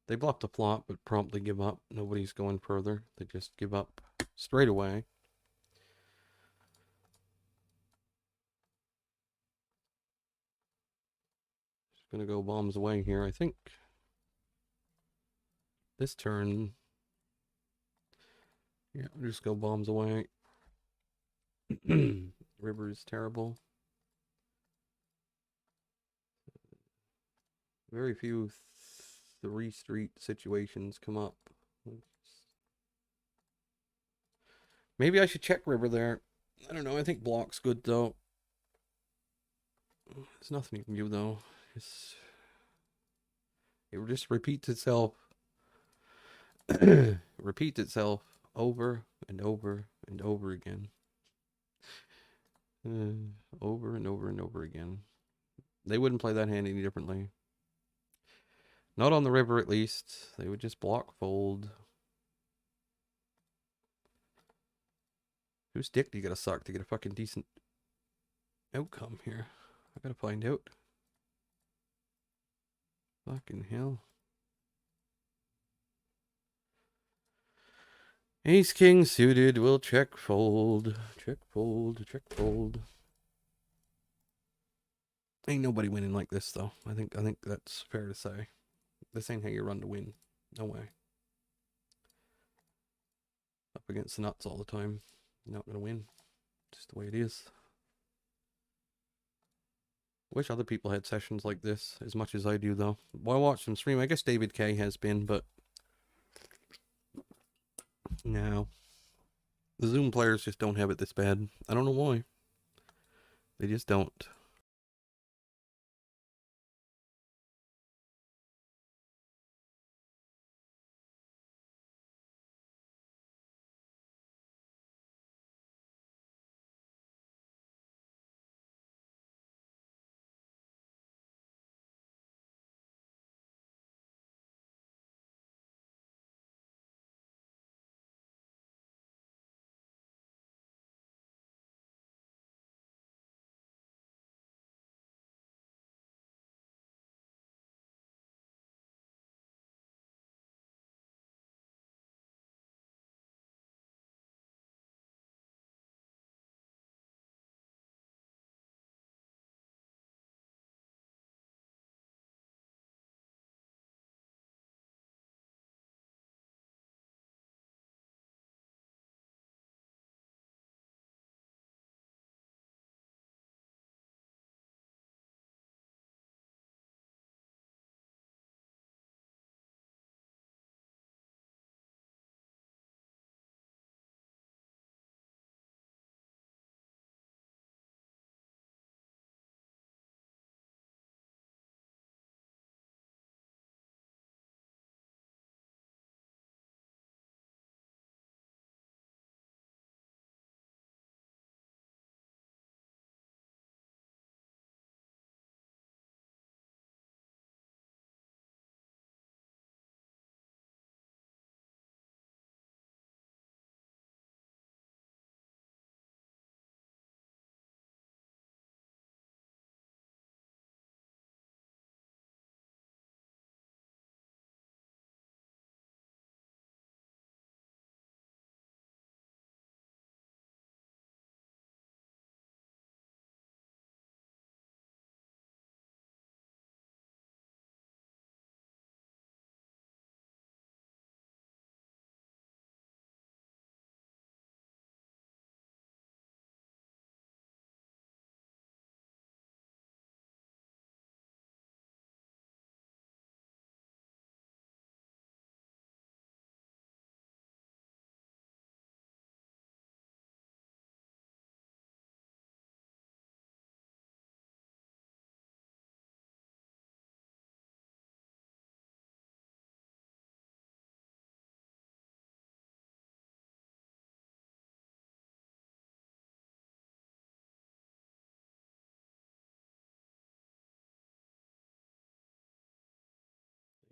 They bluff the flop, but promptly give up. Nobody's going further. They just give up straight away. Just gonna go bombs away here, I think. This turn. Yeah, I'll just go bombs away. River is terrible. Very few three street situations come up. Maybe I should check river there. I don't know. I think block's good though. There's nothing you can do though. It just repeats itself. Repeats itself over and over and over again. Over and over and over again. They wouldn't play that hand any differently. Not on the river, at least. They would just block fold. Whose dick do you gotta suck to get a fucking decent outcome here? I gotta find out. Fucking hell. Ace king suited. We'll check fold. Check fold. Check fold. Ain't nobody winning like this though. I think that's fair to say. This ain't how you run to win. No way. Up against the nuts all the time. You're not gonna win. Just the way it is. Wish other people had sessions like this as much as I do though. Well, I watch them stream. I guess David K has been, but no. The Zoom players just don't have it this bad. I don't know why. They just don't.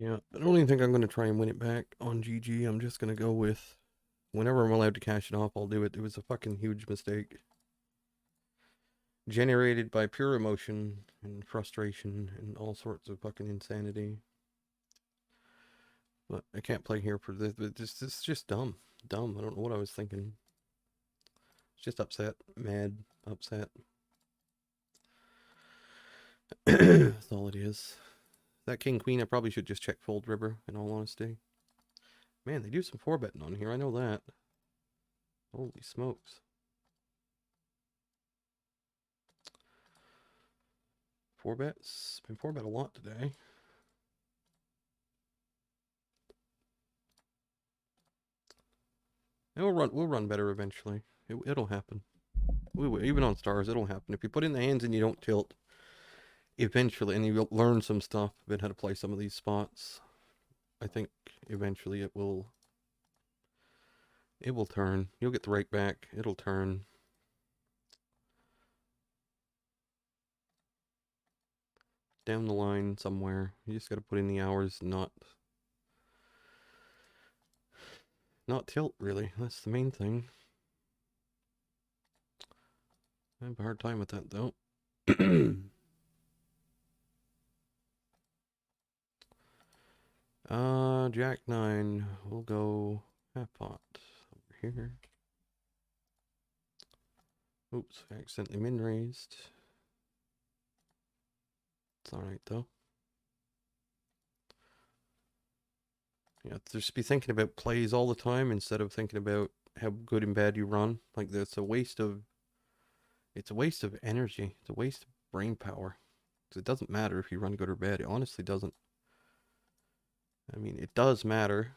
Yeah, I don't even think I'm going to try and win it back on GG. I'm just going to go with whenever I'm allowed to cash it off, I'll do it. It was a fucking huge mistake. Generated by pure emotion and frustration and all sorts of fucking insanity. But I can't play here for this. This is just dumb. Dumb. I don't know what I was thinking. It's just upset. Mad. Upset. That's all it is. That king queen, I probably should just check fold river, in all honesty. Man, they do some 4-betting on here. I know that. Holy smokes. 4-bets. Been 4-bet a lot today. And we'll run better eventually. It'll happen. Even on stars, it'll happen. If you put in the hands and you don't tilt, eventually, and you'll learn some stuff about how to play some of these spots, I think eventually it will turn. You'll get the rake back. It'll turn. Down the line somewhere. You just got to put in the hours, not tilt, really. That's the main thing. I have a hard time with that, though. Jack 9. We'll go half pot over here. Oops, I accidentally min-raised. It's alright, though. Yeah, just be thinking about plays all the time instead of thinking about how good and bad you run. Like, it's a waste of energy. It's a waste of brain power. It doesn't matter if you run good or bad. It honestly doesn't. I mean, it does matter,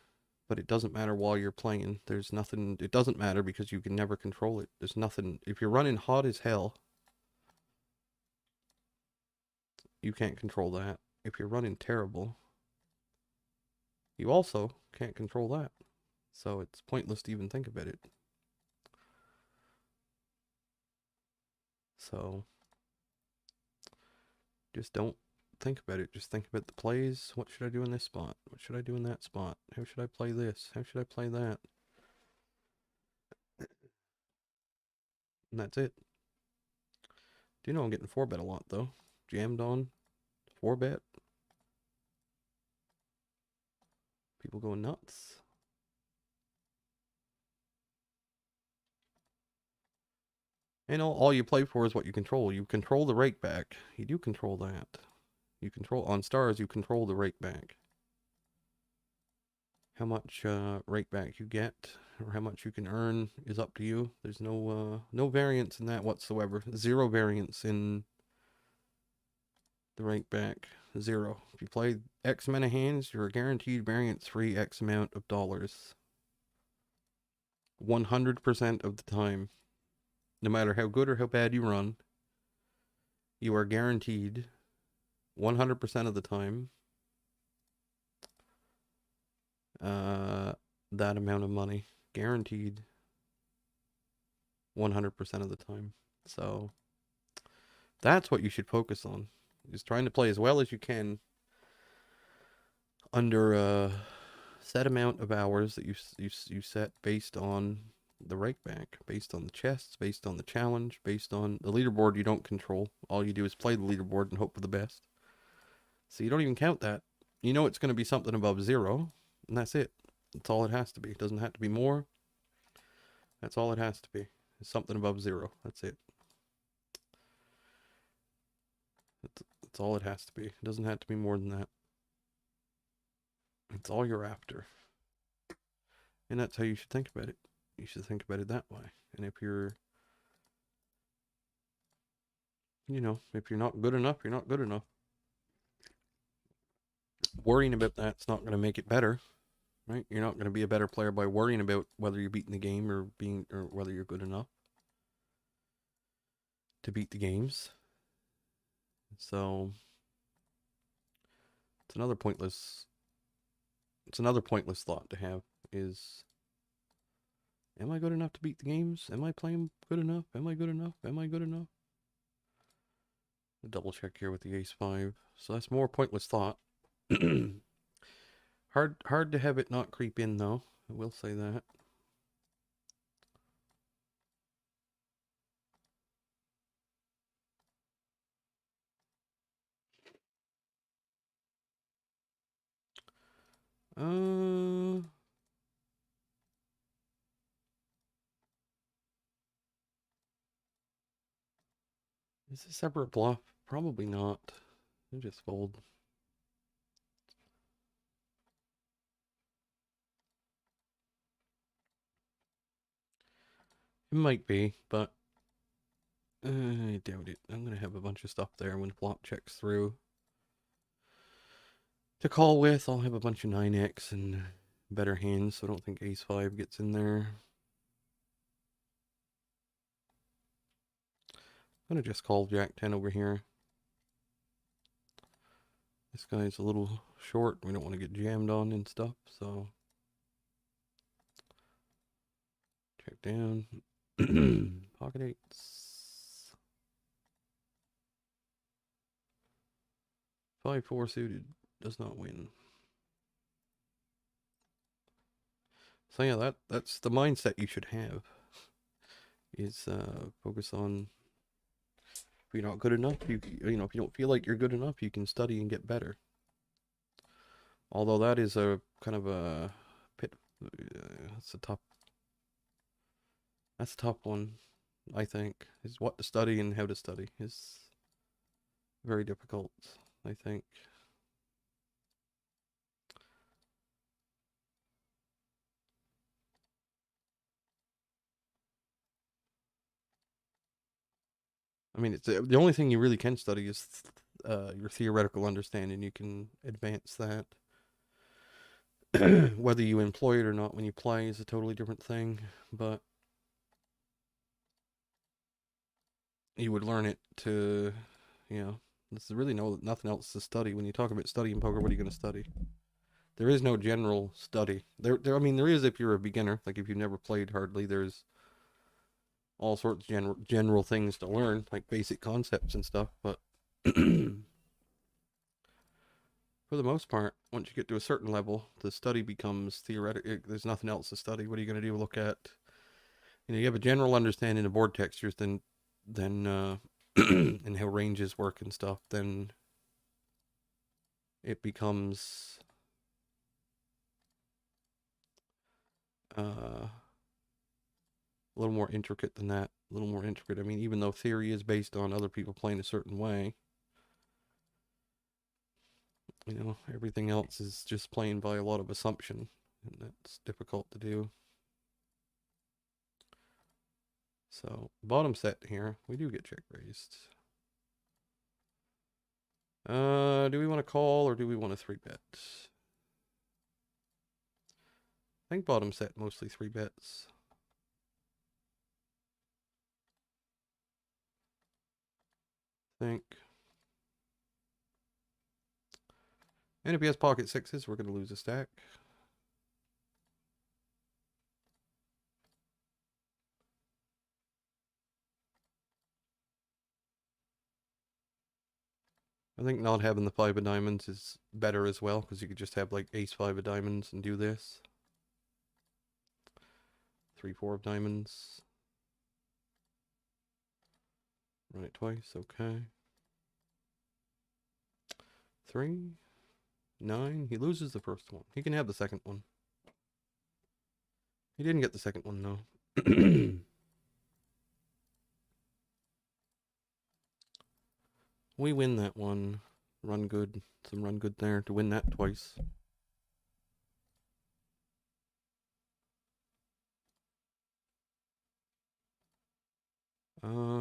but it doesn't matter while you're playing. There's nothing. It doesn't matter because you can never control it. There's nothing. If you're running hot as hell, you can't control that. If you're running terrible, you also can't control that. So it's pointless to even think about it. So just don't think about it. Just think about the plays. What should I do in this spot? What should I do in that spot? How should I play this? How should I play that? And that's it. Do you know I'm getting 4-bet a lot, though? Jammed on 4-bet. People going nuts. And all you play for is what you control. You control the rake back. You do control that. You control, on stars, you control the rake back. How much rake back you get, or how much you can earn, is up to you. There's no variance in that whatsoever. 0 variance in the rake back. 0. If you play X amount of hands, you're guaranteed variance-free X amount of dollars. 100% of the time. No matter how good or how bad you run, you are guaranteed 100% of the time that amount of money. Guaranteed 100% of the time. So that's what you should focus on. Just trying to play as well as you can under a set amount of hours that you set based on the rake back, based on the chests, based on the challenge, based on the leaderboard you don't control. All you do is play the leaderboard and hope for the best. So you don't even count that. You know it's going to be something above 0, and that's it. That's all it has to be. It doesn't have to be more. That's all it has to be. It's something above 0. That's it. That's all it has to be. It doesn't have to be more than that. It's all you're after. And that's how you should think about it. You should think about it that way. And if you're, if you're not good enough, you're not good enough. Worrying about that's not going to make it better, right? You're not going to be a better player by worrying about whether you're beating the game or whether you're good enough to beat the games. So it's another pointless thought to have is, am I good enough to beat the games? Am I playing good enough? Am I good enough? Am I good enough? Double check here with the ace 5. So that's more pointless thought. Hard to have it not creep in though. I will say that. Uh, is this separate bluff? Probably not. I just fold. It might be, but I doubt it. I'm gonna have a bunch of stuff there when flop checks through. To call with, I'll have a bunch of 9x and better hands, so I don't think ace-5 gets in there. I'm gonna just call jack-10 over here. This guy's a little short. We don't want to get jammed on and stuff, so check down. Pocket eights. 5-4 suited does not win. So yeah, that's the mindset you should have. Is focus on, if you're not good enough, you know, if you don't feel like you're good enough, you can study and get better. Although that is a kind of a pit. That's a tough one. I think is what to study and how to study is very difficult, I think. I mean, it's the only thing you really can study is your theoretical understanding. You can advance that. Whether you employ it or not when you play is a totally different thing, but you would learn it to, you know, there's really nothing else to study. When you talk about studying poker, what are you going to study? There is no general study. I mean, there is if you're a beginner, like if you've never played hardly. There's all sorts of general things to learn, like basic concepts and stuff. But for the most part, once you get to a certain level, the study becomes theoretical. There's nothing else to study. What are you going to do? Look at, you know, you have a general understanding of board textures, then and how ranges work and stuff. Then it becomes a little more intricate than that. A little more intricate. I mean, even though theory is based on other people playing a certain way, you know, everything else is just playing by a lot of assumption, and that's difficult to do. So bottom set here, we do get check raised. Do we want to call or do we want to 3-bet? I think bottom set mostly 3-bets. Think. And if he has pocket sixes, we're going to lose a stack. I think not having the 5 of diamonds is better as well, because you could just have like ace 5 of diamonds and do this. 3-4 of diamonds. Run it twice, okay. 3, 9. He loses the first one. He can have the second one. He didn't get the second one, though. We win that one. Run good. Some run good there to win that twice.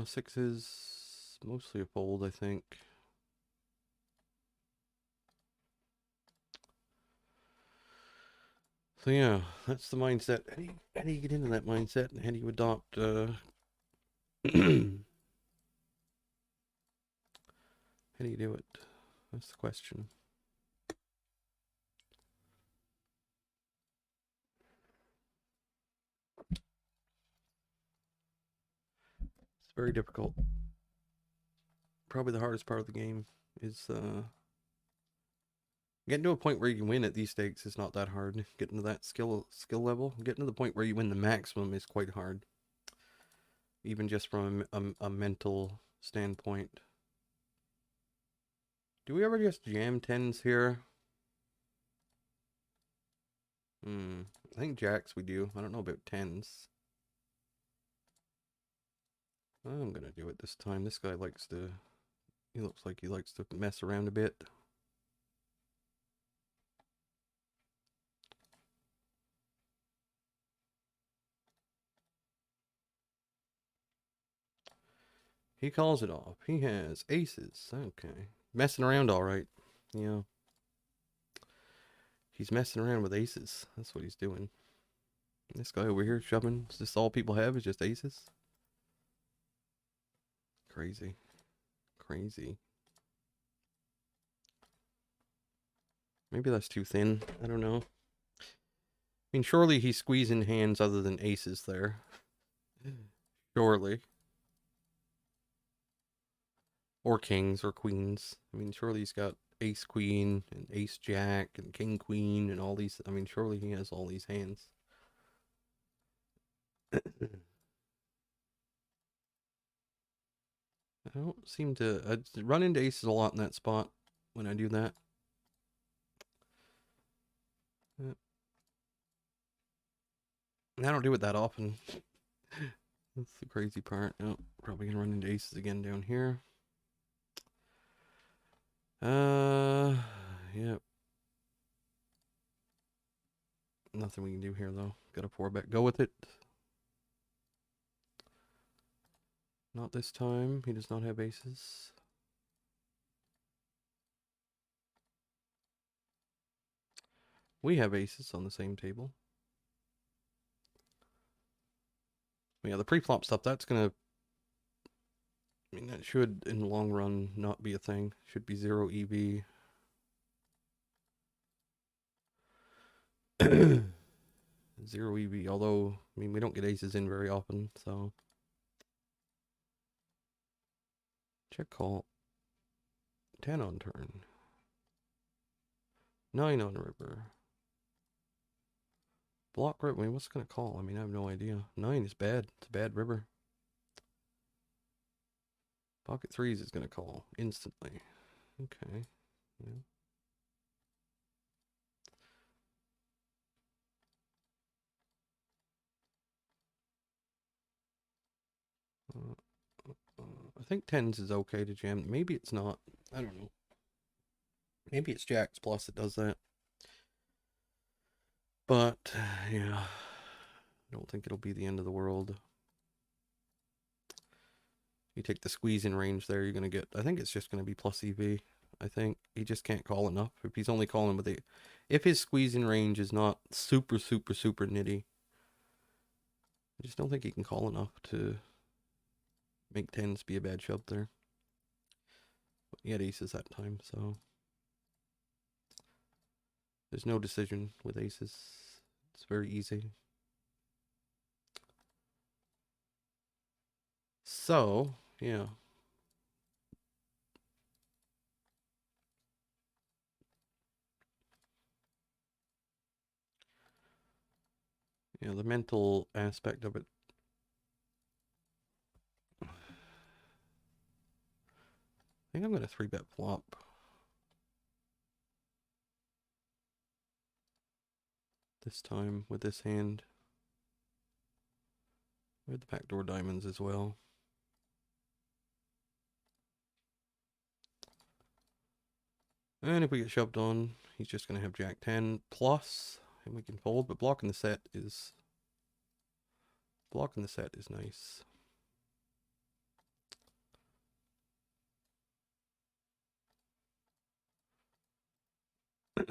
Sixes, mostly a fold, I think. So yeah, that's the mindset. How do you get into that mindset, and how do you adopt how do you do it? That's the question. It's very difficult. Probably the hardest part of the game is Getting to a point where you can win at these stakes is not that hard. Getting to that skill level, getting to the point where you win the maximum is quite hard. Even just from a mental standpoint. Do we ever just jam tens here? I think jacks we do. I don't know about tens. I'm gonna do it this time. This guy likes to, he looks like he likes to mess around a bit. He calls it off. He has aces. Okay. Messing around all right. Yeah. He's messing around with aces. That's what he's doing. This guy over here shoving. Is this all people have is just aces? Crazy. Crazy. Maybe that's too thin. I don't know. I mean, surely he's squeezing hands other than aces there. Surely. Or kings or queens. I mean, surely he's got ace queen and ace jack and king queen and all these. I mean, surely he has all these hands. I don't seem to. I run into aces a lot in that spot when I do that. I don't do it that often. That's the crazy part. Oh, probably gonna run into aces again down here. Yep. Nothing we can do here though. Got a 4-bet. Go with it. Not this time. He does not have aces. We have aces on the same table. Yeah, the pre-flop stuff, that's gonna, I mean, that should, in the long run, not be a thing. Should be 0 EV. 0 EV, although, I mean, we don't get aces in very often, so. Check call. 10 on turn. 9 on river. Block river, I mean, what's gonna call? I mean, I have no idea. 9 is bad. It's a bad river. Pocket 3s is gonna call instantly. Okay. Yeah. I think 10s is okay to jam. Maybe it's not. I don't know. Maybe it's jacks plus it does that. But, yeah. I don't think it'll be the end of the world. You take the squeeze in range there, you're going to get, I think it's just going to be plus EV. I think he just can't call enough. If he's only calling with if his squeeze in range is not super nitty, I just don't think he can call enough to make 10s be a bad shove there. But he had aces that time, so there's no decision with aces. It's very easy. So, yeah. Yeah, the mental aspect of it. I think I'm going to 3-bet flop. This time with this hand. We have the backdoor diamonds as well. And if we get shoved on, he's just going to have Jack 10 plus, and we can fold, but blocking the set is nice.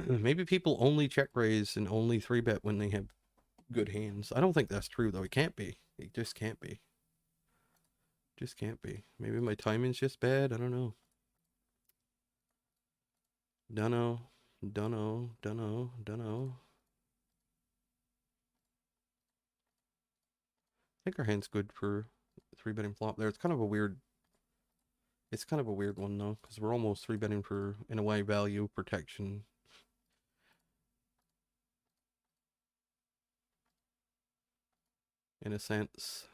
Maybe people only check raise and only 3-bet when they have good hands. I don't think that's true though. It can't be. It just can't be. Just can't be. Maybe my timing's just bad. I don't know. Dunno. I think our hand's good for 3-betting flop there. It's kind of a weird one though, because we're almost 3-betting for, in a way, value protection. in a sense.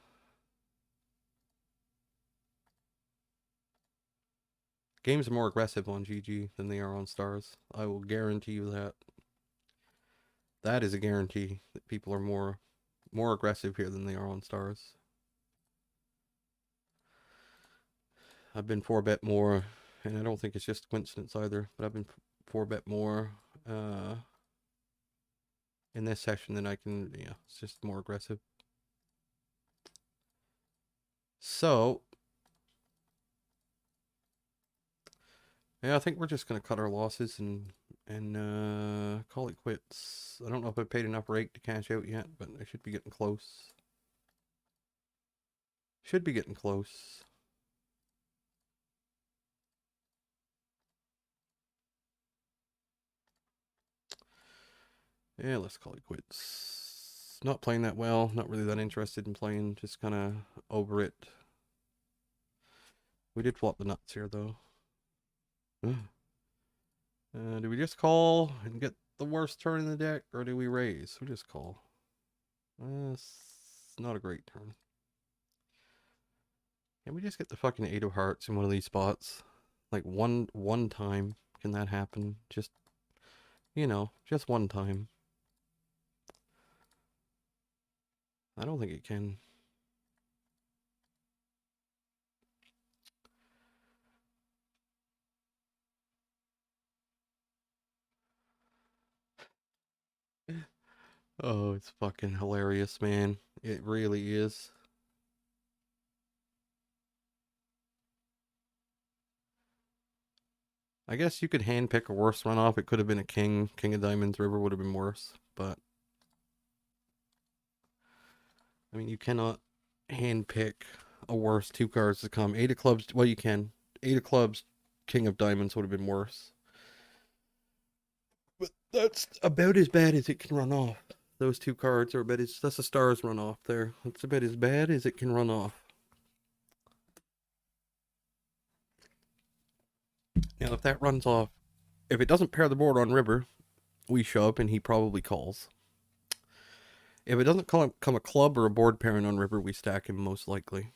Games are more aggressive on GG than they are on Stars. I will guarantee you that. That is a guarantee that people are more aggressive here than they are on Stars. I've been 4-bet more, and I don't think it's just coincidence either, but I've been 4-bet more in this session than I can, yeah, it's just more aggressive. So, yeah, I think we're just going to cut our losses and call it quits. I don't know if I paid enough rake to cash out yet, but I should be getting close. Should be getting close. Yeah, let's call it quits. Not playing that well, not really that interested in playing, just kind of over it. We did flop the nuts here, though. Do we just call and get the worst turn in the deck, or do we raise? We just call. It's not a great turn. Can we just get the fucking 8 of hearts in one of these spots? Like one time, can that happen? Just, you know, just one time. I don't think it can. Oh, it's fucking hilarious, man. It really is. I guess you could handpick a worse runoff. It could have been a king. King of Diamonds River would have been worse, but I mean, you cannot handpick a worse 2 cards to come. 8 of clubs, well, you can. 8 of clubs, King of Diamonds would have been worse. But that's about as bad as it can run off. Those 2 cards are about as, that's a Stars run off there. That's about as bad as it can run off. Now, if that runs off, if it doesn't pair the board on river, we shove and he probably calls. If it doesn't come a club or a board pairing on river, we stack him most likely.